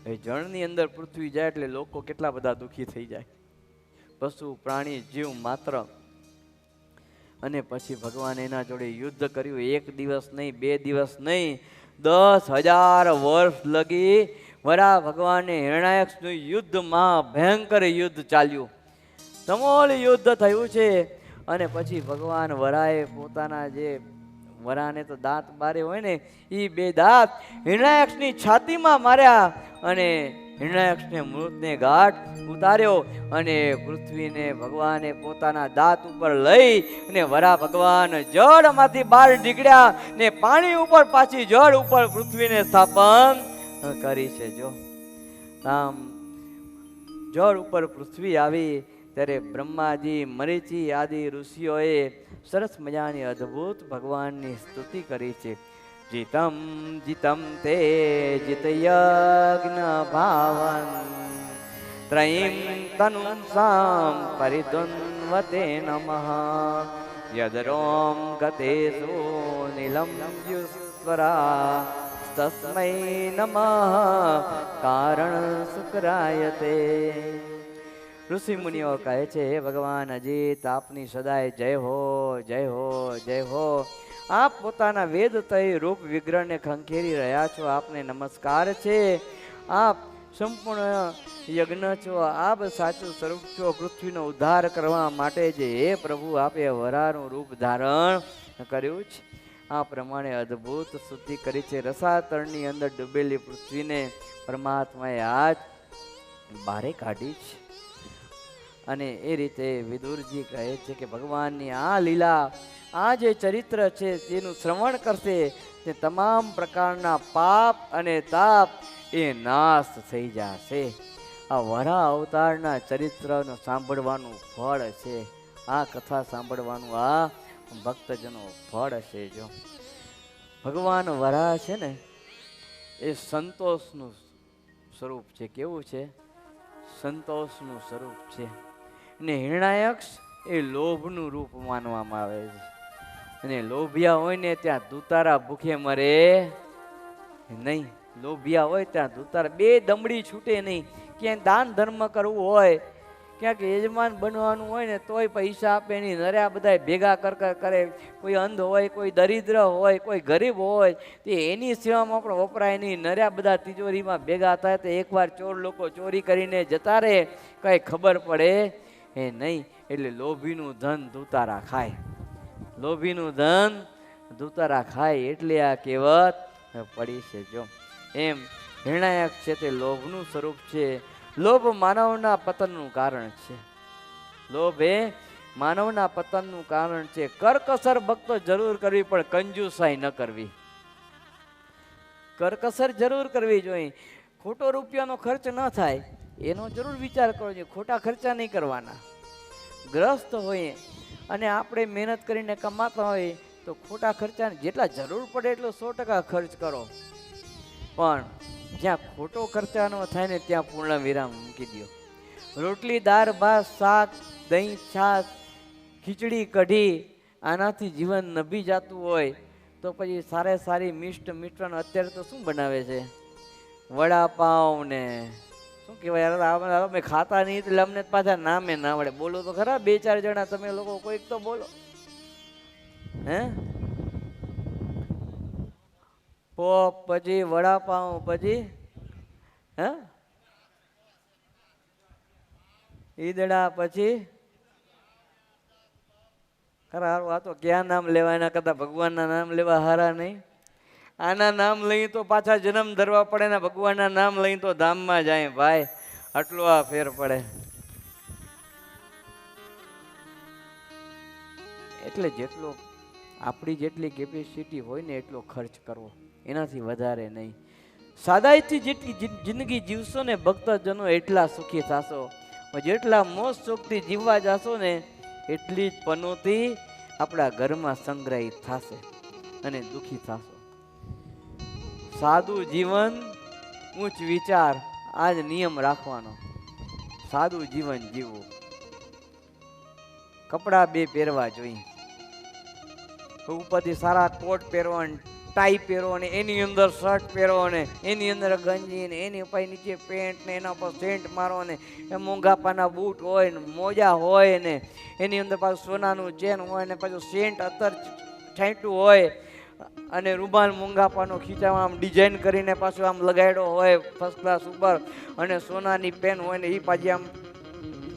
એ જળની અંદર પૃથ્વી જાય એટલે લોકો કેટલા બધા દુઃખી થઈ જાય, પશુ પ્રાણી જીવ માત્ર. અને પછી ભગવાન એના જોડે યુદ્ધ કર્યું. 1 દિવસ નહીં, 2 દિવસ નહીં, 10,000 વર્ષ લગી વરા ભગવાને હિરણ્યાક્ષનું યુદ્ધમાં ભયંકર યુદ્ધ ચાલ્યું, સમૂળ યુદ્ધ થયું છે. અને પછી ભગવાન વરાએ પોતાના જે વરાને તો દાંત બારે હોય ને એ 2 દાંત હિરણ્યાક્ષની છાતીમાં માર્યા અને હિરણ્યાક્ષને મૃતને ઘાટ ઉતાર્યો. અને પૃથ્વીને ભગવાને પોતાના દાંત ઉપર લઈ અને વરા ભગવાન જળમાંથી બહાર નીકળ્યા ને પાણી ઉપર પાછી જળ ઉપર પૃથ્વીને સ્થાપન કરી છે. જો આમ જળ ઉપર પૃથ્વી આવી ત્યારે બ્રહ્માજી, મરીચી આદિ ઋષિઓએ સરસ મજાની અદ્ભુત ભગવાનની સ્તુતિ કરી છે. જીતમ જીતમ તે જીત યજ્ઞ ભાવન ત્રયીમ તનું સામ પરિદ્વન્વતે નમઃ યદરોમ ગતેષુ નીલમ યુસ્વરા તસ્મૈ નમઃ કારણ શુક્રાયતે. ઋષિ મુનિઓ કહે છે, હે ભગવાન અજીત, આપની સદાય જય હો, જય હો, જય હો. આપ પોતાના વેદ તય રૂપ વિગ્રહને ખંખેરી રહ્યા છો, આપને નમસ્કાર છે. આપ સંપૂર્ણ યજ્ઞ છો, આપ સાચું સ્વરૂપ છો. પૃથ્વીનો ઉદ્ધાર કરવા માટે જે હે પ્રભુ આપે વરાનું રૂપ ધારણ કર્યું છે. આ પ્રમાણે અદ્ભુત સ્તુતિ કરી છે. રસાતળની અંદર ડૂબેલી પૃથ્વીને પરમાત્માએ આજ બહારે કાઢી છે. અને એ રીતે વિદુરજી કહે છે કે ભગવાનની આ લીલા, આ જે ચરિત્ર છે તેનું શ્રવણ કરશે તે તમામ પ્રકારના પાપ અને તાપ એ નાશ થઈ જશે. આ વરા અવતારના ચરિત્રનું સાંભળવાનું ફળ છે. આ કથા સાંભળવાનું આ ભક્તજનો ફળ છે. જો ભગવાન વરા છે ને એ સંતોષનું સ્વરૂપ છે. કેવું છે? સંતોષનું સ્વરૂપ છે. અને હિરણ્યાક્ષ એ લોભનું રૂપ માનવામાં આવે છે. અને લોભિયા હોય ને ત્યાં દુતારા ભૂખે મરે નહીં. લોભિયા હોય ત્યાં દુતારા 2 દમડી છૂટે નહીં. ક્યાંય દાન ધર્મ કરવું હોય, ક્યાંક યજમાન બનવાનું હોય ને તોય પૈસા આપે નહીં. નર્યા બધા ભેગા કરે. કોઈ અંધ હોય, કોઈ દરિદ્ર હોય, કોઈ ગરીબ હોય, તે એની સેવામાં આપણે વપરાય નહીં. નર્યા બધા તિજોરીમાં ભેગા થાય તો એકવાર ચોર લોકો ચોરી કરીને જતા રહે, કંઈ ખબર પડે એ નહીં. એટલે લોભીનું ધન દુતારા ખાય, લોભીનું ધન દુતારા ખાય. એટલે આ કહેવત પડી છે. જો એમ હિરણ્યાક્ષ છે તે લોભનું સ્વરૂપ છે. લોભ માનવના પતનનું કારણ છે. લોભ એ માનવના પતનનું કારણ છે. કરકસર ભક્તો જરૂર કરવી, પણ કંજુસાઈ ન કરવી. કરકસર જરૂર કરવી જોઈએ. ખોટો રૂપિયાનો ખર્ચ ન થાય એનો જરૂર વિચાર કરવો જોઈએ. ખોટા ખર્ચા નહીં કરવાના. ગ્રસ્ત હોઈએ અને આપણે મહેનત કરીને કમાતા હોઈએ તો ખોટા ખર્ચા જેટલા જરૂર પડે એટલો 100% ખર્ચ કરો. પણ જ્યાં ખોટો ખર્ચા ન થાય ને ત્યાં પૂર્ણ વિરામ મૂકી દો. રોટલી, દાળ, ભાત, શાક, દહીં, છાશ, ખીચડી, કઢી આનાથી જીવન નભી જતું હોય તો પછી સારી મિષ્ટ મિષ્ટાન અત્યારે તો શું બનાવે છે? વડાપાઉં ને શું કહેવાય, અમે ખાતા નહીં એટલે અમને પાછા નામે ના વડે. બોલો તો ખરા 2-4 જણા તમે લોકો કોઈક તો બોલો. હે પોપ, પછી વડાપાઉં, પછી હે ઈદડા, પછી ખરા હારું, આ તો ક્યાં નામ લેવા, એના કરતા ભગવાનના નામ લેવા હારા નહીં? આના નામ લઈ તો પાછા જન્મ ધરવા પડે ને ભગવાનના નામ લઈ તો ધામમાં જાય ભાઈ. આટલો આ ફેર પડે. એટલે જેટલો આપણી જેટલી કેપેસિટી હોય ને એટલો ખર્ચ કરવો, એનાથી વધારે નહીં. સાદાઈથી જેટલી જિંદગી જીવશો ને ભક્તજનો એટલા સુખી થશો. જેટલા મોજ શોખથી જીવવા જશો ને એટલી જ પનોતી આપણા ઘરમાં સંગ્રહિત થશે અને દુઃખી થશો. સાદું જીવન, ઉચ્ચ વિચાર, આજ નિયમ રાખવાનો. સાદું જીવન જીવવું. કપડાં બે પહેરવા જોઈએ. ઉપરથી સારા કોટ પહેરવો ને ટાઈ પહેરો ને એની અંદર શર્ટ પહેરો ને એની અંદર ગંજી ને એની ઉપર નીચે પેન્ટ ને એના ઉપર સેન્ટ મારો ને એ મોંઘાપાના બૂટ હોય ને મોજા હોય ને એની અંદર પાછું સોનાનું ચેન હોય ને પાછું સેન્ટ અત્તર છાંટ્યું હોય અને રૂમાલ મોંઘાપાનો ખીચામાં આમ ડિઝાઇન કરીને પાછું આમ લગાડ્યો હોય ફર્સ્ટ ક્લાસ ઉપર અને સોનાની પેન હોય ને એ પાછી આમ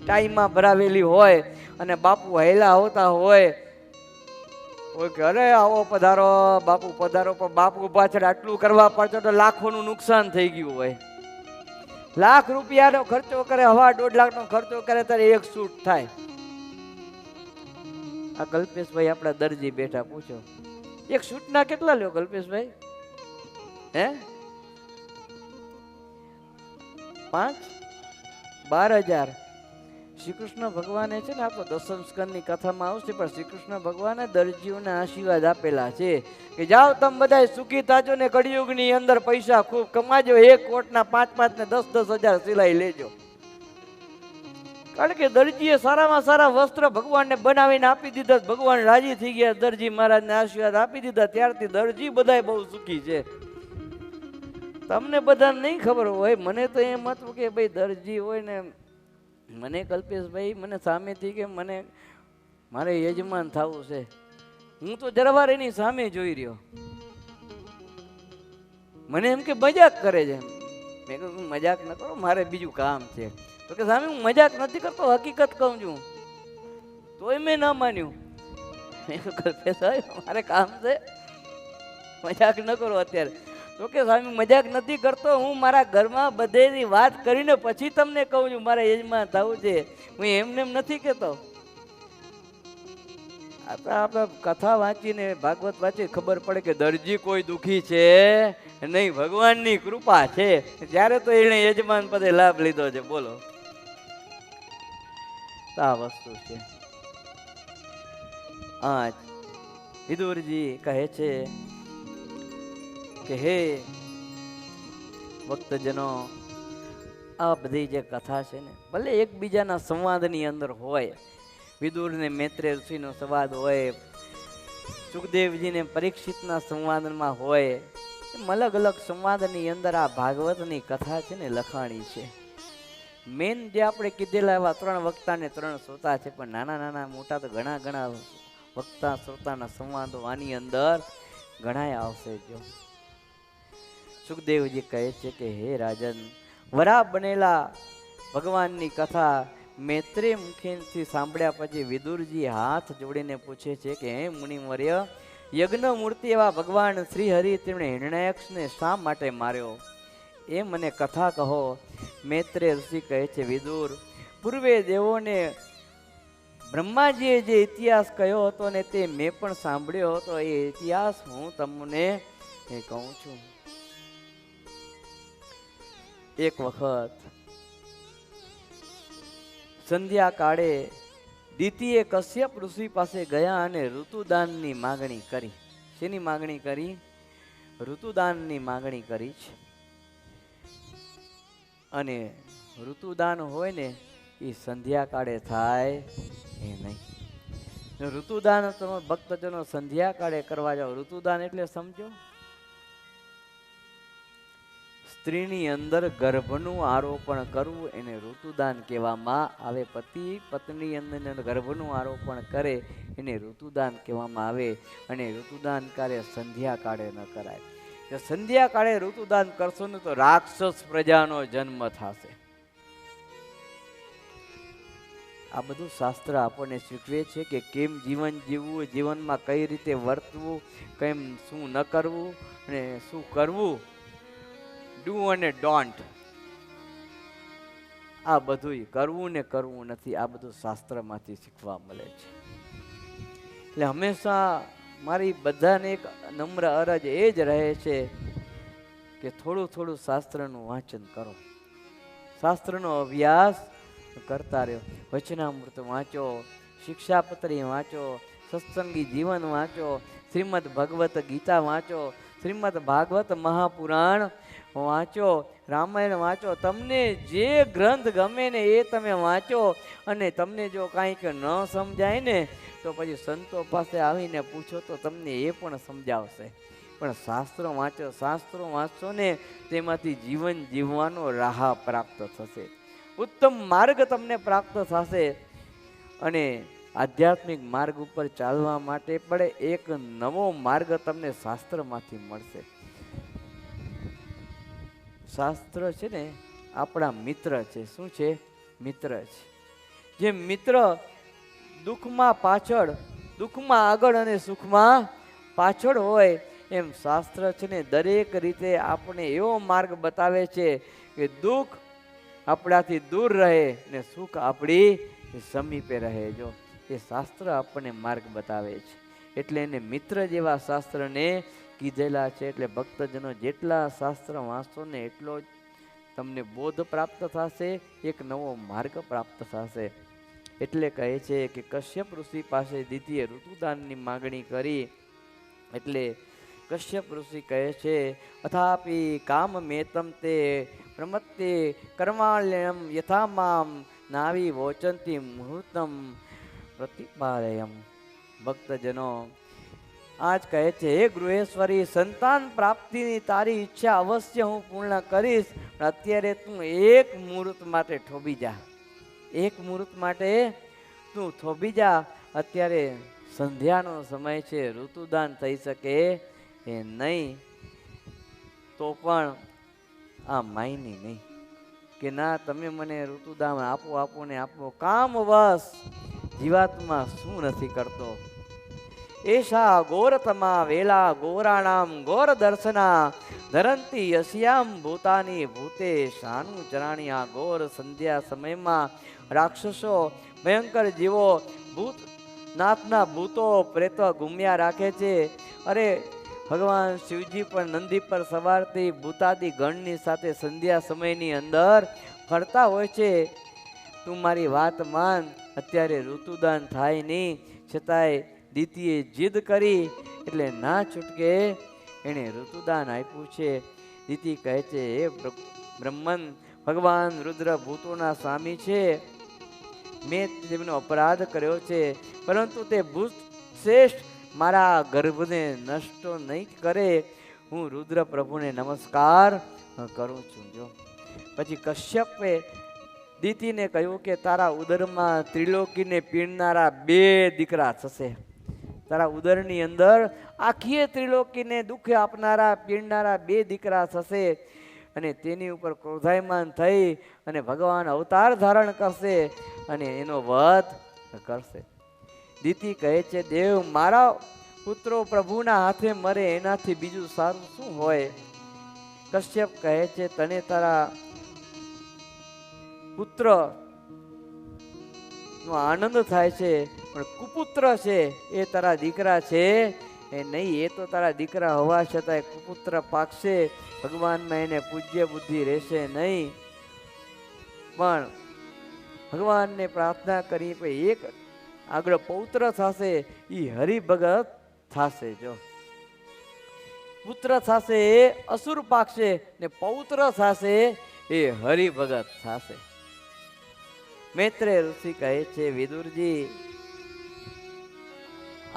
ટાઈમાં ભરાવેલી હોય અને બાપુ હેલા હોતા હોય. ઓકે, અરે આવો પધારો બાપુ પધારો, પણ બાપુ પાછળ આટલું કરવા પાછળ તો લાખોનું નુકસાન થઈ ગયું હોય. લાખ રૂપિયાનો ખર્ચો કરે, 1.5 લાખનો ખર્ચો કરે ત્યારે એક સૂટ થાય. આ કલ્પેશભાઈ આપણા દરજી બેઠા, પૂછો એક સૂટના કેટલા લ્યો કલ્પેશભાઈ? હે 5-12,000. શ્રી કૃષ્ણ ભગવાને છે ને, આ તો દસમ સ્કંદની કથામાં આવશે, પણ શ્રી કૃષ્ણ ભગવાને દરજીઓને આશીર્વાદ આપેલા છે કે જાઓ તમે બધા સુખી થાજો ને કળિયુગની અંદર પૈસા ખૂબ કમાજો, એક કોટના 5-5 ને 10-10,000 સિલાઈ લેજો. કારણ કે દરજીએ સારામાં સારા વસ્ત્ર ભગવાનને બનાવીને આપી દીધા, ભગવાન રાજી થઈ ગયા, દરજી મહારાજને આશીર્વાદ આપી દીધા, ત્યારથી દરજી બધાય બહુ સુખી છે. તમને બધાને નહીં ખબર હોય, મને તો એમ હતું કે ભાઈ દરજી હોય ને, મને કલ્પેશભાઈ મને સામેથી કે મને મારે યજમાન થવું છે. હું તો જરવાર એની સામે જોઈ રહ્યો, મને એમ કે મજાક કરે છે. મેં કહ્યું મજાક ન કરો, મારે બીજું કામ છે. તો કે સામે હું મજાક નથી કરતો, હકીકત કહું છું. તોય મેં ના માન્યું. મેં કહ્યું કલ્પેશભાઈ મારે કામ છે, મજાક ન કરો અત્યારે. તો કે સ્વામી મજાક નથી કરતો, હું મારા ઘરમાં બધેની વાત કરીને પછી તમને કહું છું મારે યજમાન થવું છે, હું એમને એમ નથી કહેતો. આપણે કથા વાંચીને ભાગવત વાંચી ખબર પડે કે દરજી કોઈ દુઃખી છે નહીં, ભગવાનની કૃપા છે. ત્યારે તો એને યજમાન પદે લાભ લીધો છે. બોલો, આ વસ્તુ છે. આજ વિદુરજી કહે છે કે હે ભક્તજનો, આ બધી જે કથા છે ને, ભલે એકબીજાના સંવાદની અંદર હોય, વિદુર ને મૈત્રેય ઋષિનો સંવાદ હોય, સુખદેવજી ને પરીક્ષિતના સંવાદમાં હોય, એમ અલગ અલગ સંવાદની અંદર આ ભાગવતની કથા છે ને લખાણી છે. મેન જે આપણે કીધેલા એવા 3 વક્તા ને 3 શ્રોતા છે, પણ નાના નાના મોટા તો ઘણા ઘણા વક્તા શ્રોતાના સંવાદો આની અંદર ઘણાય આવશે. જો સુખદેવજી કહે છે કે હે રાજન, વરા બનેલા ભગવાનની કથા મૈત્રેય મુખેથી સાંભળ્યા પછી વિદુરજી હાથ જોડીને પૂછે છે કે હે મુનિવર્ય, યજ્ઞ મૂર્તિ એવા ભગવાન શ્રી હરિ તેમણે હિરણ્યાક્ષને શા માટે માર્યો એ મને કથા કહો. મૈત્રેય ઋષિ કહે છે વિદુર, પૂર્વે દેવોને બ્રહ્માજીએ જે ઇતિહાસ કહ્યો હતો ને તે મેં પણ સાંભળ્યો હતો, એ ઇતિહાસ હું તમને કહું છું. એક વખત સંધ્યા કાળે દિતિએ કશ્યપ ઋષિ પાસે ગયા અને ઋતુદાનની માગણી કરી. શેની માગણી કરી? ઋતુદાનની માગણી કરી છે. અને ઋતુદાન હોય ને એ સંધ્યા કાળે થાય એ નહીં. ઋતુદાન તમે ભક્તજનો સંધ્યા કાળે કરવા જાઓ. ઋતુદાન એટલે સમજો, સ્ત્રીની અંદર ગર્ભનું આરોપણ કરવું એને ઋતુદાન કહેવામાં આવે. પતિ પત્ની અંદર ગર્ભનું આરોપણ કરે એને ઋતુદાન કહેવામાં આવે. અને ઋતુદાન કાર્ય સંધ્યા કાળે ન કરાય. જો સંધ્યા કાળે ઋતુદાન કરશો ને તો રાક્ષસ પ્રજાનો જન્મ થશે. આ બધું શાસ્ત્ર આપણને શીખવે છે કે કેમ જીવન જીવવું, જીવનમાં કઈ રીતે વર્તવું, કેમ શું ન કરવું અને શું કરવું, ડુ અને ડોન્ટ. આ બધું કરવું ને કરવું નથી, આ બધું શાસ્ત્રમાંથી શીખવા મળે છે. એટલે હંમેશા મારી બધાને એક નમ્ર અરજ એ જ રહે છે કે થોડું થોડું શાસ્ત્રનું વાંચન કરો, શાસ્ત્રનો અભ્યાસ કરતા રહ્યો. વચનામૃત વાંચો, શિક્ષાપત્રી વાંચો, સત્સંગી જીવન વાંચો, શ્રીમદ ભગવત ગીતા વાંચો, શ્રીમદ ભાગવત મહાપુરાણ વાંચો, રામાયણ વાંચો. તમને જે ગ્રંથ ગમે ને એ તમે વાંચો. અને તમને જો કાંઈક ન સમજાય ને તો પછી સંતો પાસે આવીને પૂછો તો તમને એ પણ સમજાવશે. પણ શાસ્ત્રો વાંચો, શાસ્ત્રો વાંચશો ને તેમાંથી જીવન જીવવાનો રાહ પ્રાપ્ત થશે, ઉત્તમ માર્ગ તમને પ્રાપ્ત થશે. અને આધ્યાત્મિક માર્ગ ઉપર ચાલવા માટે પણ એક નવો માર્ગ તમને શાસ્ત્રમાંથી મળશે. શાસ્ત્ર છે ને આપણા મિત્ર છે. શું છે? મિત્ર છે. જે મિત્ર દુઃખમાં પાછળ, દુઃખમાં આગળ અને સુખમાં પાછળ હોય, એમ શાસ્ત્ર છે ને દરેક રીતે આપણે એવો માર્ગ બતાવે છે કે દુઃખ આપણાથી દૂર રહે ને સુખ આપણી સમીપે રહે. જો એ શાસ્ત્ર આપણને માર્ગ બતાવે છે, એટલે એને મિત્ર જેવા શાસ્ત્રને કીધેલા છે. એટલે ભક્તજનો જેટલા શાસ્ત્ર વાંચશો ને એટલો જ તમને બોધ પ્રાપ્ત થશે, એક નવો માર્ગ પ્રાપ્ત થશે. એટલે કહે છે કે કશ્યપ ઋષિ પાસે દ્વિતીય ઋતુદાનની માગણી કરી. એટલે કશ્યપ ઋષિ કહે છે અથાપી કામ મેતમ તે પ્રમત્તે કર્માલ્યમ યથામામ નાવી વોચંતી મુહૂર્તમ પ્રતિપાલયમ. ભક્તજનો આજ કહે છે, હે ગૃહેશ્વરી, સંતાન પ્રાપ્તિની તારી ઈચ્છા અવશ્ય હું પૂર્ણ કરીશ. અત્યારે તું એક મુહૂર્ત માટે થોભી જા, એક મુહૂર્ત માટે તું થોભી જા. અત્યારે સંધ્યાનો સમય છે, ઋતુદાન થઈ શકે એ નહીં. તો પણ આ માયની નહીં કે ના તમે મને ઋતુદાન આપો, આપો ને આપો. કામ વશ જીવાત્મા શું નથી કરતો. એશા ગોરતમા વેલા ગોરાણામ ગોર દર્શના ધરંતી યશ્યામ ભૂતાની ભૂતે શાનું ચરાણી. આ ગોર સંધ્યા સમયમાં રાક્ષસો, ભયંકર જીવો, ભૂત નાથના ભૂતો પ્રેતો ઘૂમ્યા રાખે છે. અરે ભગવાન શિવજી પણ નંદી પર સવાર થઈ ભૂતાદી ગણની સાથે સંધ્યા સમયની અંદર ફરતા હોય છે. તું મારી વાત માન, અત્યારે ઋતુદાન થાય નહીં. છતાંય દીતીએ જીદ કરી એટલે ના છૂટકે એણે ઋતુદાન આપ્યું છે. દીતી કહે છે, હે બ્રહ્મન, ભગવાન રુદ્ર ભૂતોના સ્વામી છે. મેં તેમનો અપરાધ કર્યો છે, પરંતુ તે ભૂત શ્રેષ્ઠ મારા ગર્ભને નષ્ટ નહીં કરે. હું રુદ્ર પ્રભુને નમસ્કાર કરું છું. જો પછી કશ્યપે દીતીને કહ્યું કે તારા ઉદરમાં ત્રિલોકીને પીણનારા 2 દીકરા થશે. તારા ઉદરની અંદર આખી ત્રિલોકીને દુઃખ આપનારા પીણનારા 2 દીકરા થશે. અને તેની ઉપર ક્રોધાયમાન થઈ અને ભગવાન અવતાર ધારણ કરશે અને એનો વધ કરશે. દીતી કહે છે, દેવ, મારા પુત્રો પ્રભુના હાથે મરે એનાથી બીજું સારું શું હોય. કશ્યપ કહે છે, તને તારા પુત્ર નો આનંદ થાય છે, પણ કુપુત્ર છે એ તારા દીકરા છે એ નહીં. એ તો તારા દીકરા હોવા છતાંય કુપુત્ર પાકશે, ભગવાનમાં એને પૂજ્ય બુદ્ધિ રહેશે નહીં. પણ ભગવાનને પ્રાર્થના કરી એક આગળ પૌત્ર થશે, એ હરિભગત થશે. જો પુત્ર થશે એ અસુર પાકશે ને પૌત્ર થશે એ હરિભગત થશે. મૈત્રેય ઋષિ કહે છે, વિદુરજી,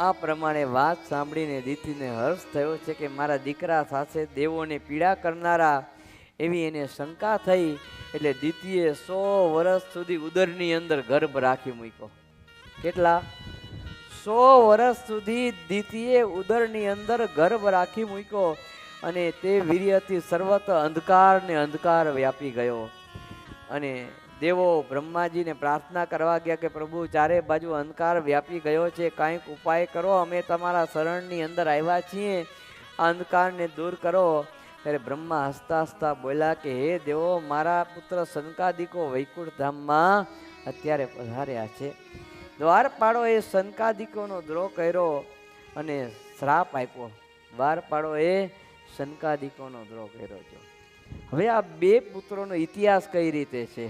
આ પ્રમાણે વાત સાંભળીને દીતીને હર્ષ થયો છે કે મારા દીકરા સાથે દેવોને પીડા કરનારા, એવી એને શંકા થઈ. એટલે દીતીએ 100 વર્ષ સુધી ઉદરની અંદર ગર્ભ રાખી મૂક્યો. કેટલા? 100 વર્ષ સુધી દીતીએ ઉદરની અંદર ગર્ભ રાખી મૂક્યો. અને તે વીર્યથી સર્વત્ર અંધકાર ને અંધકાર વ્યાપી ગયો. અને દેવો બ્રહ્માજીને પ્રાર્થના કરવા ગયા કે પ્રભુ ચારે બાજુ અંધકાર વ્યાપી ગયો છે, કાંઈક ઉપાય કરો, અમે તમારા શરણની અંદર આવ્યા છીએ, આ અંધકારને દૂર કરો. ત્યારે બ્રહ્મા હસતા હસતા બોલ્યા કે હે દેવો, મારા પુત્ર સનકાદિકો વૈકુંઠ ધામમાં અત્યારે પધાર્યા છે. દ્વારપાળોએ સનકાદિકોનો દ્રોહ કર્યો અને શ્રાપ આપ્યો. દ્વારપાળોએ સનકાદિકોનો દ્રોહ કર્યો છે. હવે આ બે પુત્રોનો ઇતિહાસ કઈ રીતે છે?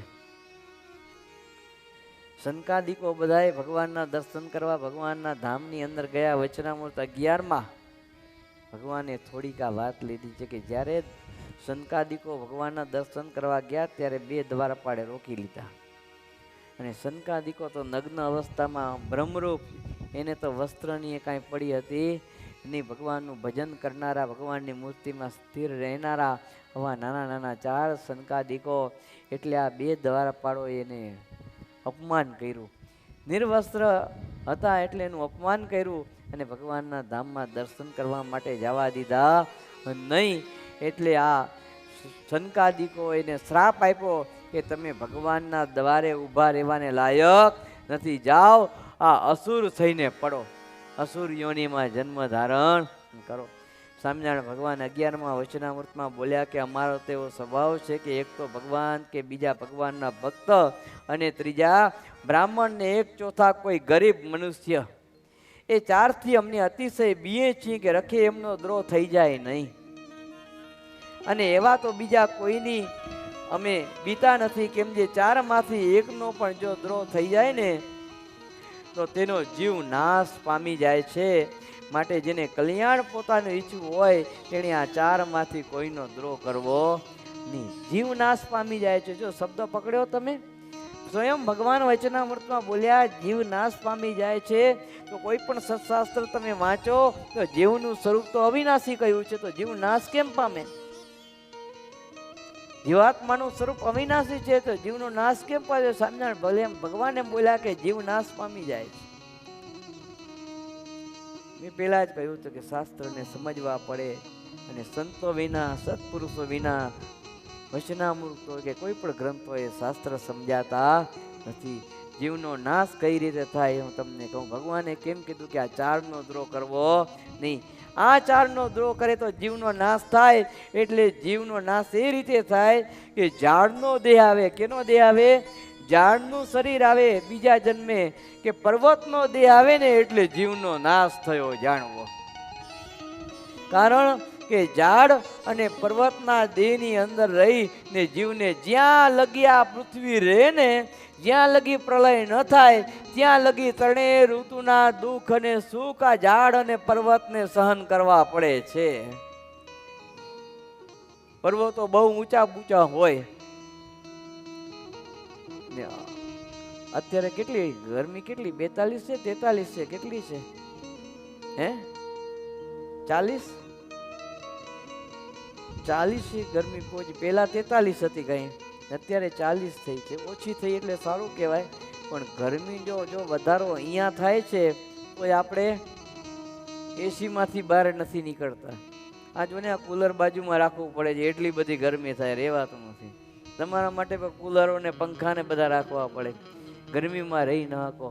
સનકાદિકો બધાએ ભગવાનના દર્શન કરવા ભગવાનના ધામની અંદર ગયા. વચનામૃત 11માં ભગવાને થોડીક આ વાત લીધી છે કે જ્યારે સનકાદિકો ભગવાનના દર્શન કરવા ગયા ત્યારે બે દ્વારપાળે રોકી લીધા. અને સનકાદિકો તો નગ્ન અવસ્થામાં બ્રહ્મરૂપ, એને તો વસ્ત્રની કાંઈ પડી હતી નહીં. ભગવાનનું ભજન કરનારા, ભગવાનની મૂર્તિમાં સ્થિર રહેનારા આવા નાના નાના 4 સનકાદિકો, એટલે આ બે દ્વારપાળો એને અપમાન કર્યું. નિર્વસ્ત્ર હતા એટલે એનું અપમાન કર્યું અને ભગવાનના ધામમાં દર્શન કરવા માટે જવા દીધા નહીં. એટલે આ સનકાદિકો એને શ્રાપ આપ્યો કે તમે ભગવાનના દ્વારે ઊભા રહેવાને લાયક નથી, જાઓ આ અસુર થઈને પડો, અસુર યોનિમાં જન્મ ધારણ કરો. સ્વામિનારાયણ ભગવાન 11માં વચનામૃતમાં બોલ્યા કે અમારો તો એવો સ્વભાવ છે કે એક તો ભગવાન કે બીજા ભગવાનના ભક્ત અને ત્રીજા બ્રાહ્મણ ને 1/4 કોઈ ગરીબ મનુષ્ય, એ 4થી અમને અતિશય બીએ છીએ કે રખે એમનો દ્રોહ થઈ જાય નહીં. અને એવા તો બીજા કોઈની અમે બીતા નથી, કેમ જે 4માંથી એકનો પણ જો દ્રોહ થઈ જાય ને તો તેનો જીવ નાશ પામી જાય છે. માટે જેને કલ્યાણ પોતાનું ઈચ્છવું હોય તેણે આ 4માંથી કોઈનો દ્રોહ કરવો નહીં. જીવ નાશ પામી જાય છે. જો શબ્દ પકડ્યો તમે, સ્વયં ભગવાન વચનામૃતમાં બોલ્યા જીવ નાશ પામી જાય છે. તો કોઈ પણ સત્શાસ્ત્ર તમે વાંચો તો જીવનું સ્વરૂપ તો અવિનાશી કહ્યું છે, તો જીવ નાશ કેમ પામે? જીવાત્માનું સ્વરૂપ અવિનાશી છે તો જીવનો નાશ કેમ પામે? સ્વામિનારાયણ ભગવાન એમ બોલ્યા કે જીવ નાશ પામી જાય છે. મેં પહેલા જ કહ્યું હતું કે શાસ્ત્રને સમજવા પડે અને સંતો વિના, સત્પુરુષો વિના વચનામૃતો કે કોઈ પણ ગ્રંથો એ શાસ્ત્ર સમજાતા નથી. જીવનો નાશ કઈ રીતે થાય હું તમને કહું. ભગવાને કેમ કીધું કે આ 4નો દ્રોહ કરવો નહીં? આ 4નો દ્રોહ કરે તો જીવનો નાશ થાય. એટલે જીવનો નાશ એ રીતે થાય કે ઝાડનો દેહ આવે. કેનો દેહ આવે? ઝાડનું શરીર આવે બીજા જન્મે, કે પર્વતનો દેહ આવે ને એટલે જીવનો નાશ થયો જાણવો. કારણ કે ઝાડ અને પર્વતના દેહની અંદર રહી ને જીવને જ્યાં લગી આ પૃથ્વી રહે ને, જ્યાં લગી પ્રલય ન થાય ત્યાં લગી 3 ઋતુના દુઃખ અને સુખ આ ઝાડ અને પર્વતને સહન કરવા પડે છે. પર્વતો બહુ ઊંચા ઊંચા હોય. અત્યારે કેટલી ગરમી, કેટલી 42 છે 43 છે, કેટલી છે? હે 40 ગરમી પહોંચી. પહેલા 43 હતી કઈ, અત્યારે 40 થઈ છે. ઓછી થઈ એટલે સારું કહેવાય. પણ ગરમી જો વધારો અહીંયા થાય છે તો આપણે એસીમાંથી બહાર નથી નીકળતા. આ જો ને આ કુલર બાજુમાં રાખવું પડે છે, એટલી બધી ગરમી થાય, રહેવાતું નથી. તમારા માટે પણ કુલરો ને પંખા ને બધા રાખવા પડે, ગરમીમાં રહી ન શકો.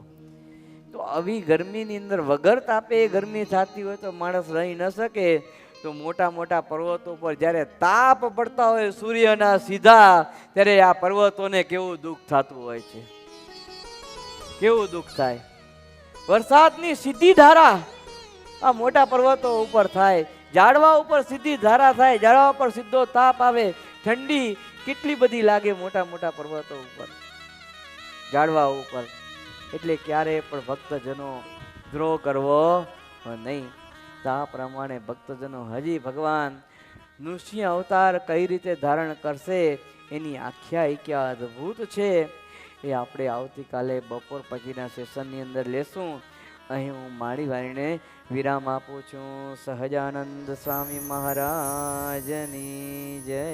તો આવી ગરમીની અંદર વગર તાપે ગરમી થતી હોય તો માણસ રહી ન શકે. તો મોટા મોટા પર્વતો પર જ્યારે તાપ પડતા હોય સૂર્યના સીધા, ત્યારે આ પર્વતોને કેવું દુઃખ થતું હોય છે, કેવું દુઃખ થાય. વરસાદની સીધી ધારા આ મોટા પર્વતો ઉપર થાય, ઝાડવા ઉપર સીધી ધારા થાય, ઝાડવા ઉપર સીધો તાપ આવે, ઠંડી કેટલી બધી લાગે મોટા મોટા પર્વતો ઉપર, ઝાડવા ઉપર. એટલે ક્યારે પણ ભક્તજનો દ્રોહ કરવો નહીં. તો આ પ્રમાણે ભક્તજનો હજી ભગવાન નૃસિંહ અવતાર કઈ રીતે ધારણ કરશે એની આખ્યાયિકા અદ્ભુત છે. એ આપણે આવતીકાલે બપોર પછીના સેશનની અંદર લેશું. અહીં હું મારી વાણીને વિરામ આપું છું. સહજાનંદ સ્વામી મહારાજની જય.